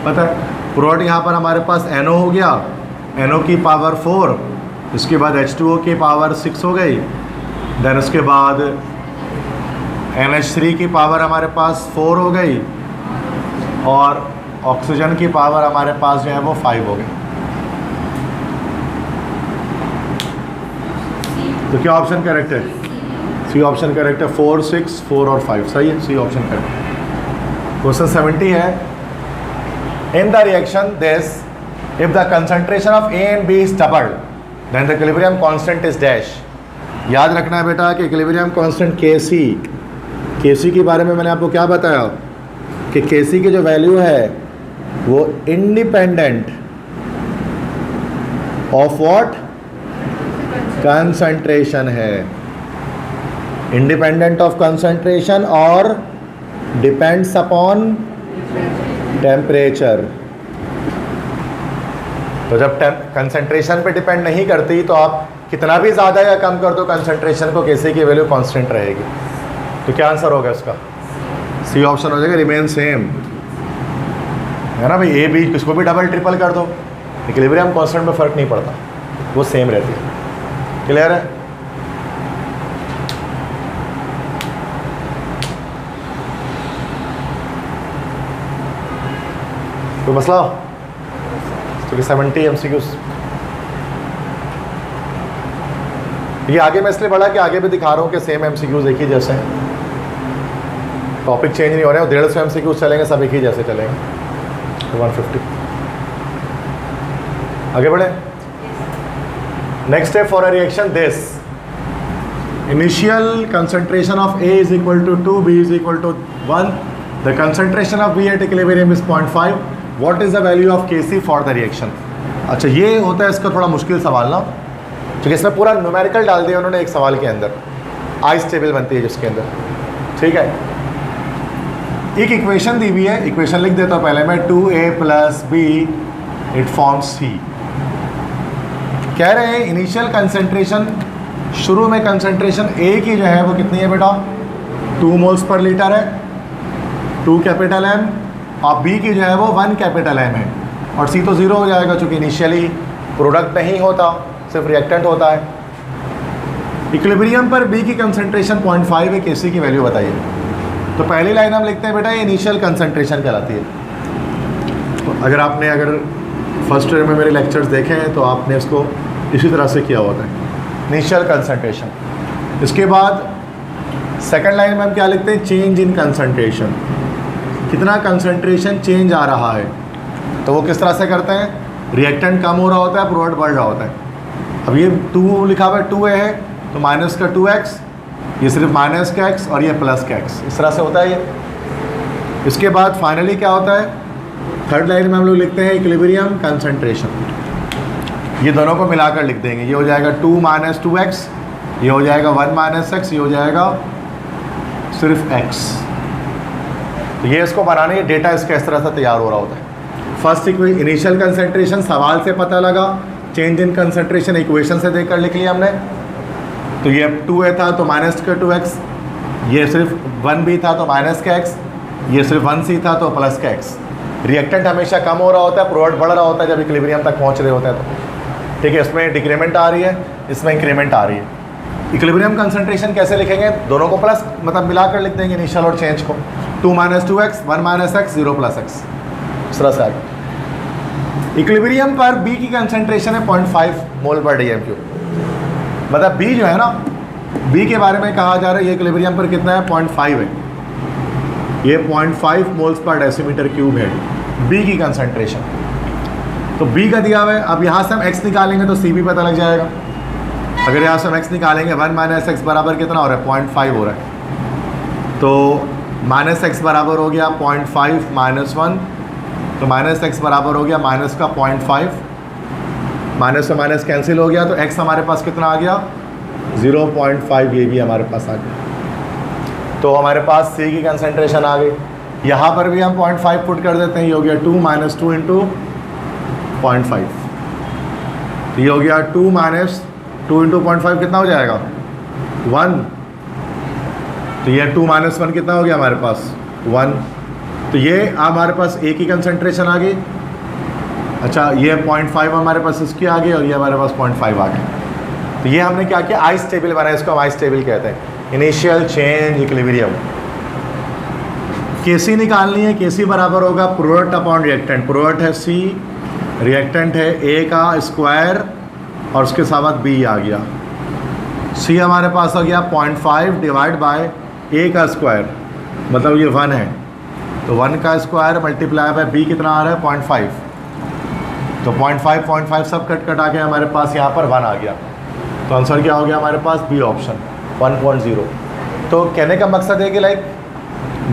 पता है। प्रोडक्ट यहाँ पर हमारे पास NO हो गया, NO की पावर 4, इसके बाद H2O की पावर 6 हो गई, देन उसके बाद NH3 की पावर हमारे पास 4 हो गई, और ऑक्सीजन की पावर हमारे पास जो है वो 5 हो गई। तो क्या ऑप्शन करेक्ट है? सी ऑप्शन करेक्ट है। 4, 6, 4 और 5 सही है, सी ऑप्शन करेक्ट। क्वेश्चन 70 है, in the reaction this if the concentration of A and B is doubled then the equilibrium constant is dash. याद रखना है बेटा कि इक्विलिब्रियम कांस्टेंट Kc के बारे में मैंने आपको क्या बताया कि Kc की जो वैल्यू है वो इंडिपेंडेंट ऑफ व्हाट? कंसंट्रेशन है। इंडिपेंडेंट ऑफ कंसंट्रेशन और डिपेंड्स अपॉन टेम्परेचर। तो जब कंसंट्रेशन पे डिपेंड नहीं करती तो आप कितना भी ज़्यादा या कम कर दो कंसंट्रेशन को, Kc की वैल्यू कांस्टेंट रहेगी। तो क्या आंसर होगा इसका? सी ऑप्शन हो जाएगा, रिमेन सेम, है ना भाई। A B किसको भी डबल ट्रिपल कर दो, इक्विलिब्रियम कांस्टेंट में फ़र्क नहीं पड़ता, वो सेम रहती है। क्लियर है? कोई मसला? तो 70 MCQs। ये आगे मैं इसलिए बढ़ा कि आगे भी दिखा रहा हूँ कि सेम MCQs एक ही जैसे हैं, टॉपिक चेंज नहीं हो रहे हैं। 150 MCQs चलेंगे, सब एक ही जैसे चलेंगे। तो 150। आगे बढ़े। Next step for a reaction this, initial concentration of A is equal to 2, B is equal to 1, the concentration of B at equilibrium is 0.5, what is the value of Kc for the reaction। अच्छा, ये होता है इसका थोड़ा मुश्किल सवाल ना, क्योंकि इसमें पूरा न्यूमेरिकल डाल दिया उन्होंने एक सवाल के अंदर, आइस टेबल बनती है जिसके अंदर। ठीक है, एक इक्वेशन दी हुई है, इक्वेशन लिख देता हूँ पहले मैं, 2A + B it forms C। कह रहे हैं इनिशियल कंसंट्रेशन, शुरू में कंसंट्रेशन A की जो है वो कितनी है बेटा? 2 मोल्स पर लीटर है, 2 कैपिटल M, और B की जो है वो 1 कैपिटल M है, और C तो 0 हो जाएगा क्योंकि इनिशियली प्रोडक्ट नहीं होता, सिर्फ रिएक्टेंट होता है। इक्विलिब्रियम पर B की कंसंट्रेशन 0.5 है, Kc की वैल्यू बताइए। तो पहली लाइन हम लिखते हैं बेटा, ये इनिशियल कंसंट्रेशन कहलाती है। तो अगर फर्स्ट ईयर में मेरे लेक्चर्स देखे हैं तो आपने इसको इसी तरह से किया होता है, इनिशियल कंसंट्रेशन। इसके बाद सेकंड लाइन में हम क्या लिखते हैं? चेंज इन कंसंट्रेशन, कितना कंसंट्रेशन चेंज आ रहा है। तो वो किस तरह से करते हैं? रिएक्टेंट कम हो रहा होता है, प्रोडक्ट बढ़ रहा होता है। अब ये 2 लिखा हुआ है, 2A है तो माइनस का 2x, ये सिर्फ माइनस का x और ये प्लस का x, इस तरह से होता है ये। इसके बाद फाइनली क्या होता है? थर्ड लाइन में हम लोग लिखते हैं इक्विलिब्रियम कंसंट्रेशन, ये दोनों को मिलाकर लिख देंगे। ये हो जाएगा 2 - 2x, ये हो जाएगा 1 - x, ये हो जाएगा सिर्फ x। तो ये इसको बनाने, डेटा इसका इस तरह से तैयार हो रहा होता है। फर्स्ट इनिशियल कंसंट्रेशन सवाल से पता लगा, चेंज इन कंसंट्रेशन इक्वेशन से देखकर लिख लिया हमने। तो ये 2A था तो माइनस का 2x, ये सिर्फ 1B था तो माइनस का x, ये सिर्फ 1C था तो प्लस का x। रिएक्टेंट हमेशा कम हो रहा होता है, प्रोडक्ट बढ़ रहा होता है जब इक्विलिब्रियम तक पहुंच रहे होते हैं तो। ठीक है, इसमें डिक्रीमेंट आ रही है, इसमें इंक्रीमेंट आ रही है। इक्विलिब्रियम कंसंट्रेशन कैसे लिखेंगे? दोनों को प्लस मतलब मिलाकर लिख देंगे इनिशियल और चेंज को। 2 - 2x, 1 - x, 0 + x, इस तरह से आगे। इक्विलिब्रियम पर B की कंसंट्रेशन है 0.5 मोल पर dm³। मतलब B जो है ना, B के बारे में कहा जा रहा है ये इक्विलिब्रियम पर कितना है? 0.5 है। ये 0.5 मोल्स पर डेसीमीटर क्यूब है बी की कंसंट्रेशन। तो बी का दिया हुआ है। अब यहाँ से हम x निकालेंगे तो सी भी पता लग जाएगा। अगर यहाँ से हम x निकालेंगे 1 माइनस एक्स बराबर कितना हो रहा है 0.5 हो रहा है। तो माइनस एक्स बराबर हो गया 0.5 माइनस 1, तो माइनस एक्स बराबर हो गया माइनस का 0.5, माइनस से माइनस कैंसिल हो गया, तो x हमारे पास कितना आ गया 0.5, ये भी हमारे पास आ गया। तो हमारे पास C की कंसंट्रेशन आ गई। यहाँ पर भी हम 0.5 पुट कर देते हैं, ये हो गया 2 माइनस 2 इंटू 0.5, तो ये हो गया 2 माइनस 2 इंटू 0.5 कितना हो जाएगा 1, तो ये 2 माइनस 1 कितना हो गया हमारे पास 1। तो ये हमारे पास A की कंसंट्रेशन आ गई। अच्छा, ये 0.5 हमारे पास इसकी आ गई और ये हमारे पास 0.5 आ गई। तो ये हमने क्या किया, आइस टेबल बनाया, इसको हम आइस टेबल कहते हैं, इनिशियल चेंज इक्विलिब्रियम। केसी निकालनी है, केसी बराबर होगा प्रोडक्ट अपॉन रिएक्टेंट। प्रोडक्ट है C, रिएक्टेंट है A का स्क्वायर और उसके साथ B आ गया। C हमारे पास आ गया 0.5 डिवाइड बाय A का स्क्वायर, मतलब ये 1 है, तो 1 का स्क्वायर मल्टीप्लाई बाय B कितना आ रहा है 0.5, तो 0.5 सब कट आके हमारे पास यहाँ पर 1 आ गया। तो आंसर क्या हो गया हमारे पास बी ऑप्शन 1.0। तो कहने का मकसद है कि लाइक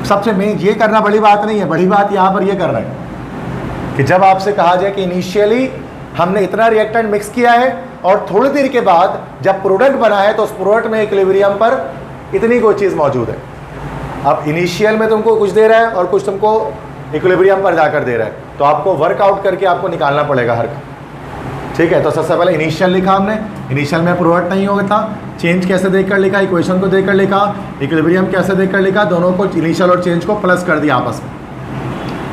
सबसे मेन ये करना बड़ी बात नहीं है, बड़ी बात यहाँ पर ये करना है कि जब आपसे कहा जाए कि इनिशियली हमने इतना रिएक्टेंट मिक्स किया है और थोड़ी देर के बाद जब प्रोडक्ट बना है तो उस प्रोडक्ट में इक्विलिब्रियम पर इतनी कोई चीज़ मौजूद है। अब इनिशियल में तुमको कुछ दे रहा है और कुछ तुमको इक्विलिब्रियम पर जाकर दे रहा है, तो आपको वर्कआउट करके आपको निकालना पड़ेगा हर का। ठीक है, तो सबसे पहले इनिशियल लिखा हमने, इनिशियल में प्रोडक्ट नहीं होगा था, चेंज कैसे देखकर लिखा, इक्वेशन को देखकर लिखा, इक्विलिब्रियम कैसे देखकर लिखा, दोनों को इनिशियल और चेंज को प्लस कर दिया, आपस में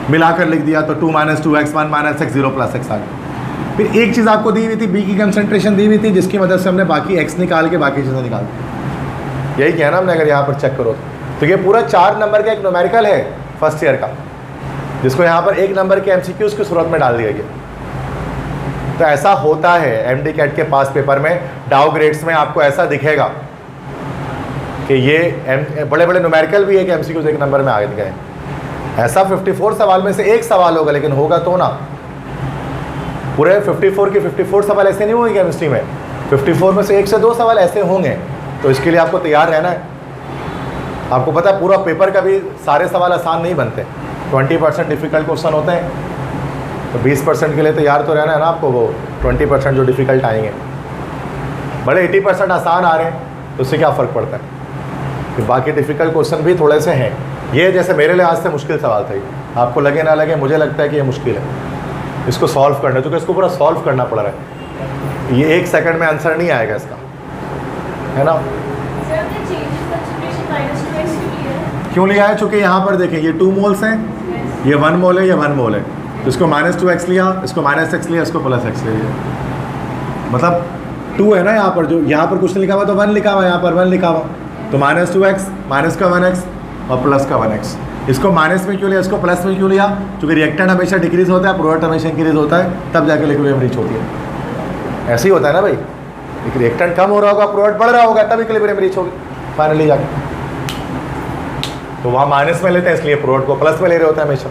मिलाकर लिख दिया, तो 2 minus 2x 1 minus x 0 plus x आ गया। फिर एक चीज़ आपको दी हुई थी, बी की कंसंट्रेशन दी हुई थी, जिसकी मदद से हमने बाकी x निकाल के बाकी चीज़ें निकाल दी। यही कहना हमने, अगर यहाँ पर चेक करो तो ये पूरा 4 नंबर का एक न्यूमेरिकल है फर्स्ट ईयर का, जिसको यहाँ पर 1 नंबर के MCQs की सूरत में डाल दिया गया। तो ऐसा होता है MD कैट के पास पेपर में, डाउ ग्रेड्स में आपको ऐसा दिखेगा कि ये बड़े बड़े न्यूमेरिकल भी है कि MCQs 1 नंबर में आ गए। ऐसा 54 सवाल में से एक सवाल होगा, लेकिन होगा तो ना, पूरे 54 के 54 सवाल ऐसे नहीं होंगे केमिस्ट्री में, 54 में से 1 से 2 सवाल ऐसे होंगे। तो इसके लिए आपको तैयार रहना है। आपको पता है पूरा पेपर का भी सारे सवाल आसान नहीं बनते, 20% डिफ़िकल्ट क्वेश्चन होते हैं, तो 20% के लिए तैयार तो रहना है ना आपको, वो 20% जो डिफ़िकल्ट आएंगे। बड़े 80% आसान आ रहे हैं तो उससे क्या फ़र्क पड़ता है कि बाकी डिफ़िकल्ट क्वेश्चन भी थोड़े से हैं। ये जैसे मेरे लिहाज से मुश्किल सवाल था, आपको लगे ना लगे, मुझे लगता है कि ये मुश्किल है, इसको सॉल्व करना, क्योंकि इसको पूरा सॉल्व करना पड़ रहा है। ये 1 सेकंड में आंसर नहीं आएगा इसका, है ना। क्यों लिया है? चूँकि यहाँ पर देखें ये 2 मोल्स हैं, ये 1 मोल है, ये 1 मोल है, तो इसको -2x लिया, इसको -x लिया, इसको +x ले लिया, मतलब 2 है ना यहाँ पर, जो यहाँ पर कुछ नहीं लिखा हुआ तो 1 लिखा हुआ, यहाँ पर 1 लिखा हुआ, तो -2x, माइनस का 1x और प्लस का 1x। इसको माइनस में क्यों लिया, इसको प्लस में क्यों लिया? क्योंकि रिएक्टेंट हमेशा डिक्रीज होता है, प्रोडक्ट हमेशा इंक्रीज होता है, तब जाकर इक्विलिब्रियम रीच होती है। ऐसे ही होता है ना भाई, रिएक्टेंट कम हो रहा होगा, प्रोडक्ट बढ़ रहा होगा, तब इक्विलिब्रियम रीच होगी फाइनली जाकर। तो वहाँ माइनस में लेते हैं, इसलिए प्रोडक्ट को प्लस में ले रहे होते हैं हमेशा।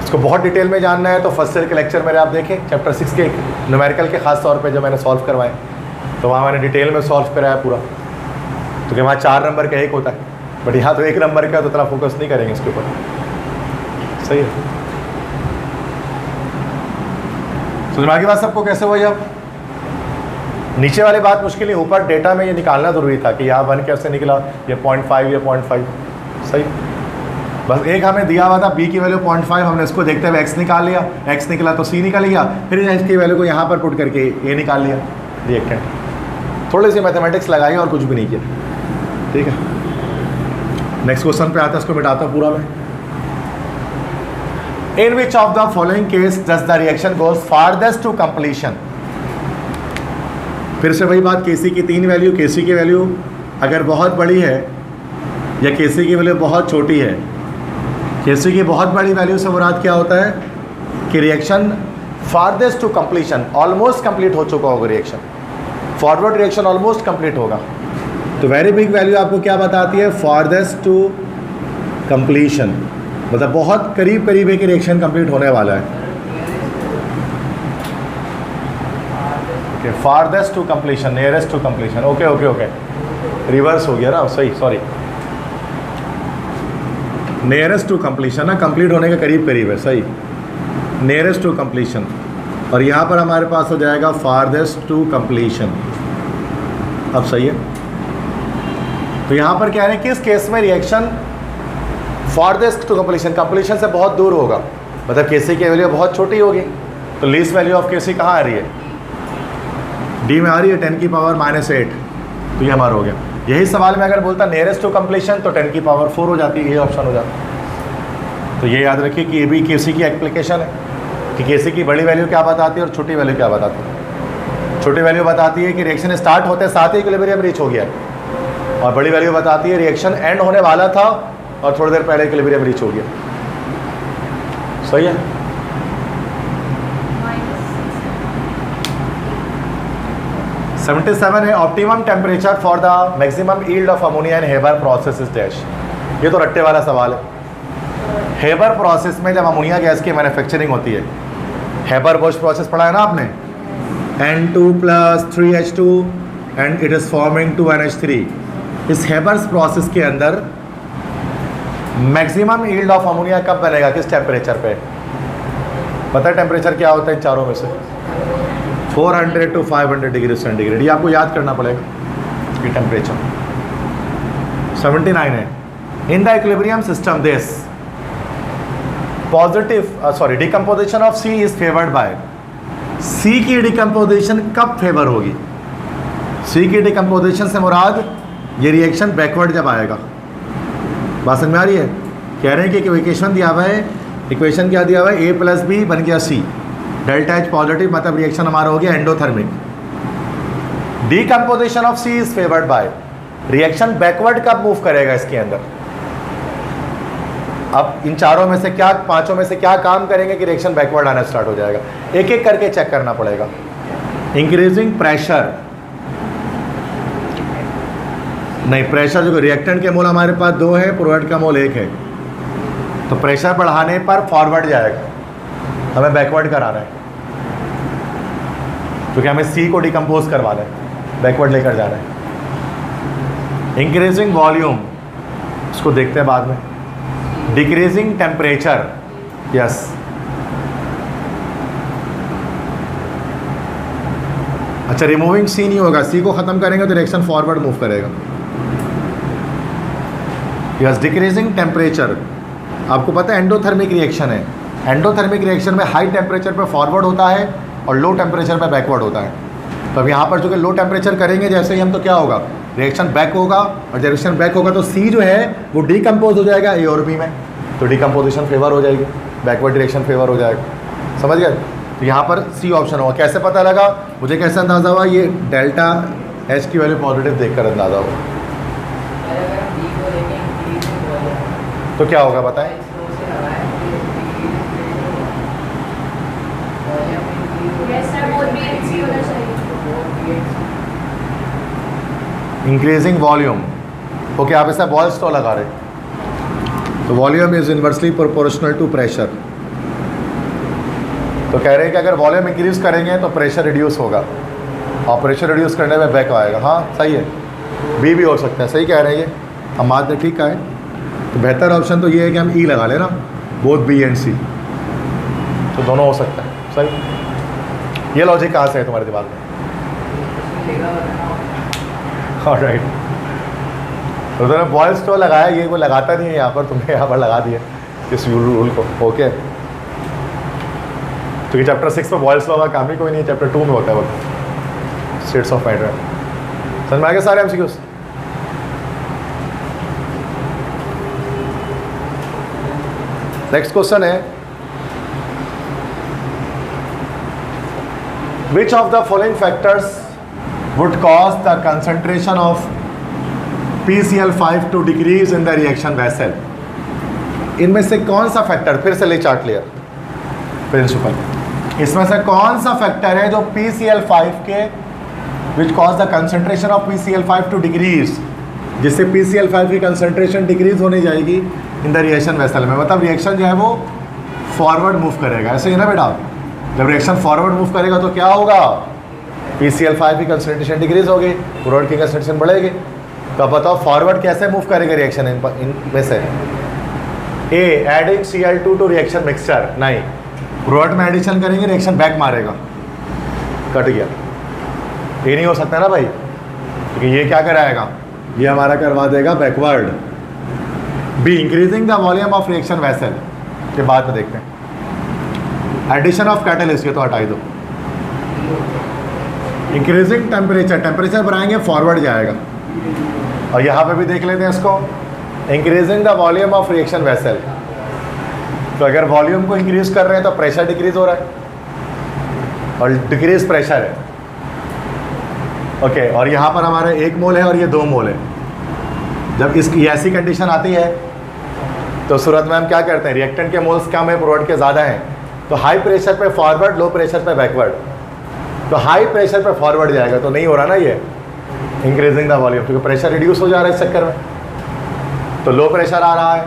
इसको बहुत डिटेल में जानना है तो फर्स्ट ईयर के लेक्चर मेरे आप देखें, चैप्टर 6 के न्यूमेरिकल के खास तौर पे जो मैंने सॉल्व करवाए, तो वहाँ मैंने डिटेल में सॉल्व कराया पूरा। तो वहाँ 4 नंबर का एक होता है, बट यहाँ तो 1 नंबर का, तो इतना फोकस नहीं करेंगे इसके ऊपर। सही है, समझ में आ गई बात सबको कैसे हुआ? अब नीचे वाली बात मुश्किल नहीं, ऊपर डेटा में ये निकालना ज़रूरी था कि यहाँ 1 कैसे निकला, ये 0.5, ये 0.5। सही, बस एक हमें दिया हुआ था B की वैल्यू 0.5, हमने इसको देखते हुए x निकाल लिया, x निकला तो C निकल गया, फिर इसकी वैल्यू को यहाँ पर पुट करके A निकाल लिया रिएक्टेंट। थोड़ी सी मैथमेटिक्स लगाई और कुछ भी नहीं किया। ठीक है, नेक्स्ट क्वेश्चन पे आता है, इसको मिटाता हूँ पूरा मैं। In which of the following case does the reaction goes farthest to completion. फिर से वही बात, केसी की 3 वैल्यू, केसी की वैल्यू अगर बहुत बड़ी है या केसी की वैल्यू बहुत छोटी है, केसी की बहुत बड़ी वैल्यू से मुराद क्या होता है कि reaction farthest to completion, almost complete हो चुका होगा reaction, forward reaction almost complete होगा। तो वेरी बिग वैल्यू आपको क्या बताती है? फारदेस्ट टू कंप्लीशन, मतलब बहुत करीब करीब है कि रिएक्शन कंप्लीट होने वाला है। Farthest to completion, nearest to completion. Okay okay okay, reverse हो गया ना, सही, सॉरी। नियरेस्ट टू कंप्लीशन ना, कंप्लीट होने के करीब करीब है, सही, नियरेस्ट टू कंप्लीशन। और यहाँ पर हमारे पास हो जाएगा फारदेस्ट टू कंप्लीशन। अब सही है। तो यहाँ पर क्या है, किस केस में reaction farthest to completion, completion से बहुत दूर होगा, मतलब केसी की वैल्यू बहुत छोटी होगी। तो लीस्ट वैल्यू ऑफ केसी कहाँ आ रही है, डी में आ रही है, 10 की पावर -8। तो ये हमारा हो गया। यही सवाल में अगर बोलता नियरेस्ट टू कंप्लीशन तो 10 की पावर 4 हो जाती है, ये ऑप्शन हो जाता। तो ये याद रखिए कि ये भी केसी की एप्लीकेशन है कि केसी की बड़ी वैल्यू क्या बताती है और छोटी वैल्यू क्या बताती है। छोटी वैल्यू बताती है कि रिएक्शन स्टार्ट होते साथ ही इक्विलिब्रियम रीच हो गया है, और बड़ी वैल्यू बताती है रिएक्शन एंड होने वाला था और थोड़ी देर पहले इक्विलिब्रियम रीच हो गया। सही है। -77 है, optimum temperature for the maximum yield of ammonia in Haber process is dash. ये तो रट्टे वाला सवाल है। हेबर प्रोसेस में जब अमोनिया गैस की मैन्युफैक्चरिंग होती है, हेबर बोश प्रोसेस पढ़ा है ना आपने, N2 + 3H2 and it is forming 2NH3। इस हेबर्स प्रोसेस के अंदर मैक्सिमम यील्ड ऑफ अमोनिया कब बनेगा, किस टेम्परेचर पे? पता है टेम्परेचर क्या होता है इन चारों में से? 400 to 500 डिग्री सेंटीग्रेड। ये आपको याद करना पड़ेगा कि टेम्परेचर 79 है। In the equilibrium system this positive decomposition of C is favoured by. C की डिकम्पोजिशन कब फेवर होगी? सी की डिकम्पोजिशन से मुराद ये रिएक्शन बैकवर्ड जब आएगा। बात समझ में आ रही है? कह रहे हैं कि इक्वेशन दिया हुआ है, इक्वेशन क्या दिया हुआ है, A + B बन गया C, डेल्टा H पॉजिटिव, मतलब रिएक्शन हमारा हो गया endothermic. Decomposition of C is favoured by. Reaction backward कब मूव करेगा इसके अंदर? अब इन चारों में से क्या, पांचों में से क्या काम करेंगे कि रिएक्शन बैकवर्ड आना स्टार्ट हो जाएगा? एक एक करके चेक करना पड़ेगा। इंक्रीजिंग प्रेशर, नहीं, प्रेशर जो रिएक्टेंट के मोल हमारे पास 2 है, प्रोडक्ट का मोल 1 है, तो प्रेशर बढ़ाने पर फॉरवर्ड जाएगा, हमें बैकवर्ड कराना है, क्योंकि हमें सी को डिकम्पोज करवाना है, बैकवर्ड लेकर जाना है। इंक्रीजिंग वॉल्यूम, इसको देखते हैं बाद में। Decreasing temperature, yes. अच्छा, रिमूविंग सी नहीं होगा, सी को ख़त्म करेंगे तो रिएक्शन फॉरवर्ड मूव करेगा। Yes, decreasing temperature. आपको पता है एंडोथर्मिक रिएक्शन है, एंडोथर्मिक रिएक्शन में हाई टेम्परेचर पे फॉरवर्ड होता है और लो टेम्परेचर पे बैकवर्ड होता है। तो अब यहाँ पर जो कि लो टेम्परेचर करेंगे जैसे ही हम, तो क्या होगा, रिएक्शन बैक होगा, और जब रिएक्शन बैक होगा तो सी जो है वो डिकम्पोज हो जाएगा ए और बी में, तो डिकम्पोजिशन फेवर हो जाएगी, बैकवर्ड डायरेक्शन फेवर हो जाएगा। समझ गए? तो यहाँ पर सी ऑप्शन होगा। कैसे पता लगा मुझे, कैसे अंदाज़ा हुआ? ये डेल्टा एच की वैल्यू पॉजिटिव देखकर अंदाज़ा हुआ। तो क्या होगा बताएं? Increasing volume. ओके, आप ऐसा बॉल्स तो लगा रहे, तो volume is inversely proportional to pressure. तो कह रहे हैं कि अगर वॉल्यूम इंक्रीज करेंगे तो प्रेशर रिड्यूस होगा, और प्रेशर रिड्यूस करने में बैक आएगा। हाँ सही है, बी भी हो सकता है, सही कह रहे हैं ये, हम बात में ठीक है। तो बेहतर ऑप्शन तो ये है कि हम ई लगा लेना, बोथ बी एंड सी, तो दोनों हो सकता है। सही, ये लॉजिक कहाँ से है तुम्हारे दिमाग में? ऑलराइट, तो उन्होंने बॉयल्स तो लगाया, ये वो लगाता नहीं है यहाँ पर, तुमने यहाँ पर लगा दिया इस रूल को। ओके, क्योंकि चैप्टर 6 में बॉयल्स लॉ का काम ही कोई नहीं है, चैप्टर 2 में होता है वो स्टेट्स ऑफ मैटर। समझ में आ गए सारे एमसीक्यूज? नेक्स्ट क्वेश्चन है, विच of the following factors would cause the concentration of PCl5 to decrease in the reaction vessel? इनमें से कौन सा फैक्टर, फिर से ले चार्ट क्लियर प्रिंसिपल, इसमें से कौन सा फैक्टर है जो PCl5 के which cause the concentration of PCl5 to decrease, जिससे PCl5 की कंसंट्रेशन डिक्रीज होने जाएगी, इन द रिएक्शन वेसल में, मतलब रिएक्शन जो है वो फॉरवर्ड मूव करेगा, ऐसे ही ना बेटा। जब रिएक्शन फॉरवर्ड मूव करेगा तो क्या होगा, PCl5 की कंसंट्रेशन डिक्रीज होगी, प्रोडक्ट की कंसंट्रेशन बढ़ेगी। तो अब बताओ फॉरवर्ड कैसे मूव करेगा रिएक्शन इनमें से? A, adding Cl2 to reaction mixture, नहीं, प्रोडक्ट में एडिशन करेंगे रिएक्शन बैक मारेगा, कट गया। ये नहीं हो सकता ना भाई, क्योंकि ये क्या कराएगा, ये हमारा करवा देगा backward. B, increasing the volume of reaction vessel, के बाद में देखते हैं। एडिशन ऑफ कैटलिस्ट, ये तो हटाई दो। इंक्रीजिंग टेम्परेचर, टेम्परेचर बढ़ाएंगे फॉरवर्ड जाएगा। और यहाँ पे भी देख लेते हैं इसको, increasing the volume of reaction vessel. तो अगर वॉल्यूम को इंक्रीज कर रहे हैं तो प्रेशर डिक्रीज हो रहा है, और डिक्रीज प्रेशर है। ओके, और यहाँ पर हमारे 1 मोल है और ये 2 मोल है। जब इसकी ऐसी कंडीशन आती है तो सूरत में हम क्या करते हैं, रिएक्टेंट के मोल्स कम है, प्रोडक्ट के ज़्यादा हैं, तो हाई प्रेशर पे फॉरवर्ड, लो प्रेशर पे बैकवर्ड। तो हाई प्रेशर पे फॉरवर्ड जाएगा, तो नहीं हो रहा ना ये इंक्रीजिंग द वॉल्यूम, क्योंकि प्रेशर रिड्यूस हो जा रहा है इस चक्कर में। तो लो प्रेशर आ रहा है,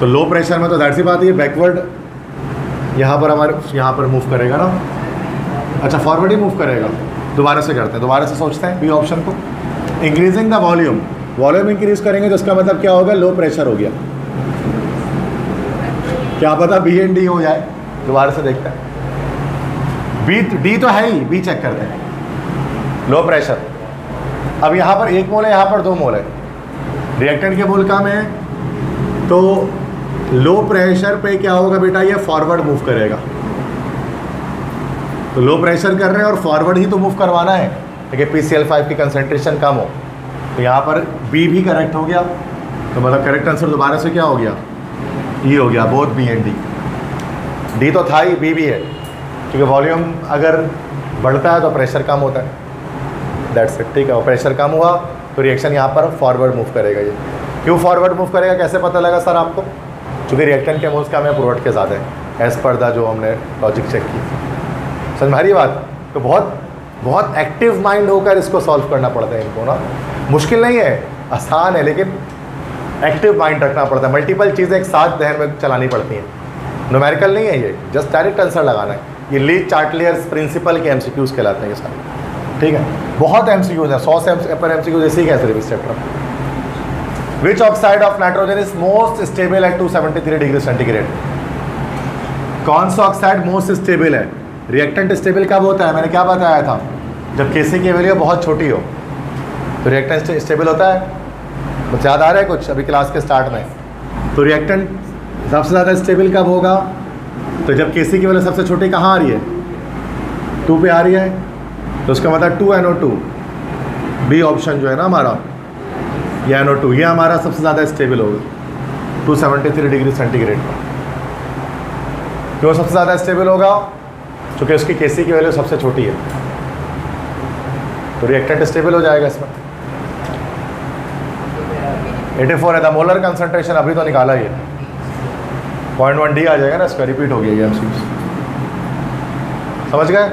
तो लो प्रेशर में तो ज़ाहिर सी बात है बैकवर्ड यहाँ पर हमारे यहाँ पर मूव करेगा ना। अच्छा, फॉरवर्ड ही मूव करेगा। दोबारा से करते हैं, दोबारा से सोचते हैं बी ऑप्शन को। Increasing the volume, volume increase करेंगे तो इसका मतलब क्या होगा, लो प्रेशर हो गया। क्या पता बी एंड डी हो जाए, दोबारा से देखते हैं। बी, डी तो है ही, बी चेक करते हैं, लो प्रेशर। अब यहाँ पर 1 मोल है, यहाँ पर 2 मोल है, रिएक्टेंट के मोल कम है, तो लो प्रेशर पे क्या होगा बेटा, ये फॉरवर्ड मूव करेगा। तो लो प्रेशर कर रहे हैं और फॉरवर्ड ही तो मूव करवाना है, लेकिन PCl5 की कंसंट्रेशन कम हो। तो यहाँ पर बी भी करेक्ट हो गया, तो मतलब करेक्ट आंसर दोबारा से क्या हो गया, ये हो गया, both B and D. D तो था ही, बी भी है, क्योंकि वॉल्यूम अगर बढ़ता है तो प्रेशर कम होता है, दैट्स इट। ठीक है, और प्रेशर कम हुआ तो रिएक्शन यहाँ पर फॉरवर्ड मूव करेगा। ये क्यों फॉरवर्ड मूव करेगा, कैसे पता लगा सर आपको? क्योंकि रिएक्टेंट के मोल्स कम है, प्रोडक्ट के ज़्यादा है, एज पर द जो हमने लॉजिक चेक की। समझ में आ रही बात? तो बहुत एक्टिव माइंड होकर इसको सॉल्व करना पड़ता है इनको ना। मुश्किल नहीं है, आसान है, लेकिन एक्टिव माइंड रखना पड़ता है। मल्टीपल चीज़ें एक साथ जहन में चलानी पड़ती हैं। न्यूमेरिकल नहीं है ये, जस्ट डायरेक्ट आंसर लगाना है। ये ली चार्टलियर्स प्रिंसिपल के MCQs कहलाते हैं ये सारे। ठीक है, बहुत MCQs हैं, 100 से पर MCQs इसी के सिर्फ इस चैप्टर में। विच oxide of nitrogen is most stable at 273 degree centigrade? कौन सा ऑक्साइड मोस्ट स्टेबल है? रिएक्टेंट स्टेबल कब होता है, मैंने क्या बताया था? जब Kc की वैल्यू बहुत छोटी हो तो रिएक्टेंट स्टेबल होता है। कुछ याद आ रहा है कुछ अभी क्लास के स्टार्ट में? तो रिएक्टेंट सबसे ज़्यादा स्टेबल कब होगा? तो जब Kc की वैल्यू सबसे छोटी कहाँ आ रही है, 2 पे आ रही है, तो उसका मतलब 2NO2, बी ऑप्शन जो है ना हमारा, ये NO2, ये हमारा सबसे ज़्यादा स्टेबल होगा 273 डिग्री सेंटीग्रेड पर। क्यों सबसे ज़्यादा स्टेबल होगा? क्योंकि उसकी Kc की वैल्यू सबसे छोटी है, तो रिएक्टेंट स्टेबल हो जाएगा इसमें। 84 है द मोलर कंसंट्रेशन, अभी तो निकाला ये 0.1 D आ जाएगा ना, इसका रिपीट हो गया ये MCQs। समझ गए?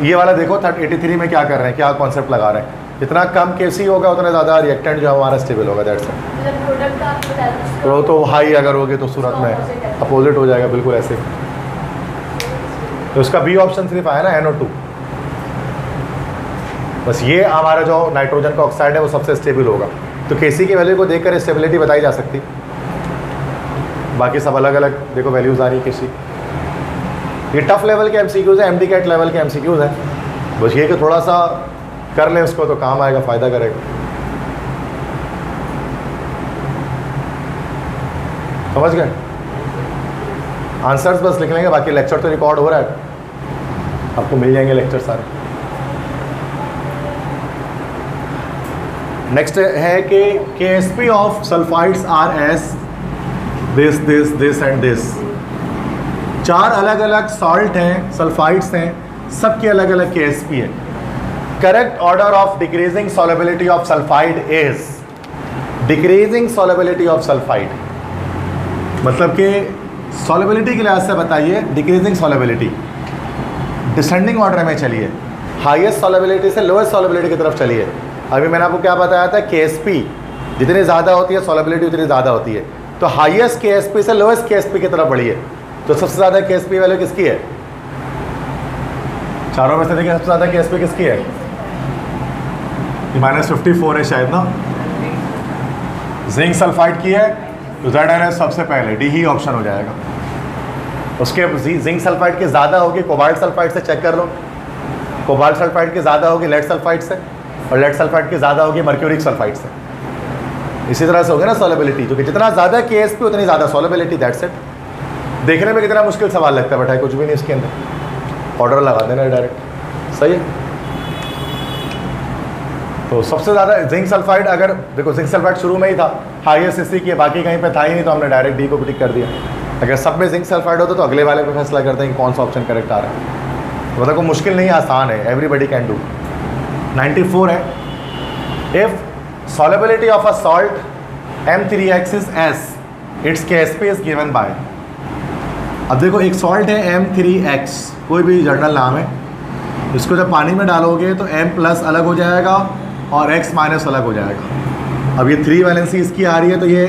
ये वाला देखो 83 में क्या कर रहे हैं, क्या कॉन्सेप्ट लगा रहे हैं। जितना कम Kc होगा उतना ज़्यादा रिएक्टेंट जो है हमारा स्टेबल होगा, दैट्स इट। तो हाई अगर होगे तो सूरत में अपोजिट हो जाएगा, बिल्कुल ऐसे। तो इसका बी ऑप्शन सिर्फ आया ना, NO2। बस ये हमारा जो नाइट्रोजन का ऑक्साइड है वो सबसे स्टेबल होगा। तो Kc की वैल्यू को देखकर स्टेबिलिटी बताई जा सकती, बाकी सब अलग अलग देखो वैल्यूज़ आ रही है Kc। ये टफ लेवल के MCQs है, MD-CAT लेवल के MCQs हैं। बस ये कि थोड़ा सा कर लें उसको तो काम आएगा, फ़ायदा करेगा। समझ गए? आंसर्स बस लिख लेंगे, बाकी लेक्चर तो रिकॉर्ड हो रहा है, आपको मिल जाएंगे लेक्चर सारे। नेक्स्ट है कि KSP of sulphides R S this and this. 4 अलग अलग सॉल्ट हैं, सल्फाइड्स हैं, सबकी अलग अलग KSP है। Correct order of decreasing solubility of sulphide is, decreasing solubility of sulphide मतलब कि सॉलेबिलिटी के लिहाज से बताइए, डिक्रीजिंग सॉलेबिलिटी, डिसेंडिंग ऑर्डर में चलिए, हाईएस्ट सॉलेबिलिटी से लोएस्ट सॉलेबिलिटी की तरफ चलिए। अभी मैंने आपको क्या बताया था, KSP जितनी ज़्यादा होती है सॉलेबिलिटी उतनी ज़्यादा होती है। तो हाईएस्ट KSP से लोएस्ट KSP की तरफ बढ़ी है। तो सबसे ज़्यादा KSP वैल्यू किसकी है? चारों में से देखिए सबसे ज़्यादा KSP किसकी है? -54 है शायद ना। जिंक सल्फाइड की है तो ZnS सबसे पहले डी ही ऑप्शन हो जाएगा। उसके जिंक सल्फाइड की ज़्यादा होगी कोबाल्ट सल्फाइड से, चेक कर लो। कोबाल्ट सल्फाइड की ज़्यादा होगी लेड सल्फाइड से, और लेड सल्फाइड की ज़्यादा होगी मर्क्यूरिक सल्फाइड से। इसी तरह से होगी ना सॉलेबिलिटी, क्योंकि जितना ज़्यादा KSP उतनी ज़्यादा सॉलेबिलिटी। That's it. देखने में कितना मुश्किल सवाल लगता है बेटा, कुछ भी नहीं इसके अंदर, ऑर्डर लगा देना डायरेक्ट। सही है। तो सबसे ज़्यादा जिंक सल्फाइड, अगर देखो जिंक सल्फाइड शुरू में ही था, हाईएस्ट इसी की, बाकी कहीं पे था ही नहीं, तो हमने डायरेक्ट डी को टिक कर दिया। अगर सब में जिंक सल्फाइड होता तो अगले वाले पे फैसला करते हैं कि कौन सा ऑप्शन करेक्ट आ रहा है। तो देखो मुश्किल नहीं, आसान है, एवरीबडी कैन डू। 94 है, if solubility of a salt M3X is S, its KSP is given by। अब देखो एक सॉल्ट है M3X, कोई भी जर्नल नाम है, इसको जब पानी में डालोगे तो M+ अलग हो जाएगा और X- अलग हो जाएगा। अब ये 3 वैलेंसी इसकी आ रही है तो ये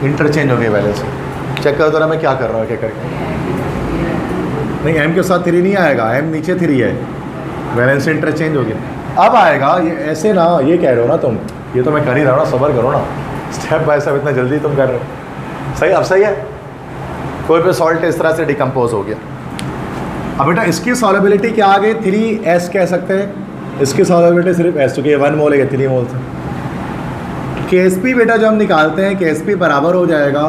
इंटरचेंज हो गई वैलेंसी। चेक करो तो मैं क्या कर रहा हूँ, क्या करके नहीं, M के साथ 3 नहीं आएगा, M नीचे 3 है, वैलेंसी इंटरचेंज हो गया। अब आएगा ये ऐसे ना, ये कह रहे हो ना तुम, ये तो मैं कर ही रहा हूँ ना, सब्र करो ना, स्टेप बाय स्टेप, इतना जल्दी तुम कर रहे हो। सही, अब सही है। कोई भी सॉल्ट इस तरह से डिकम्पोज हो गया। अब बेटा इसकी सॉलेबिलिटी क्या आ गई? 3S कह सकते हैं। इसकी सॉलेबिलिटी सिर्फ S, चूँकि 1 मोल है 3 मोल से। KSP बेटा जो हम निकालते हैं, KSP बराबर हो जाएगा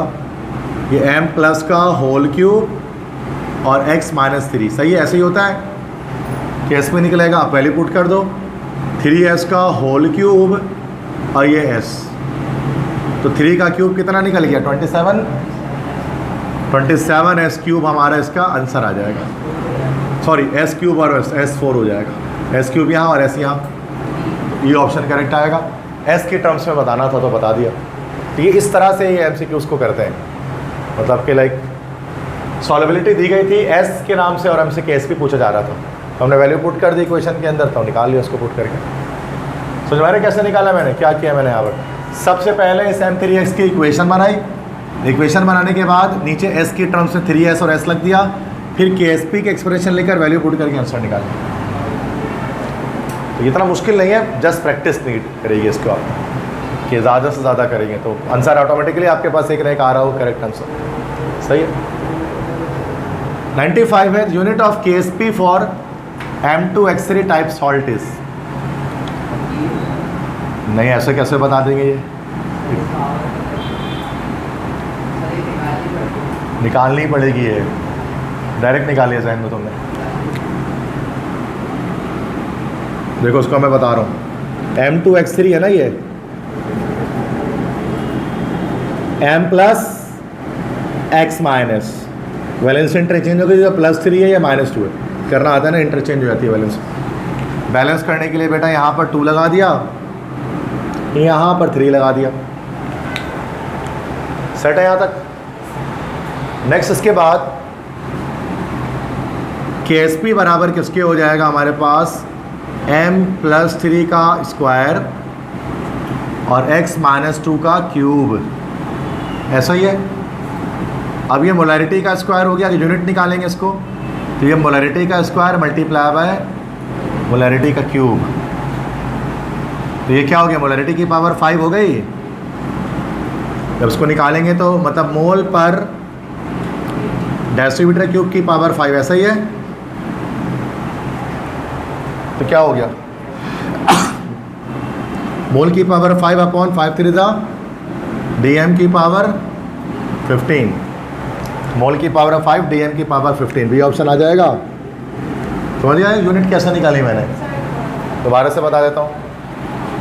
ये M+ का होल क्यूब और X-3। सही है, ऐसे ही होता है। KSP निकलेगा, आप वैल्यू पुट कर दो, 3S का होल क्यूब और ये S, तो 3 का क्यूब कितना निकल गया? 27 S क्यूब हमारा इसका आंसर आ जाएगा। सॉरी, S क्यूब और S4 हो जाएगा। S क्यूब यहाँ और S यहाँ, ये ऑप्शन करेक्ट आएगा। S के टर्म्स में बताना था तो बता दिया। तो ये इस तरह से ये MCQs को करते हैं, मतलब कि लाइक सॉलेबिलिटी दी गई थी S के नाम से और हमसे KSP पूछा जा रहा था, तो हमने वैल्यू पुट कर दी क्वेश्चन के अंदर, तो निकाल लिया उसको पुट करके। समझ में आ रहा है कैसे निकाला मैंने, क्या किया मैंने यहाँ पर? सबसे पहले इस M3X की इक्वेशन बनाई, इक्वेशन बनाने के बाद नीचे S की टर्म्स में 3S और S लग दिया, फिर KSP के एक्सप्रेशन लेकर वैल्यू पुट करके आंसर निकालें। तो इतना मुश्किल नहीं है, जस्ट प्रैक्टिस नीड करेगी इसको आप, कि ज़्यादा से ज़्यादा करेंगे तो आंसर ऑटोमेटिकली आपके पास एक ना एक आ रहा हो करेक्ट आंसर। सही है। 95 है, unit of KSP for M2X3 type salt is. नहीं, ऐसे कैसे बता देंगे? ये निकालनी पड़ेगी, ये डायरेक्ट निकालिए जहन में तुमने। देखो उसको मैं बता रहा हूँ, M2X3 है ना, ये M+ X-, वैलेंस इंटरचेंज हो गई, जो +3 है या -2 है, करना आता है ना, इंटरचेंज हो जाती है वैलेंस। बैलेंस करने के लिए बेटा यहाँ पर 2 लगा दिया, यहाँ पर 3 लगा दिया। सेट है यहाँ तक। नेक्स्ट इसके बाद KSP बराबर किसके हो जाएगा हमारे पास? M+3 का स्क्वायर और X-2 का क्यूब, ऐसा ही है। अब ये मोलैरिटी का स्क्वायर हो गया, यूनिट निकालेंगे इसको, तो ये मोलैरिटी का स्क्वायर मल्टीप्लाई बाय मोलैरिटी का क्यूब, तो ये क्या हो गया? मोलैरिटी की पावर 5 हो गई। जब इसको निकालेंगे तो मतलब मोल पर डेसीमीटर क्यूब की पावर 5, ऐसा ही है। तो क्या हो गया? मोल की पावर 5/5 3 DM की पावर 15, मोल की पावर 5 DM की पावर 15, भी ऑप्शन आ जाएगा। समझ गया यूनिट कैसे निकाली मैंने? दोबारा से बता देता हूँ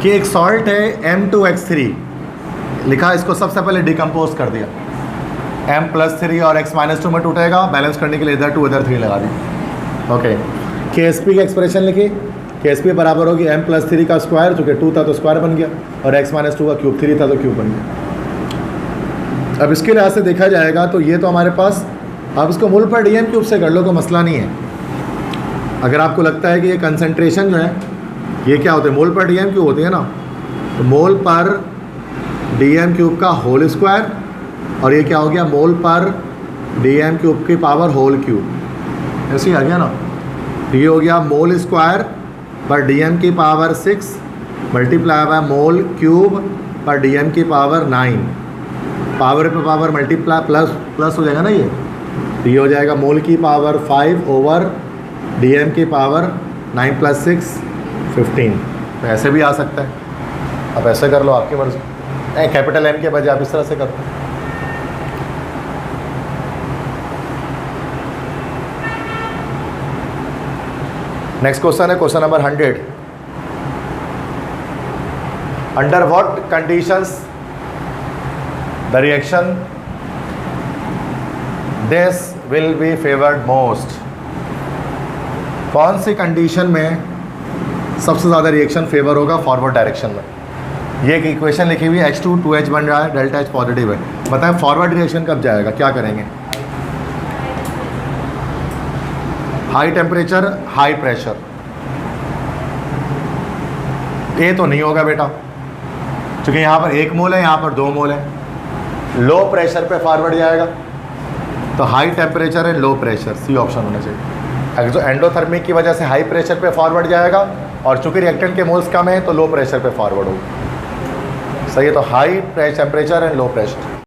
कि एक सॉल्ट है M2X3 लिखा, इसको सबसे पहले डिकम्पोज कर दिया, M+3 और X-2 में टूटेगा, बैलेंस करने के लिए इधर 2 इधर 3 लगा दी। ओके, KSP की एक्सप्रेशन लिखी, KSP बराबर होगी M+3 का स्क्वायर, चूँकि 2 था तो स्क्वायर बन गया, और X-2 का क्यूब, 3 था तो क्यूब बन गया। अब इसके लिहाज से देखा जाएगा तो ये तो हमारे पास, आप इसको मोल पर DM क्यूब से कर लो, कोई मसला नहीं है। अगर आपको लगता है कि ये कंसंट्रेशन जो है ये क्या होते हैं, मोल पर DM क्यूब होती है ना, तो मोल पर DM क्यूब का होल स्क्वायर और ये क्या हो गया, मोल पर DM क्यूब की पावर होल क्यूब, ऐसे ही आ गया ना। तो ये हो गया मोल स्क्वायर पर DM की power 6 multiply by mole cube पर DM की पावर 9, पावर पे पावर मल्टीप्लाई प्लस हो जाएगा ना ये। तो ये हो जाएगा मोल की पावर 5 ओवर DM की पावर 9 + 6 15। तो ऐसे भी आ सकता है, आप ऐसे कर लो, आपकी मर्जी। नहीं, कैपिटल M के बजाय आप इस तरह से करो। नेक्स्ट क्वेश्चन है question number 100। Under what conditions the reaction this will be favoured most. कौन सी कंडीशन में सबसे ज़्यादा रिएक्शन फेवर होगा फॉरवर्ड डायरेक्शन में। ये एक इक्वेशन लिखी हुई है, H2 2H बन रहा है, डेल्टा H पॉजिटिव है। बताएं फॉरवर्ड रिएक्शन कब जाएगा, क्या करेंगे। हाई टेम्परेचर हाई प्रेशर, ये तो नहीं होगा बेटा, क्योंकि यहाँ पर 1 मोल है, यहाँ पर 2 मोल है। लो प्रेशर पे फॉरवर्ड जाएगा, तो हाई टेम्परेचर है लो प्रेशर, सी ऑप्शन होना चाहिए। जो एंडोथर्मिक की वजह से हाई प्रेशर पे फॉरवर्ड जाएगा, और चूंकि रिएक्टेंट के मोल्स कम है तो लो प्रेशर पे फॉरवर्ड होगा। सही है, तो high temperature and low pressure.